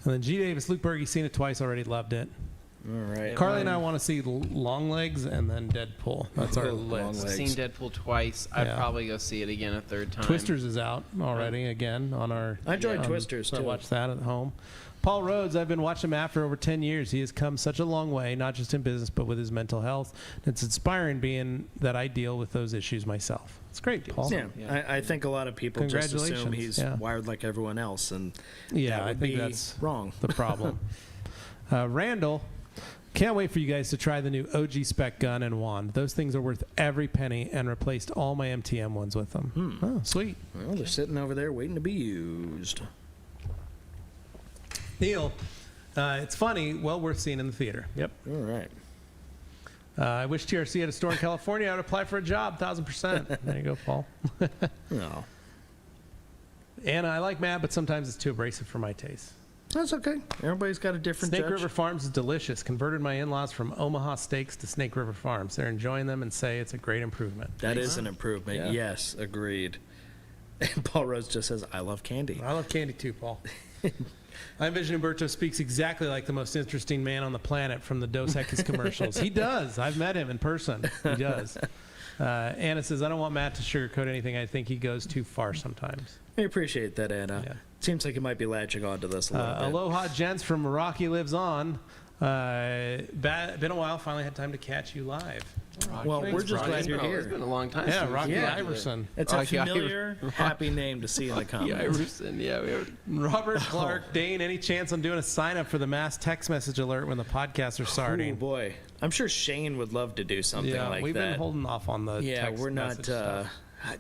then G. Davis, Luke Berge, seen it twice already, loved it. All right. Carly and I want to see Longlegs and then Deadpool. That's our list. I've seen Deadpool twice. I'd probably go see it again a third time. Twisters is out already again on our. I enjoyed Twisters so too. I watched that at home. Paul Rhodes, I've been watching Matt for over 10 years. He has come such a long way, not just in business, but with his mental health. It's inspiring being that I deal with those issues myself. It's great, Paul. Yeah, I think a lot of people just assume he's wired like everyone else, and I think that's wrong. The problem. Randall, can't wait for you guys to try the new OG spec gun and wand. Those things are worth every penny, and replaced all my MTM ones with them. Oh, sweet. Well, they're sitting over there waiting to be used. Neil, it's funny, well worth seeing in the theater. Yep. All right. I wish TRC had a store in California. I would apply for a job, 1,000%. There you go, Paul. No. And I like Matt, but sometimes it's too abrasive for my taste. That's okay. Everybody's got a different Snake judge. River Farms is delicious. Converted my in-laws from Omaha Steaks to Snake River Farms. They're enjoying them and say it's a great improvement. That is an improvement. Yeah. Yes, agreed. And Paul Rose just says, I love candy. I love candy too, Paul. I envision Humberto speaks exactly like the most interesting man on the planet from the Dos Equis commercials. He does. I've met him in person. He does. Anna says, I don't want Matt to sugarcoat anything. I think he goes too far sometimes. I appreciate that, Anna. Yeah. Seems like you might be latching on to this a little bit. Aloha Gents from Rocky Lives On. Been a while. Finally had time to catch you live. Well, we're just glad you're here. It's been a long time. Yeah, since Rocky we've Iverson. It's Rocky a familiar, happy name to see in the comments. Iverson. Yeah, we have. Robert Clark, Dane, any chance on doing a sign up for the mass text message alert when the podcasts are Oh starting? boy, I'm sure Shane would love to do something like that. We've been holding off on the text we're not message stuff.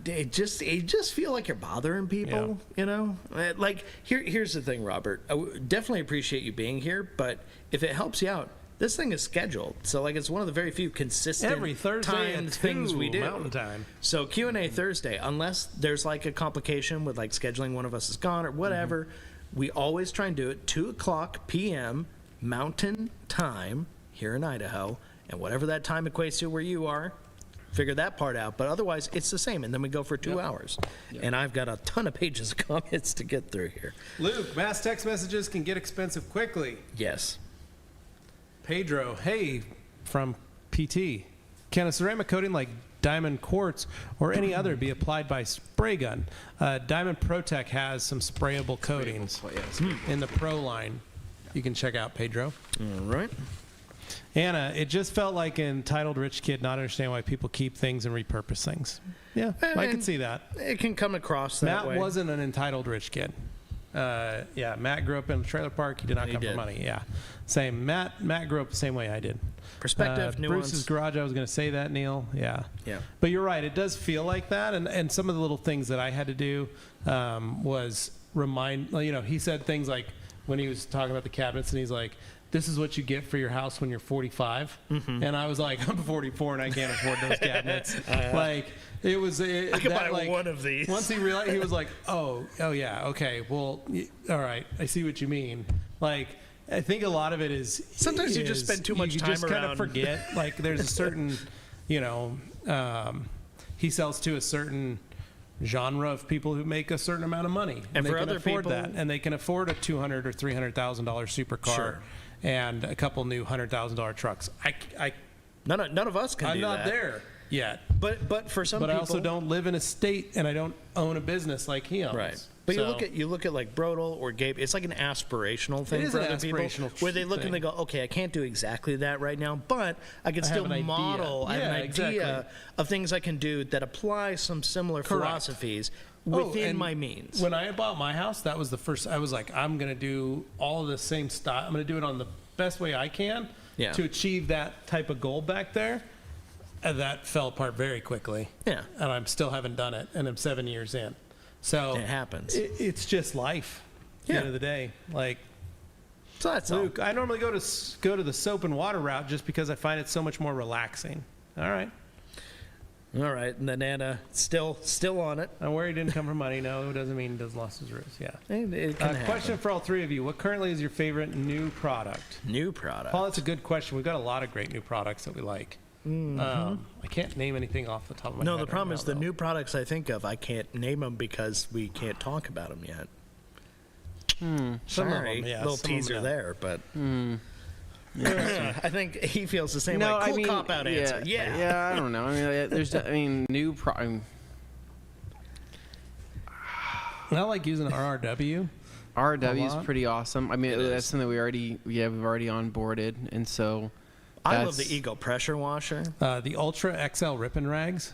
it just feel like you're bothering people, you know? Like, here's the thing, Robert. I definitely appreciate you being here, but if it helps you out, this thing is scheduled. So, like, it's one of the very few consistent Every Thursday at things we 2 do. Mountain Time. So, Q&A Thursday, unless there's, like, a complication with, like, scheduling one of us is gone or whatever, we always try and do it 2 o'clock p.m. Mountain Time here in Idaho. And whatever that time equates to where you are, figure that part out. But otherwise, it's the same. And then we go for 2 hours. And I've got a ton of pages of comments to get through here. Luke, mass text messages can get expensive quickly. Yes. Pedro, hey, from PT. Can a ceramic coating like Diamond Quartz or any other be applied by spray gun? Diamond ProTech has some sprayable coatings in the Pro line. You can check out, Pedro. All right. Anna, it just felt like an entitled rich kid not understand why people keep things and repurpose things. Yeah, I can see that. It can come across that way. Matt wasn't an entitled rich kid. Matt grew up in a trailer park. He did not come from money. Yeah, same. Matt grew up the same way I did. Perspective, nuance. Bruce's garage. I was going to say that, Neil. Yeah. But you're right. It does feel like that. And some of the little things that I had to do was remind. He said things like when he was talking about the cabinets, and he's like, "This is what you get for your house when you're 45." And I was like, "I'm 44 and I can't afford those cabinets." I could buy one of these. Once he realized, he was like, "Oh yeah, okay, well, all right, I see what you mean." Like, I think a lot of it is sometimes you just spend too much time around. You just kind of forget. Like, there's a certain, he sells to a certain genre of people who make a certain amount of money, and they for can other afford people, that, and they can afford a $200,000 or $300,000 supercar. Sure. And a couple new $100,000 trucks. None of us can I'm do that. I'm not there yet. But for some people, I also don't live in a state, and I don't own a business like he owns. Right. But you look at like Brodel or Gabe. It's like an aspirational thing for other people, where they look and they go, okay, I can't do exactly that right now, but I can still model. I have an idea of things I can do that apply some similar philosophies within my means. When I bought my house, that was the first. I was like, I'm going to do all of the same style. I'm going to do it on the best way I can to achieve that type of goal back there. And that fell apart very quickly. Yeah. And I still haven't done it, and I'm 7 years in. So it happens. It's just life. At the end of the day, like. So that's Luke, I normally go to the soap and water route just because I find it so much more relaxing. All right. And then Anna still on it. I'm worried he didn't come from money. No, it doesn't mean he doesn't lost his roots. Yeah. Question for all three of you. What currently is your favorite new product? New product. Paul, that's a good question. We've got a lot of great new products that we like. I can't name anything off the top of my head. No, the problem is the new products I think of, I can't name them because we can't talk about them yet. Sorry, little teaser there, but I think he feels the same way. Cool cop-out answer. Yeah, I don't know. New product. I like using RRW. RRW is pretty awesome. I mean, that's something we've already onboarded, and so. I love the Eagle pressure washer. The Ultra XL Rippin' Rags.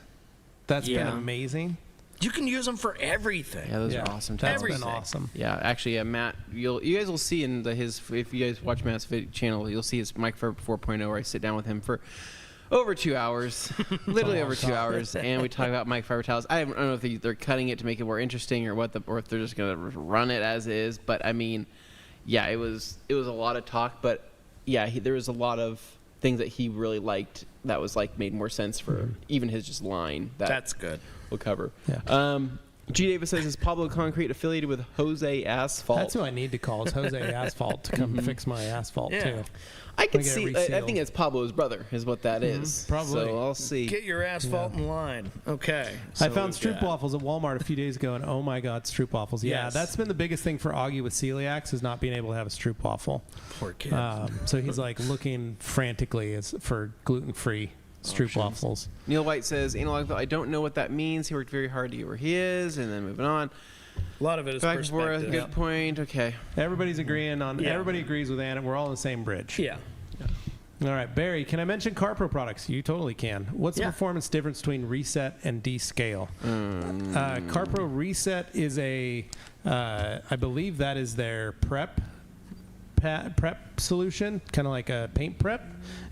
That's been amazing. You can use them for everything. Yeah, those are awesome. That's been awesome. Yeah, actually, Matt, you guys will see in if you guys watch Matt's channel, you'll see his Mike 4.0 where I sit down with him for over 2 hours, literally over 2 hours, and we talk about Mike Fiber towels. I don't know if they're cutting it to make it more interesting or if they're just gonna run it as is. But I mean, it was a lot of talk, but there was a lot of things that he really liked that was like made more sense for even his just line. That's good. We'll cover. Yeah. G. Davis says, is Pablo Concrete affiliated with Jose Asphalt? That's who I need to call. Is Jose Asphalt to come fix my asphalt too. I can see. I think it's Pablo's brother is what that is. Probably. So I'll see. Get your asphalt in line. Okay. So I found Stroop waffles at Walmart a few days ago, and oh my God, Stroop waffles. Yeah, that's been the biggest thing for Augie with celiacs is not being able to have a Stroop waffle. Poor kid. So he's like looking frantically for gluten-free Stroop waffles. Neil White says, analog, I don't know what that means. He worked very hard to get where he is, and then moving on. A lot of it is back perspective. And forth. Good point. Okay. Everybody's agreeing on. Everybody agrees with Anna. We're all on the same bridge. Yeah. All right, Barry. Can I mention CarPro products? You totally can. What's the performance difference between Reset and D-Scale? CarPro Reset is I believe that is their prep prep solution, kind of like a paint prep,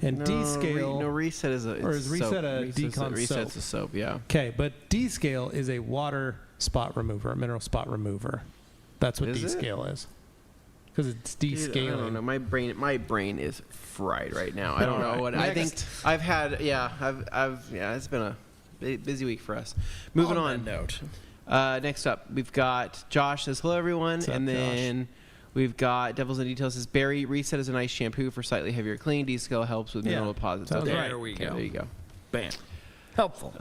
and descale. Reset is or is reset a decon soap? Reset's a soap, yeah. Okay, but descale is a water spot remover, a mineral spot remover. That's what descale is. Because it's descaling. Dude, I don't know. My brain is fried right now. I don't know what I think. I've had. Yeah, it's been a busy week for us. Moving on. Note. Next up, we've got Josh says hello everyone, What's up, and then Josh? we've got Devils in Details says Barry Reset is a nice shampoo for slightly heavier clean. Descale helps with mineral deposits. Sounds Okay. right. There we go. There you go. Bam. Helpful.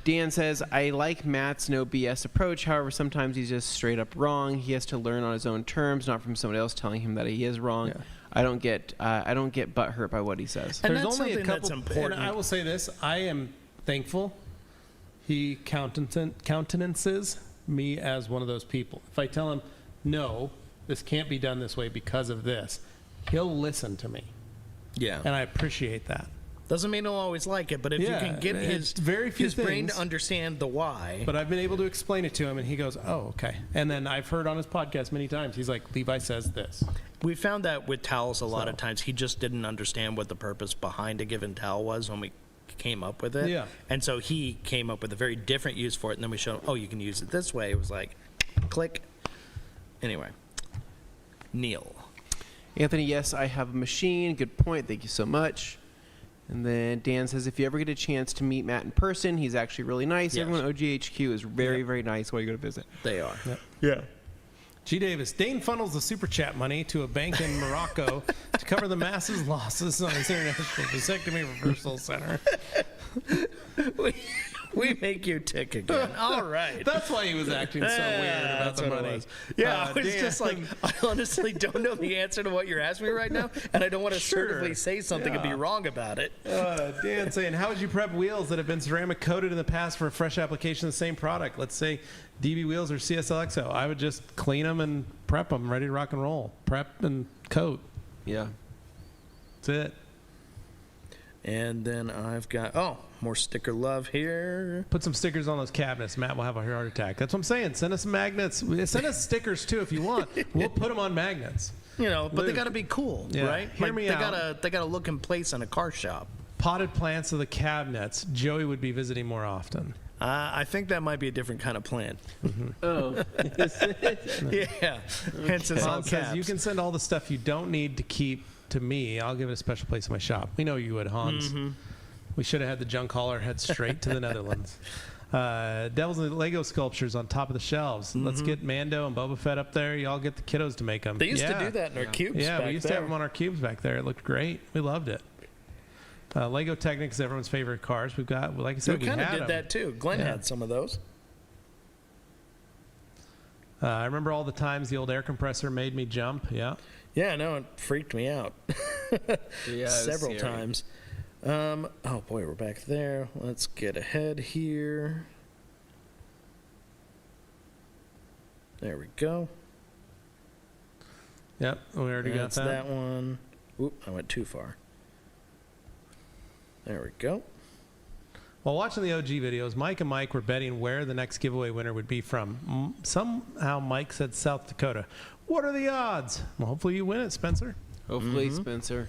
Dan says, I like Matt's no BS approach. However, sometimes he's just straight up wrong. He has to learn on his own terms, not from somebody else telling him that he is wrong. Yeah. I don't get butt hurt by what he says. And There's that's only a something couple. that's important. And I will say this: I am thankful he countenances me as one of those people. If I tell him, no, this can't be done this way because of this, he'll listen to me, Yeah. and I appreciate that. Doesn't mean he'll always like it, but if you Yeah, can get it's his very few brain things. to understand the why. But I've been able to explain it to him, and he goes, "Oh, okay." And then I've heard on his podcast many times, he's like, "Levi says this." We found that with towels a lot of times. He just didn't understand what the purpose behind a given towel was when we came up with it. Yeah. And so he came up with a very different use for it, and then we showed him, oh, you can use it this way. It was like, click. Anyway. Neil. Anthony, yes, I have a machine. Good point. Thank you so much. And then Dan says, if you ever get a chance to meet Matt in person, he's actually really nice. Yes. Everyone at OGHQ is very, very nice while you go to visit. They are. Yep. Yeah. G. Davis, Dane funnels the super chat money to a bank in Morocco to cover the massive losses on his international vasectomy reversal center. We make you tick again. All right. That's why he was acting so weird about That's the what it money. was. Yeah, I was Dan. just like, I honestly don't know the answer to what you're asking me right now, and I don't want to assertively say something and be wrong about it. Dan saying, how would you prep wheels that have been ceramic coated in the past for a fresh application of the same product? Let's say DB wheels or CSLXO. I would just clean them and prep them, ready to rock and roll. Prep and coat. Yeah. That's it. And then I've got, more sticker love here. Put some stickers on those cabinets. Matt will have a heart attack. That's what I'm saying. Send us magnets. Send us stickers, too, if you want. We'll put them on magnets. You know, but they Luke. got to be cool, Yeah. right? Hear me out. They gotta look in place in a car shop. Potted plants of the cabinets. Joey would be visiting more often. I think that might be a different kind of plant. Oh. Yeah. Hence it's all Ron says, caps. you can send all the stuff you don't need to keep to me. I'll give it a special place in my shop. We know you would, Hans. Mm-hmm. We should have had the junk hauler head straight to the Netherlands. Devils and Lego sculptures on top of the shelves. Let's get Mando and Boba Fett up there. Y'all get the kiddos to make them. They used to do that in our cubes. Yeah, back we used to there. have them on our cubes back there. It looked great. We loved it. Lego Technic is everyone's favorite cars. We've got, like I said, We kind of had did them. that too. Glenn Yeah. had some of those. I remember all the times the old air compressor made me jump. Yeah. Yeah, no, it freaked me out. Yeah, Several times. Oh boy, we're back there. Let's get ahead here. There we go. Yep, we already That's got that. that one. Oop, I went too far. There we go. While watching the OG videos, Mike and Mike were betting where the next giveaway winner would be from. Somehow Mike said South Dakota. What are the odds? Well, hopefully you win it, Spencer. Hopefully, Spencer.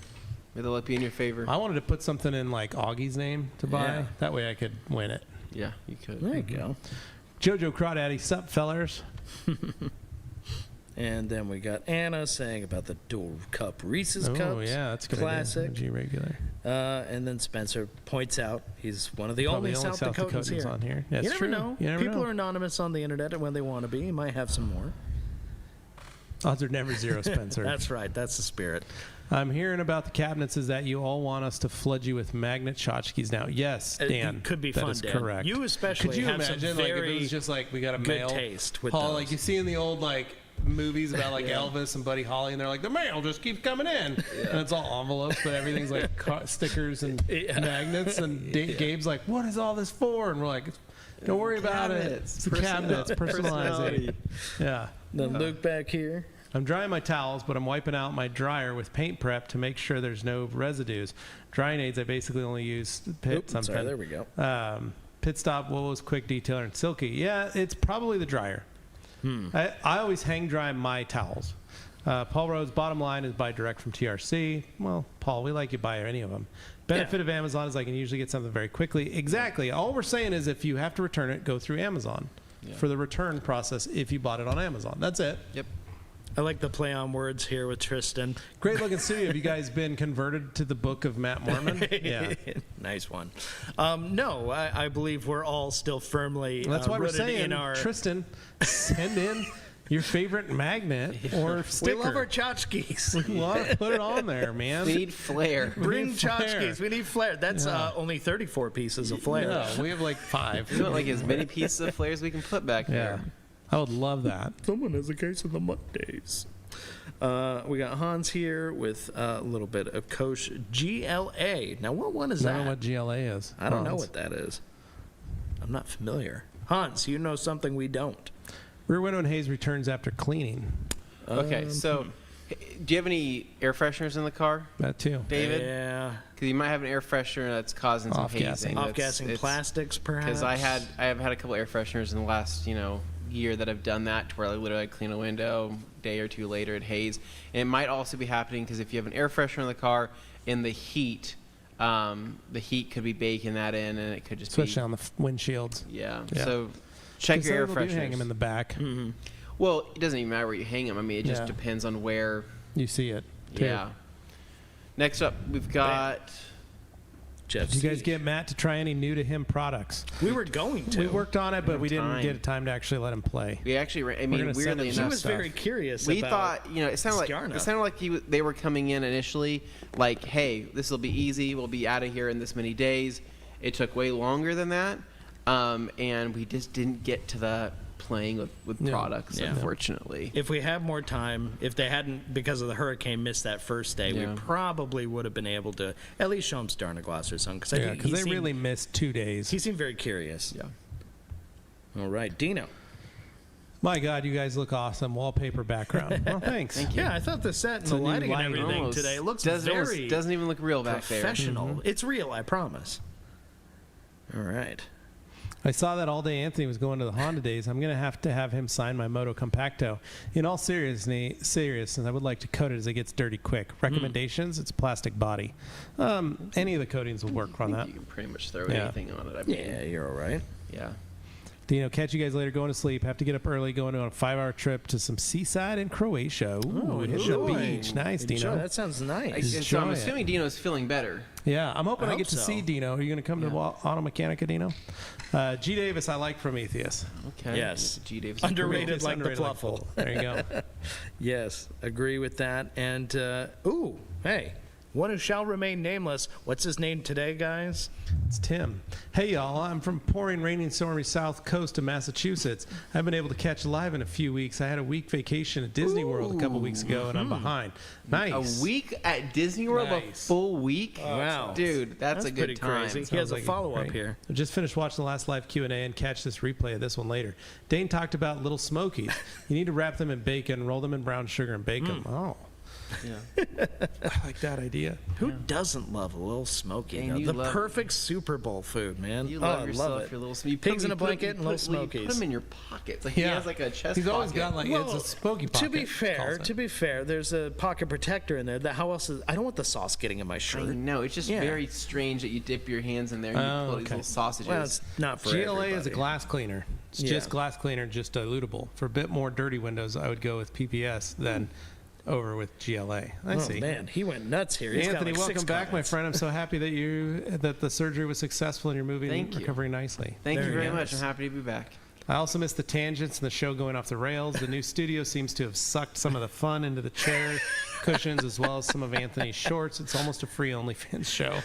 May the luck be in your favor. I wanted to put something in like Augie's name to buy. Yeah. That way I could win it. Yeah, you could. There you go. Jojo Crawdaddy, sup, fellers? And then we got Anna saying about the dual cup Reese's cups. Oh, yeah, that's a good. Classic. Idea. OG regular. And then Spencer points out he's one of the Probably only South Dakotans here. on here. That's you never true. know. You never People know. are anonymous on the internet when they want to be. You might have some more. Odds are never zero, Spencer. That's right. That's the spirit. I'm hearing about the cabinets is that you all want us to flood you with magnet tchotchkes now. Yes, Dan. It could be that fun, is Dan. correct. You especially Could you have imagine some like if very it was just like we got a good mail taste with haul, those. like you see in the old like movies about like Elvis and Buddy Holly, and they're like the mail just keeps coming in, and it's all envelopes, but everything's like stickers and magnets. And Gabe's like, "What is all this for?" And we're like, "Don't worry about it. It's the cabinets, personalizing." Yeah. Then Luke back here. I'm drying my towels, but I'm wiping out my dryer with paint prep to make sure there's no residues. Drying aids, I basically only use Pit Oops, something. sorry, there we go. Pit Stop, Wool's, Quick Detailer, and Silky. Yeah, it's probably the dryer. I always hang dry my towels. Paul Rhodes, bottom line is buy direct from TRC. Well, Paul, we like you buy any of them. Benefit of Amazon is I can usually get something very quickly. Exactly. All we're saying is if you have to return it, go through Amazon for the return process if you bought it on Amazon. That's it. Yep. I like the play on words here with Tristan. Great looking studio. Have you guys been converted to the Book of Matt Mormon? Yeah. Nice one. No, I believe we're all still firmly That's why we're rooted saying, in our... Tristan, send in your favorite magnet or sticker. We love our tchotchkes. We want to put it on there, man. We need flair. Bring need flair. tchotchkes. We need flair. That's only 34 pieces of flair. No, we have like 5. We want like as many pieces of flair as we can put back there. I would love that. Someone has a case of the Mondays. We got Hans here with a little bit of Koch GLA. Now, what one is I that? don't know what GLA is. I don't know what that is. I'm not familiar. Hans, you know something we don't. Rear window and haze returns after cleaning. Okay, so do you have any air fresheners in the car, That too. David? Yeah. Because you might have an air freshener that's causing some Off-gassing. hazing. Off-gassing plastics, perhaps? Because I have had a couple air fresheners in the last year that I've done that, to where I literally clean a window, day or two later it haze. And it might also be happening because if you have an air freshener in the car, in the heat could be baking that in, and it could just Especially on the windshields. yeah. Yeah. So check your air Some people do hang them fresheners. in the back. Mm-hmm. Well, it doesn't even matter where you hang them. I mean, it just Yeah. depends on where. You see it. too. Yeah. Next up, we've got. Jeff Did you guys C. get Matt to try any new to him products? We were going to. We worked on it, but we didn't time. get time to actually let him play. We actually, I gonna mean, send weirdly him He some enough, was stuff. very curious we about... thought, it sounded Scarna. like they were coming in initially like, hey, this will be easy. We'll be out of here in this many days. It took way longer than that, and we just didn't get to the playing with Yeah. products, Yeah. unfortunately. If we had more time, if they hadn't, because of the hurricane, missed that first day, Yeah. we probably would have been able to at least show him Starna Glass or something. Because Yeah, because they really missed 2 days. He seemed very curious. Yeah. All right, Dino. My God, you guys look awesome. Wallpaper background. Well, thanks. Thank you. Yeah, I thought the set and It's the a new lighting and lighting. everything Almost today looks doesn't very even look real back there. professional. It's real, I promise. All right. I saw that All Day Anthony was going to the Honda days. I'm going to have him sign my Moto Compacto. In all seriousness, I would like to coat it as it gets dirty quick. Recommendations, it's a plastic body. Any of the coatings will work on that. You can pretty much throw Yeah. anything on it. I mean, Yeah, you're all right. yeah. Dino, catch you guys later going to sleep. Have to get up early, going on a 5-hour trip to some seaside in Croatia. Ooh, hit the enjoy. beach. Nice, Enjoy. Dino. That sounds nice. And so I'm Enjoy it. assuming Dino's feeling better. Yeah, I'm hoping I I get hope to so. see Dino. Are you going to come to Auto Mechanica, Dino? G. Davis, I like Prometheus. Okay. Yes. G. Davis. Underrated Prometheus, like the underrated Fluffle. There you go. Yes, agree with that. And, hey, one who shall remain nameless. What's his name today, guys? It's Tim. Hey, y'all. I'm from pouring, raining, stormy south coast of Massachusetts. I haven't been able to catch live in a few weeks. I had a week vacation at Disney World a couple weeks ago, and I'm behind. Nice. A week at Disney World, a Nice. full week? Wow. Dude, that's a pretty good time. crazy. He has Sounds a like follow-up great. here. I just finished watching the last live Q&A and catch this replay of this one later. Dane talked about Little Smokies. You need to wrap them in bacon, roll them in brown sugar, and bake them. Oh, Yeah. I like that idea. Who doesn't love a little smoky? And You know, you the love- perfect Super Bowl food, man. You Oh, love I yourself, love it. your little Pigs in a blanket and little You smokies. put them in your pockets. Like Yeah. he has like a chest He's always pocket. got like it's a smoky pocket. To be he fair, calls it. there's a pocket protector in there. That how else is? I don't want the sauce getting in my I shirt. know. It's just Yeah. very strange that you dip your hands in there and you Oh, pull these okay. little sausages. Well, it's not for GLA is a everybody. glass cleaner. It's Yeah. just glass cleaner, just dilutable. For a bit more dirty windows, I would go with PPS than over with GLA. I Oh see. man, he went nuts here. He's got Anthony, like welcome 6 back, my comments. friend. I'm so happy that the surgery was successful and you're moving Thank you. recovering nicely. Thank you Very very nice. much. I'm happy to be back. I also missed the tangents and the show going off the rails. The new studio seems to have sucked some of the fun into the chair cushions as well as some of Anthony's shorts. It's almost a free OnlyFans show.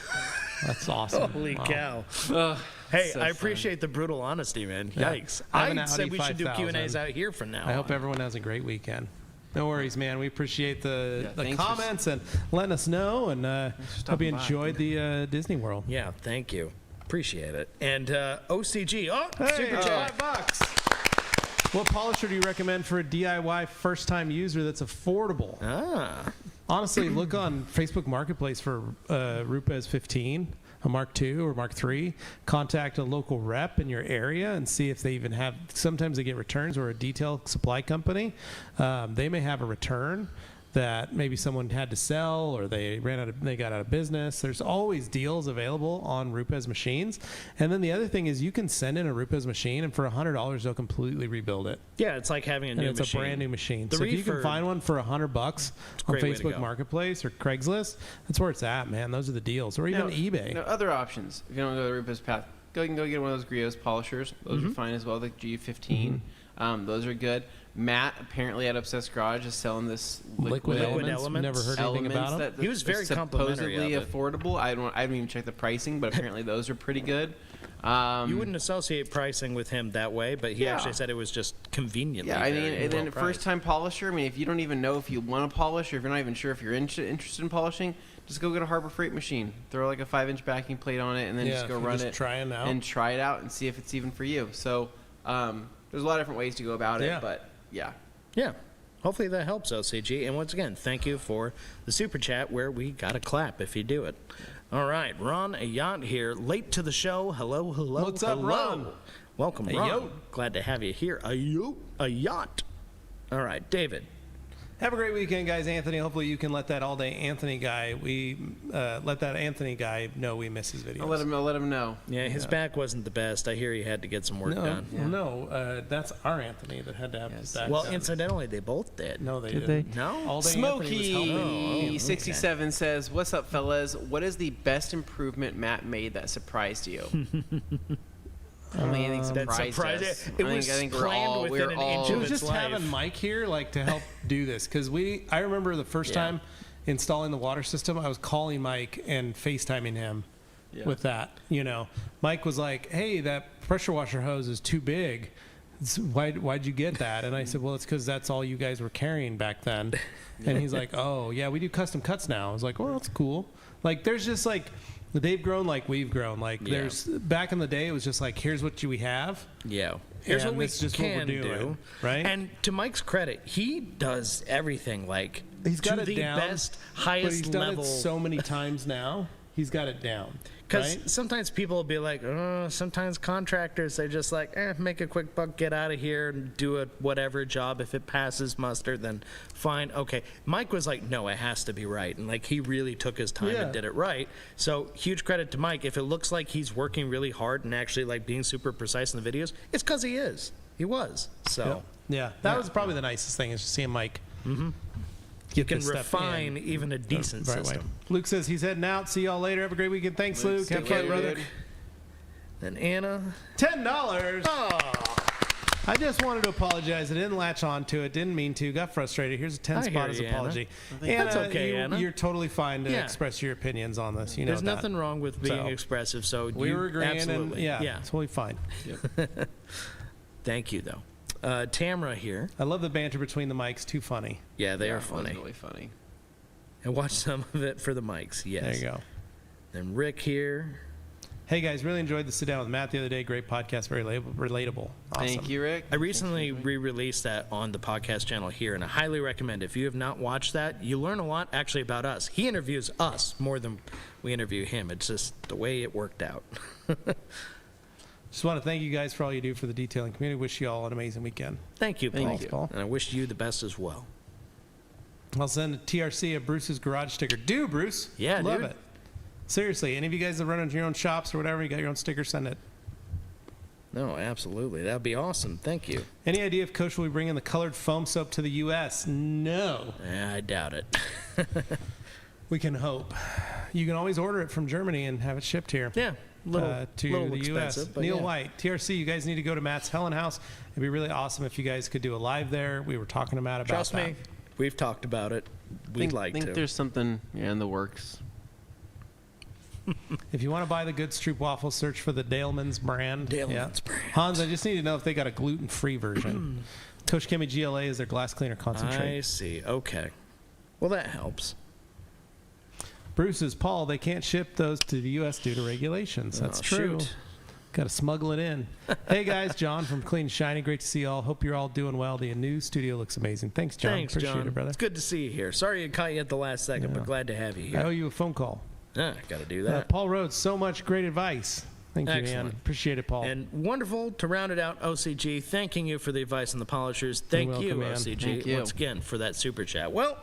That's awesome. Holy Wow. cow! Ugh, Hey, so I fun. appreciate the brutal honesty, man. Yeah. Yikes! I have an I said Audi we should do 5000. Q&As out here from now. I hope on. everyone has a great weekend. No worries, man. We appreciate the Yeah, thanks for- comments and letting us know, and hope you stopping by. enjoyed the Disney World. Yeah, thank you. Appreciate it. And OCG. Oh, Hey, super chat. $5. What polisher do you recommend for a DIY first-time user that's affordable? Ah, Honestly, look on Facebook Marketplace for Rupes 15. a Mark II or Mark III, contact a local rep in your area and see if they even have, sometimes they get returns, or a detail supply company. They may have a return that maybe someone had to sell, or they got out of business. There's always deals available on Rupes machines. And then the other thing is you can send in a Rupes machine, and for $100 they'll completely rebuild it. Yeah, it's like having a new it's machine. a brand new machine. The So if you can refurb- find one for $100 on great way to Facebook go. Marketplace or Craigslist, that's where it's at, man. Those are the deals. Or even eBay. Other options. If you don't go the Rupes path, you can go get one of those Griot's polishers. Those are fine as well, the G15. Those are good. Matt, apparently at Obsessed Garage, is selling this Liquid Elements. elements. Never heard anything about them. that He was very complimentary supposedly of it. affordable. I haven't even checked the pricing, but apparently those are pretty good. You wouldn't associate pricing with him that way, but he Yeah. actually said it was just conveniently. Yeah, I mean, very and then well-priced. first-time polisher. I mean, if you don't even know if you want to polish, or if you're not even sure if you're interested in polishing, just go get a Harbor Freight machine. Throw like a 5-inch backing plate on it, and then just go run it. Try it out. And try it out and see if it's even for you. So there's a lot of different ways to go about it, Yeah. but yeah. Yeah. Hopefully that helps, OCG. And once again, thank you for the super chat where we got a clap if you do it. All right, Ron, a yacht here, late to the show. Hello. What's up, hello. Ron? Welcome, Hey, Ron. yo. Glad to have you here. A yacht. All right, David. Have a great weekend, guys. Anthony, hopefully you can let that all-day Anthony guy, let that Anthony guy know we miss his videos. I'll let him know. Yeah, his back wasn't the best. I hear he had to get some work done. That's our Anthony that had to have his back Well, done. incidentally, they both did. No, they Did didn't. they? No? All-day Anthony was helping. Smokey 67 says, "What's up, fellas? What is the best improvement Matt made that surprised you?" I don't think anything That surprised surprised us. it. It was planned within an inch It of was its just life. having Mike here, like, to help do this, because I remember the first time installing the water system, I was calling Mike and FaceTiming him with that. Mike was like, "Hey, that pressure washer hose is too big. Why'd you get that?" And I said, "Well, it's because that's all you guys were carrying back then." And he's like, "Oh, yeah, we do custom cuts now." I was like, "Well, that's cool." Like, there's just like. They've grown like we've grown. Like there's back in the day, it was just like, here's what we have. Yeah. Here's And what we this is just what we're can doing, do. right? And to Mike's credit, he does everything like He's got to it the down, best, but highest he's done level. it so many times now. He's got it down. Because Right? sometimes people will be like, sometimes contractors, they're just like, make a quick buck, get out of here, and do a whatever job. If it passes muster, then fine. Okay. Mike was like, no, it has to be right. And like, he really took his time and did it right. So huge credit to Mike. If it looks like he's working really hard and actually like being super precise in the videos, it's because he is. He was. So Yeah, that was probably the nicest thing, is just seeing Mike. you can refine even a decent right way. system. Luke says he's heading out. See y'all later. Have a great weekend. Thanks, Luke. Have fun, brother. Then Anna. $10. Oh, I just wanted to apologize. I didn't latch on to it. Didn't mean to. Got frustrated. Here's a 10 I spot hear as you, apology. That's okay, Anna. You're totally fine to Yeah. express your opinions on this. there's that. nothing wrong with being So, expressive. So We you were agreeing, absolutely. and yeah, totally fine. Thank you, though. Tamra here. I love the banter between the mics. Too funny. Yeah, they are It was funny. really funny. And watch some of it for the mics. Yes. There you go. Then Rick here. Hey guys, really enjoyed the sit down with Matt the other day. Great podcast, very relatable. Awesome. Thank you, Rick. I recently re-released that on the podcast channel here, and I highly recommend it. If you have not watched that, you learn a lot actually about us. He interviews us more than we interview him. It's just the way it worked out. Just want to thank you guys for all you do for the detailing community. Wish you all an amazing weekend. Thank you, Paul. Thank you. Paul. And I wish you the best as well. I'll send a TRC of Bruce's garage sticker. Do, Bruce. Yeah, Love dude. it. Seriously, any of you guys that run your own shops or whatever, you got your own sticker, send it. No, absolutely. That would be awesome. Thank you. Any idea if Coach will be bringing the colored foam soap to the U.S.? No. I doubt it. We can hope. You can always order it from Germany and have it shipped here. Yeah, little to little the U.S. expensive, but Neil yeah. White, TRC, you guys need to go to Matt's Helen House. It'd be really awesome if you guys could do a live there. We were talking to Matt about Trust that. me, we've talked about it. We'd like think to. there's something in the works. If you want to buy the good Stroop waffles, search for the Daleman's brand. Daleman's brand. Hans, I just need to know if they got a gluten-free version. Coach Kimmy GLA is their glass cleaner concentrate. I see. Okay. Well, that helps. Bruce says, Paul, they can't ship those to the U.S. due to regulations. That's true. Shoot. Got to smuggle it in. Hey, guys, John from Clean and Shiny. Great to see you all. Hope you're all doing well. The new studio looks amazing. Thanks, John. Thanks, Appreciate John. it, brother. It's good to see you here. Sorry I caught you at the last second, but glad to have you I owe here. you a phone call. Got to do that. Paul Rhodes, so much great advice. Thank you, man. Excellent. Appreciate it, Paul. And wonderful to round it out, OCG. Thanking you for the advice on the polishers. Thank welcome, you, man. OCG, Thank you. once again for that super chat. Well,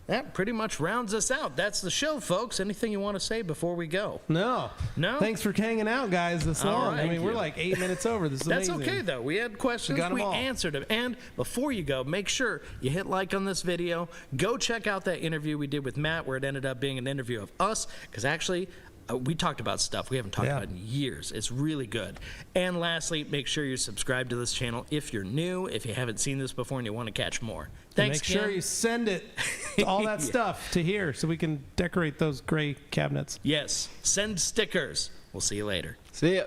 that pretty much rounds us out. That's the show, folks. Anything you want to say before we go? No. No? Thanks for hanging out, guys, this All long. right. I mean, Thank we're you. like 8 minutes over. This is That's amazing. okay, though. We had questions. got 'em We all. answered them. And before you go, make sure you hit like on this video. Go check out that interview we did with Matt, where it ended up being an interview of us, because actually, we talked about stuff we haven't talked about in years. It's really good. And lastly, make sure you're subscribed to this channel if you're new, if you haven't seen this before and you want to catch more. Thanks, Make sure Ken. you send it, all that stuff, to here so we can decorate those gray cabinets. Yes, send stickers. We'll see you later. See ya.